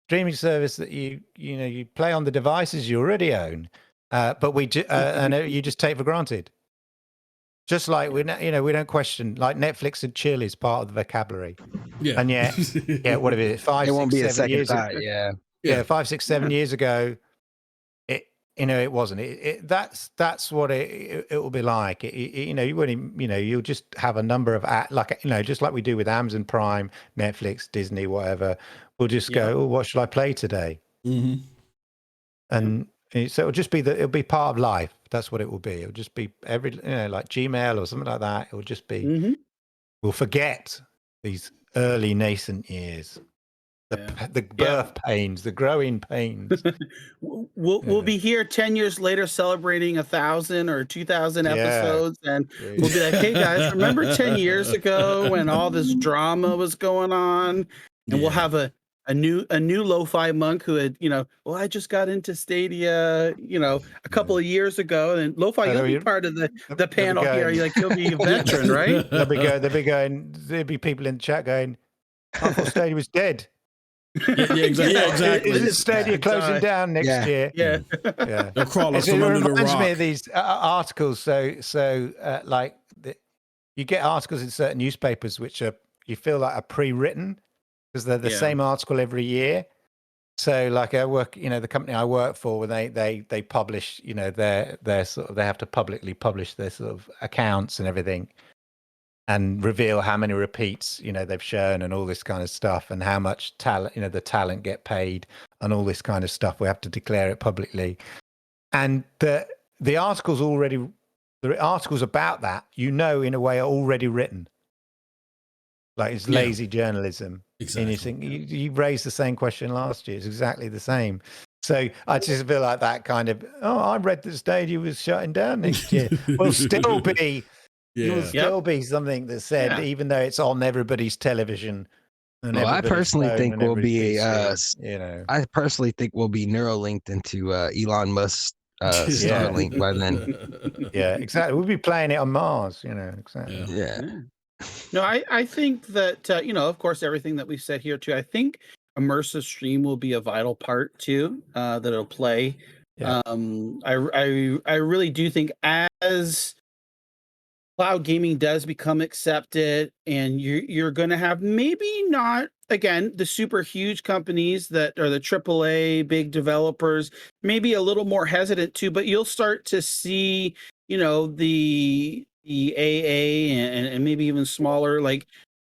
streaming service that you play on the devices you already own. But and you just take for granted. Just like we don't question, like Netflix and chill is part of the vocabulary. Yeah. And yet, what if it 5, 6, 7 years ago? Yeah, 5, 6, 7 years ago, it wasn't. That's what it will be like. You wouldn't, you'll just have a number of just like we do with Amazon Prime, Netflix, Disney, whatever. We'll just go, oh, what should I play today? Mm-hmm. And so it'll be part of life. That's what it will be. It'll just be like Gmail or something like that. It will just be, we'll forget these early nascent years, the birth pains, the growing pains. We'll be here 10 years later celebrating 1,000 or 2,000 episodes. And we'll be like, hey guys, remember 10 years ago when all this drama was going on? And we'll have a a new lo-fi monk who had, well, I just got into Stadia, a couple of years ago, and lo-fi, you'll be part of the panel here. You'll be a veteran, right? There'll be people in the chat going, I thought Stadia was dead. Exactly. Is Stadia closing down next year? Yeah. They'll crawl us It under the reminds rock. me of these articles. You get articles in certain newspapers which you feel like are pre-written because they're the same article every year. So like I work, the company I work for, when they publish, their sort of, they have to publicly publish their sort of accounts and everything, and reveal how many repeats they've shown and all this kind of stuff, and how much talent the talent get paid and all this kind of stuff. We have to declare it publicly, and the articles about that in a way are already written. Like it's lazy journalism. Exactly. And you think you raised the same question last year. It's exactly the same. So I just feel like that kind of, I read that Stadia was shutting down next year. Will still be. It will still be something that said, even though it's on everybody's television. And I personally think we'll be, I personally think we'll be neuralinked into Elon Musk's Starlink by then. Yeah, exactly. We'll be playing it on Mars, exactly. Yeah. No, I think that, of course, everything that we've said here too, I think immersive stream will be a vital part too, that it'll play. Yeah. I really do think as cloud gaming does become accepted, and you're going to have maybe not, again, the super huge companies that are the AAA big developers, maybe a little more hesitant too, but you'll start to see, the AA and maybe even smaller, like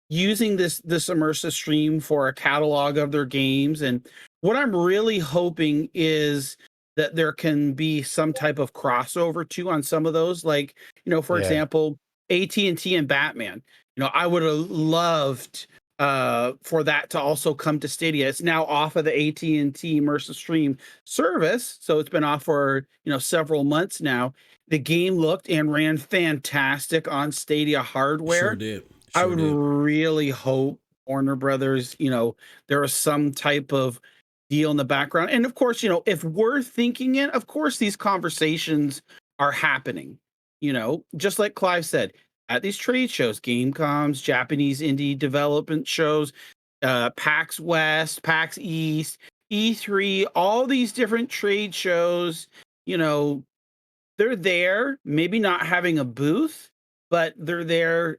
using this immersive stream for a catalog of their games. And what I'm really hoping is that there can be some type of crossover too on some of those, like, for example, AT&T and Batman. I would have loved for that to also come to Stadia. It's now off of the AT&T immersive stream service, so it's been off for several months now. The game looked and ran fantastic on Stadia hardware. Sure did. I would really hope Warner Brothers, there was some type of deal in the background. And of course, if we're thinking it, of course, these conversations are happening, just like Clive said, at these trade shows, Gamecoms, Japanese indie development shows, PAX West, PAX East, E3, all these different trade shows, they're there, maybe not having a booth, but they're there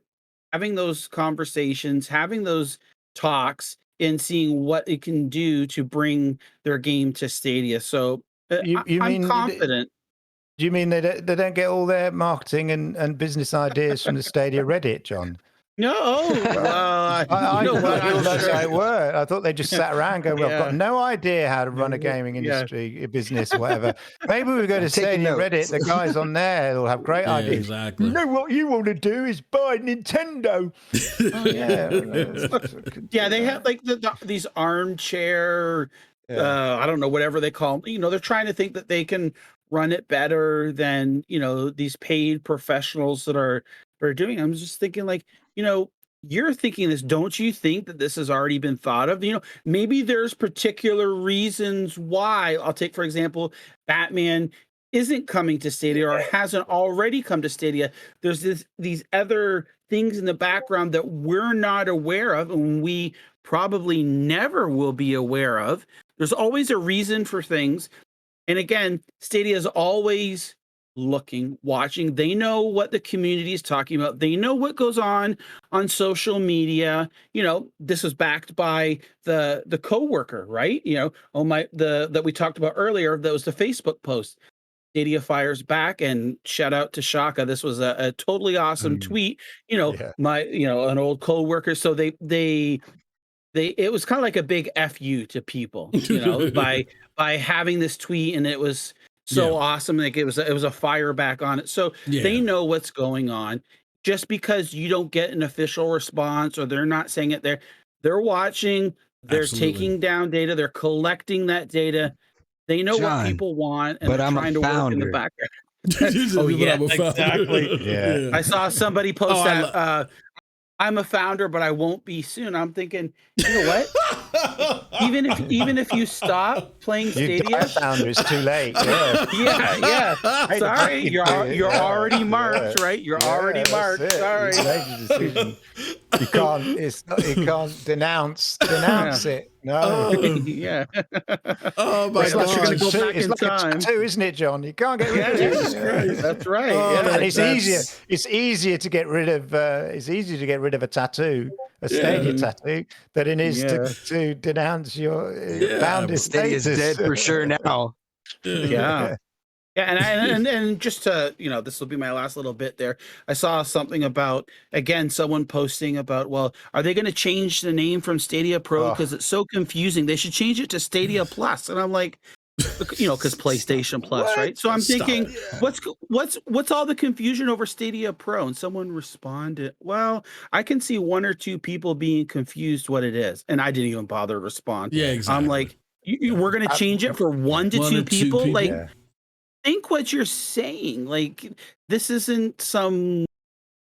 having those conversations, having those talks, and seeing what it can do to bring their game to Stadia. So I'm confident. Do you mean they don't get all their marketing and business ideas from the Stadia Reddit, John? No, well, I thought that's how it worked. I thought they just sat around going, well, I've got no idea how to run a gaming industry, business, whatever. Maybe we go to Stadia Reddit, the guys on there will have great ideas. Exactly. You know what you want to do is buy Nintendo. They have like these armchair, I don't know, whatever they call them. They're trying to think that they can run it better than, these paid professionals that are doing. I'm just thinking like, you're thinking this, don't you think that this has already been thought of? Maybe there's particular reasons why. I'll take, for example, Batman isn't coming to Stadia or hasn't already come to Stadia. There's these other things in the background that we're not aware of, and we probably never will be aware of. There's always a reason for things. And again, Stadia is always looking, watching. They know what the community is talking about. They know what goes on social media. This was backed by the coworker, right? That we talked about earlier. That was the Facebook post. Stadia fires back, and shout out to Shaka. This was a totally awesome tweet. An old coworker. So they it was kind of like a big FU to people, by having this tweet, and it was so awesome. Like it was a fire back on it. So they know what's going on. Just because you don't get an official response or they're not saying it there, they're watching, they're taking down data, they're collecting that data. They know what people want, and they're trying to work in the background. Exactly. Yeah. I saw somebody post that. I'm a founder, but I won't be soon. I'm thinking, you know what? Even if you stop playing You Stadia, die, founder. It's too late. Yeah. yeah. Sorry, you're already marked, right? You're already that's marked. it. Sorry. You made the decision. You can't. It's not. You can't denounce it. No. Oh, Yeah. oh my Right, unless you're gonna gosh. go back It's in like time. a tattoo, isn't it, John? You can't get rid Yeah, of Jesus it. Christ. That's right. Oh, yeah. And it's that's- easier. It's easier to get rid of. It's easier to get rid of a tattaoo, a Stadia tattoo, than it is Yeah. to denounce your Yeah, founder Stadia's status. dead for sure now. Yeah. Yeah, and just to, this will be my last little bit there. I saw something about, again, someone posting about, well, are they going to change the name from Stadia Pro because it's so confusing? They should change it to Stadia Plus. And I'm like, because PlayStation Plus, right? So I'm thinking, what's all the confusion over Stadia Pro? And someone responded, well, I can see one or two people being confused what it is, and I didn't even bother to respond. Yeah, exactly. I'm like, we're going to change it for one to two people, like. Yeah. Think what you're saying. Like, this isn't some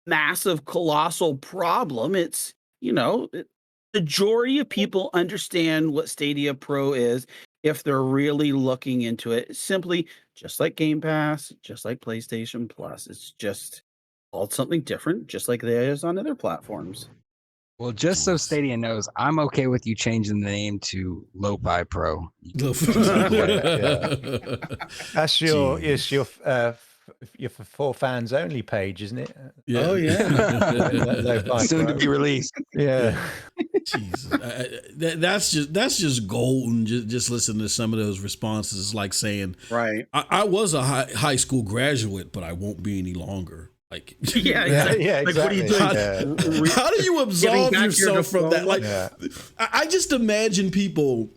massive colossal problem. It's, the majority of people understand what Stadia Pro is if they're really looking into it. It's simply just like Game Pass, just like PlayStation Plus. It's just called something different, just like it is on other platforms. Well, just so Stadia knows, I'm okay with you changing the name to Lo-Fi Pro. That's your for fans only page, isn't it? Yeah. Oh, yeah. Soon to be released. Yeah. Jesus, that's just golden. Just listen to some of those responses. It's like saying, Right. I was a high school graduate, but I won't be any longer. Like, Yeah, exactly. Like, what are you exactly. doing? how do you absolve back your yourself from that? Like, Yeah. I just imagine people,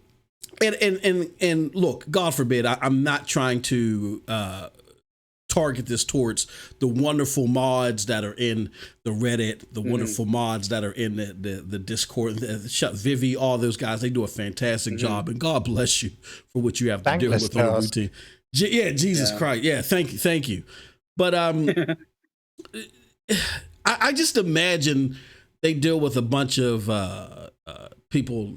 and look, God forbid, I'm not trying to target this towards the wonderful mods that are in the Reddit, the wonderful mods that are in the Discord, Vivi, all those guys. They do a fantastic job, and God bless you for what you have to deal with on a routine. Yeah, Jesus Christ. Yeah, thank you. But I just imagine they deal with a bunch of people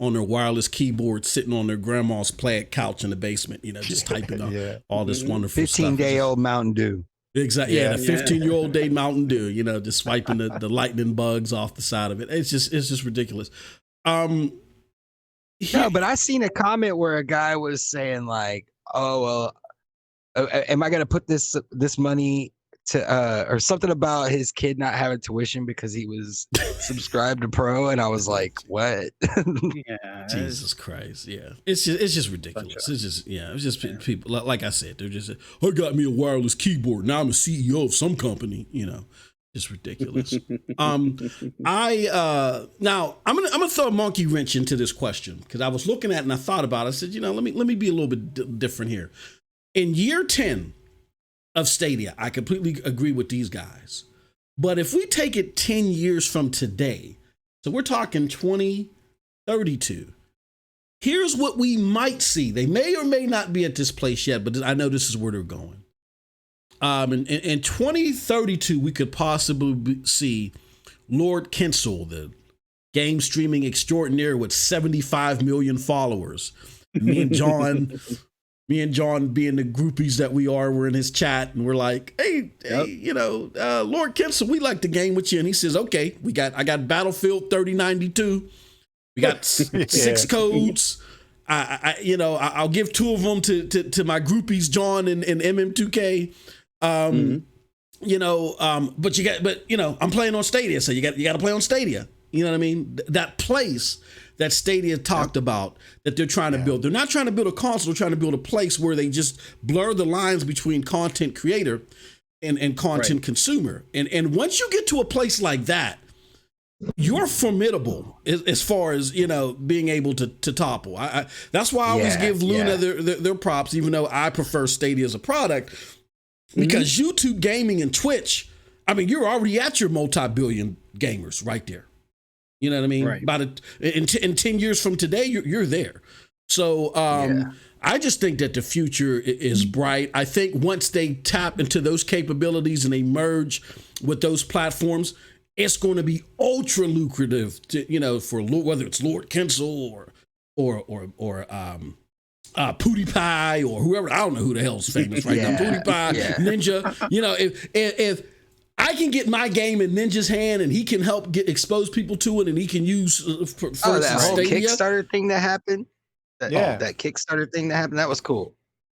on their wireless keyboard sitting on their grandma's plaid couch in the basement, just typing up all this wonderful 15-day-old Mountain Dew. Exactly. Yeah, the 15-year-old day Mountain Dew, just swiping the lightning bugs off the side of it. It's just ridiculous. No, but I seen a comment where a guy was saying like, "Oh well, am I gonna put this money to or something about his kid not having tuition because he was subscribed to Pro?" And I was like, "What?" Yeah. Jesus Christ. Yeah. It's just ridiculous. It's just people, like I said, they're just, I got me a wireless keyboard. Now I'm a CEO of some company, just ridiculous. Now I'm gonna throw a monkey wrench into this question because I was looking at it and I thought about it. I said, let me be a little bit different here. In year 10 of Stadia, I completely agree with these guys. But if we take it 10 years from today, so we're talking 2032, here's what we might see. They may or may not be at this place yet, but I know this is where they're going. In 2032, we could possibly see Lord Kinsel, the game streaming extraordinaire with 75 million followers. Me and John being the groupies that we are, we're in his chat and we're like, hey, Lord Kinsel, we like the game with you. And he says, okay, I got Battlefield 3092. We got 6 codes. I'll give 2 of them to my groupies, John and MM2K. But I'm playing on Stadia, so you got to play on Stadia. You know what I mean? That place that Stadia talked about that they're trying to build. They're not trying to build a console. They're trying to build a place where they just blur the lines between content creator and content consumer. And once you get to a place like that, you're formidable as far as, being able to topple. That's why I always give Luna their props, even though I prefer Stadia as a product, because YouTube gaming and Twitch, you're already at your multi-billion gamers right there. You know what I mean? Right. In 10 years from today, you're there. So I just think that the future is bright. I think once they tap into those capabilities and they merge with those platforms, it's going to be ultra lucrative to, you know, for whether it's Lord Kensel or Pootie Pie or whoever. I don't know who the hell's famous right now. Pootie Pie, Ninja. You know, if I can get my game in Ninja's hand and he can help expose people to it, and he can use for that whole Stadia. Kickstarter thing that happened. That Kickstarter thing that happened, that was cool.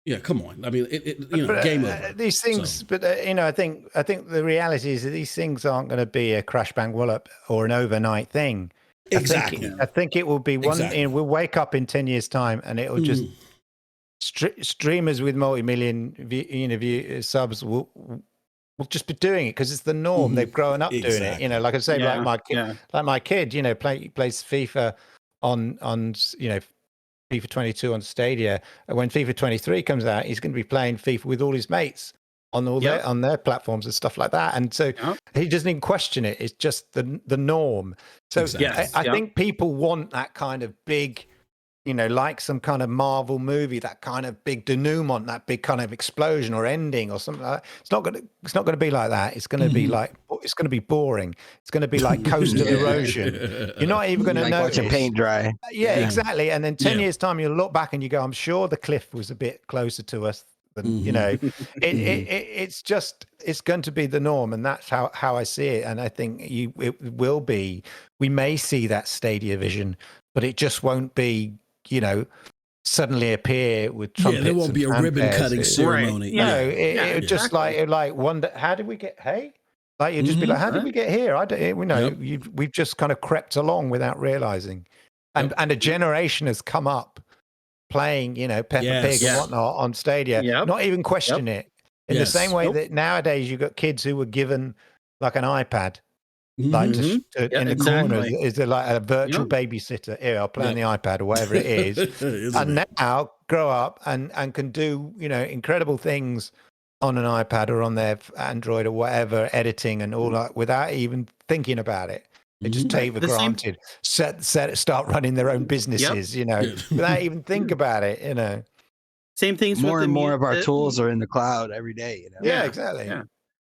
Yeah, come on. I mean, you know, game over. These things, So. but you know, I think the reality is that these things aren't going to be a crash bang wallop or an overnight thing. Exactly. I think it will be one. Exactly. You know, we'll wake up in 10 years' time, and it will just streamers with multi-million subs will just be doing it because it's the norm. They've grown up doing it. You know, like I say, like my kid, you know, plays FIFA on you know, FIFA 22 on Stadia. And when FIFA 23 comes out, he's going to be playing FIFA with all his mates on all their platforms and stuff like that. And so he doesn't even question it. It's just the norm. So I think people want that kind of big, you know, like some kind of Marvel movie, that kind of big denouement, that big kind of explosion or ending or something like that. It's not going to be like that. It's going to be like, it's going to be boring. It's going to be like coastal erosion. You're not even going to notice. Watching paint dry. Yeah, exactly. And then 10 years time, you'll look back and you go, I'm sure the cliff was a bit closer to us than, you know, it's going to be the norm. And that's how I see it. And I think it will be, we may see that Stadia vision, but it just won't be, you know, suddenly appear with trumpets. There won't be a ribbon cutting ceremony. No, it just like wonder, how did we get? Hey, like you'd just be like, how did we get here? I don't. We know we've just kind of crept along without realizing, and a generation has come up playing, you know, Peppa Pig and whatnot on Stadia, not even question it. In the same way that nowadays you've got kids who were given like an iPad. Like in the corner, is there like a virtual babysitter? Here, I'll play on the iPad or whatever it is. And now grow up and can do, you know, incredible things on an iPad or on their Android or whatever, editing and all that without even thinking about it. They just take for granted. Start running their own businesses, you know, without even think about it, you know. Same things. More and more of our tools are in the cloud every day, you know. Yeah, exactly. Yeah.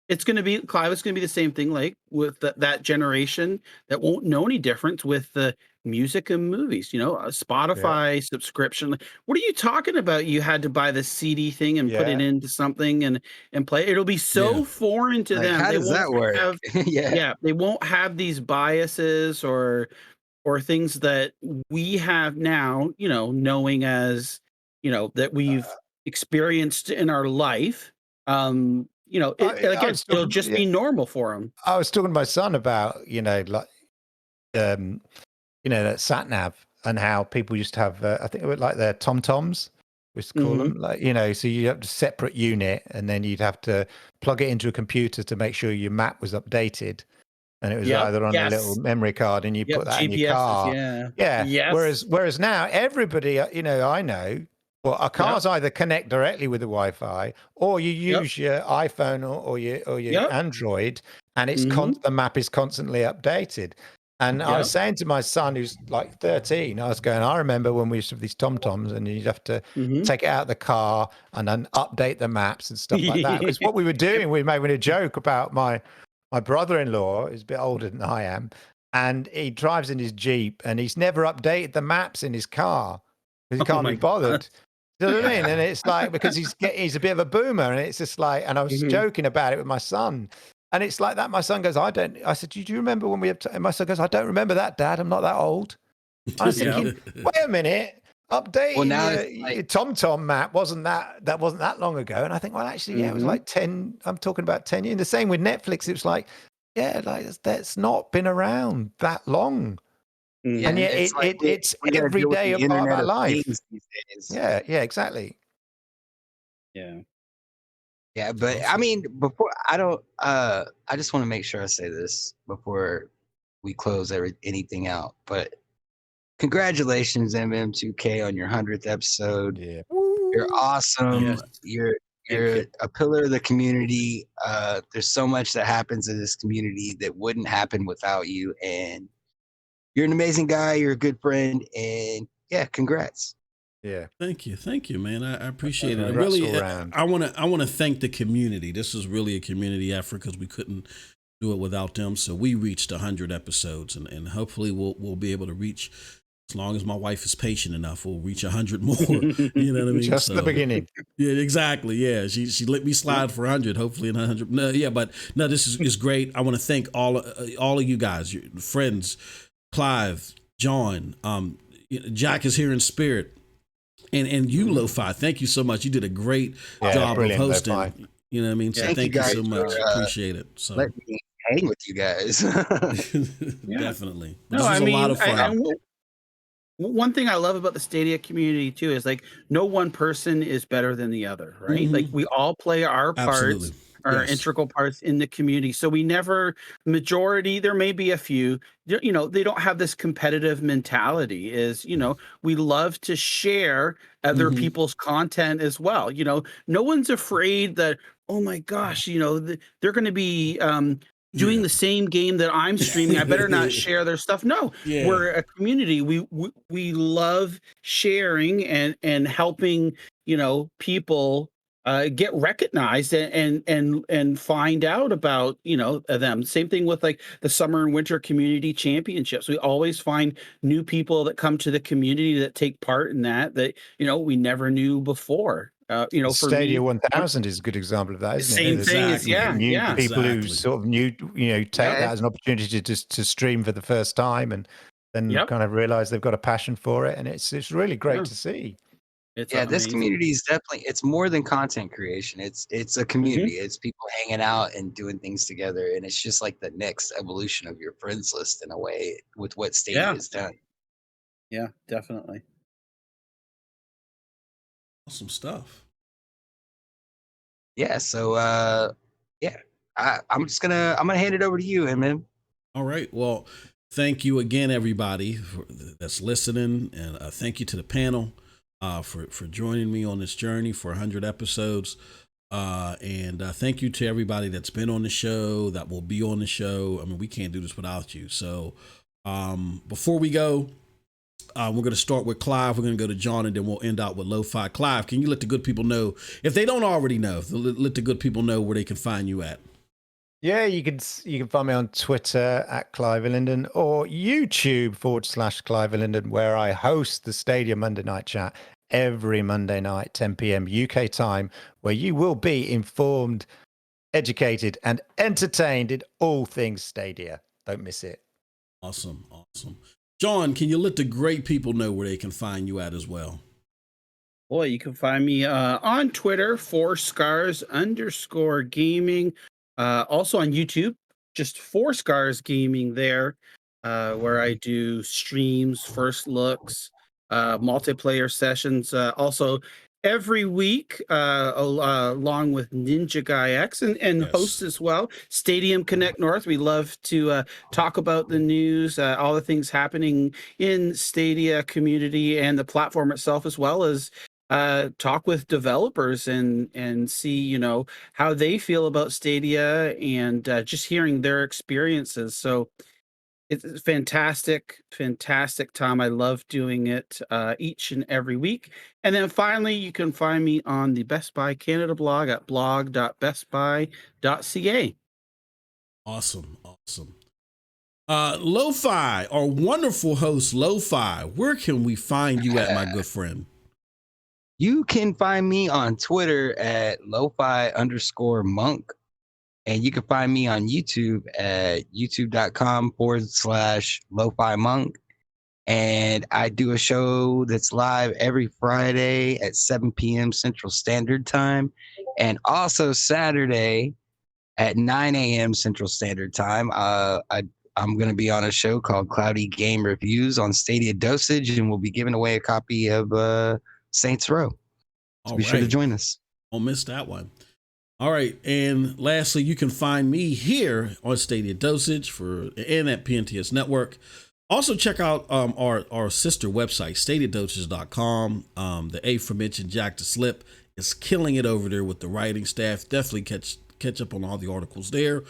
It's going to be, Clive, it's going to be the same thing like with that generation that won't know any difference with the music and movies, you know, a Spotify subscription. What are you talking about? You had to buy the CD thing and put it into something and play. It'll be so foreign to them. How does that work? They won't have these biases or things that we have now, you know, knowing as, you know, that we've experienced in our life. You know, it'll just be normal for them. I was talking to my son about, you know, like, you know, that sat nav and how people used to have, I think it was like their tom-toms, we used to call them, like, you know, so you have a separate unit and then you'd have to plug it into a computer to make sure your map was updated. And it was either on a little memory card and you put that in your car. Whereas now everybody, you know, I know, well, our cars either connect directly with the Wi-Fi, or you use your iPhone or your Android, and it's the map is constantly updated. And I was saying to my son, who's like 13, I was going, I remember when we used to have these tom-toms, and you'd have to take it out of the car and then update the maps and stuff like that. Because what we were doing, we made a joke about my brother-in-law, who's a bit older than I am, and he drives in his Jeep, and he's never updated the maps in his car because he can't be bothered. You know what I mean? And it's like, because he's a bit of a boomer, and it's just like, and I was joking about it with my son, and it's like that. My son goes, I said, do you remember when we have, and my son goes, I don't remember that, Dad. I'm not that old. I was thinking, wait a minute, updating your TomTom map wasn't that long ago. And I think, well, actually, it was like 10, I'm talking about 10 years. The same with Netflix. It was like, like that's not been around that long. And yet it's every day a part of our life. Yeah, exactly. Yeah, but I mean, before I just want to make sure I say this before we close anything out. But congratulations, MM2K, on your 100th episode. Yeah. You're awesome. Yes. You're a pillar of the community. There's so much that happens in this community that wouldn't happen without you, and you're an amazing guy. You're a good friend, and congrats. Yeah, thank you, man. I appreciate it. Really, I want to thank the community. This is really a community effort because we couldn't do it without them. So we reached 100 episodes, and hopefully we'll be able to reach, as long as my wife is patient enough, we'll reach 100 more. You know what I mean? Just the beginning. Yeah, exactly. Yeah, she let me slide for 100. Hopefully in 100. No, yeah, but no, this is great. I want to thank all of you guys, your friends, Clive, John, Jack is here in spirit, and you, Lo-Fi. Thank you so much. You did a great job of hosting. Lo-Fi. You know what I mean? So thank you so much. Appreciate it. So let me hang with you guys. Definitely. No, this was a lot of fun. One thing I love about the Stadia community too is like no one person is better than the other, right? Mm-hmm. Like we all play our parts, our integral parts in the community. So we never, majority, there may be a few, you know, they don't have this competitive mentality. Is, you know, we love to share other people's content as well. You know, no one's afraid that, oh my gosh, you know, they're going to be doing the same game that I'm streaming. I better not share their stuff. No, we're a community. We love sharing and helping, you know, people get recognized and find out about, you know, them. Same thing with like the summer and winter community championships. We always find new people that come to the community that take part in that, you know, we never knew before. You know, for Stadia me, 1000 is a good example of that, isn't it? Same thing as people who sort of take that as an opportunity to stream for the first time and then kind of realize they've got a passion for it, and it's really great to see. It's this community is definitely, it's more than content creation. It's a community. It's people hanging out and doing things together, and it's just like the next evolution of your friends list in a way with what Stadia has done. Yeah, definitely. Awesome stuff. Yeah, so I'm gonna hand it over to you, man. All right. Well, thank you again, everybody that's listening, and thank you to the panel for joining me on this journey for 100 episodes. And thank you to everybody that's been on the show, that will be on the show. I mean, we can't do this without you. So before we go, we're going to start with Clive. We're going to go to John, and then we'll end out with Lo-Fi. Clive, can you let the good people know, if they don't already know, let the good people know where they can find you at? Yeah, you can find me on Twitter at Clive Illenden or YouTube /Clive Illenden, where I host the Stadia Monday Night Chat every Monday night, 10 p.m. UK time, where you will be informed, educated, and entertained in all things Stadia. Don't miss it. Awesome. John, can you let the great people know where they can find you at as well? Boy, you can find me on Twitter, _gaming. Also on YouTube, just gaming there, where I do streams, first looks, multiplayer sessions. Also every week, along with Ninja Guy X and host as well. Stadium Connect North. We love to talk about the news, all the things happening in Stadia community and the platform itself, as well as talk with developers and see, you know, how they feel about Stadia and just hearing their experiences. So it's fantastic time. I love doing it each and every week. And then finally, you can find me on the Best Buy Canada blog at blog.bestbuy.ca. Awesome. Lo-Fi, our wonderful host, Lo-Fi, where can we find you at, my good friend? You can find me on Twitter at Lo-Fi_monk. And you can find me on YouTube at youtube.com/Lo-Fi Monk. And I do a show that's live every Friday at 7 p.m. Central Standard Time. And also Saturday at 9 a.m. Central Standard Time. I'm going to be on a show called Cloudy Game Reviews on StadiaDosage, and we'll be giving away a copy of Saints Row. So be sure to join us. Don't miss that one. All right, and lastly, you can find me here on StadiaDosage and at PNTS Network. Also, check out our sister website, StadiaDosage.com. The aforementioned Jack the Slip is killing it over there with the writing staff. Definitely catch up on all the articles there.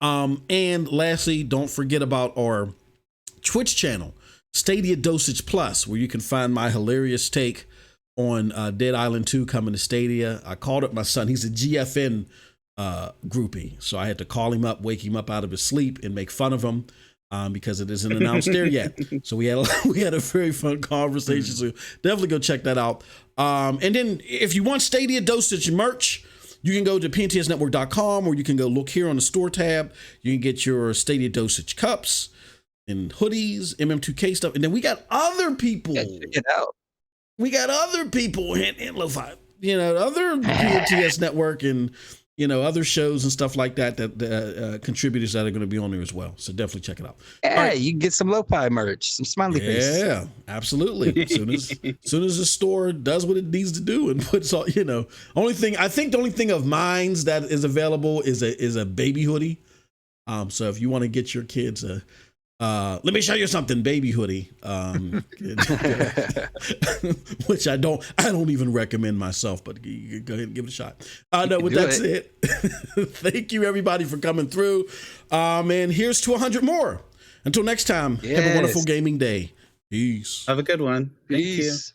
And lastly, don't forget about our Twitch channel, Stadia Dosage Plus, where you can find my hilarious take on Dead Island 2 coming to Stadia. I called up my son. He's a GFN groupie. So I had to call him up, wake him up out of his sleep, and make fun of him because it isn't announced there yet. So we had a very fun conversation. So definitely go check that out. And then if you want Stadia Dosage merch, you can go to PNTSnetwork.com, or you can go look here on the store tab. You can get your Stadia Dosage cups and hoodies, MM2K stuff. And then we got other people. Yeah, check it out. We got other people in Lo-Fi, other PNTS network and, other shows and stuff like that contributors that are going to be on there as well. So definitely check it out. Yeah, right. You can get some lo-fi merch, some smiley faces. Yeah, absolutely. As soon as the store does what it needs to do and puts all, the only thing of mine's that is available is a baby hoodie. So if you want to get your kids let me show you something, baby hoodie, which I don't even recommend myself, but you go ahead and give it a shot. No, with that said, thank you everybody for coming through. And here's to 100 more. Until next time, have a wonderful gaming day. Peace. Have a good one. Thank you. Peace.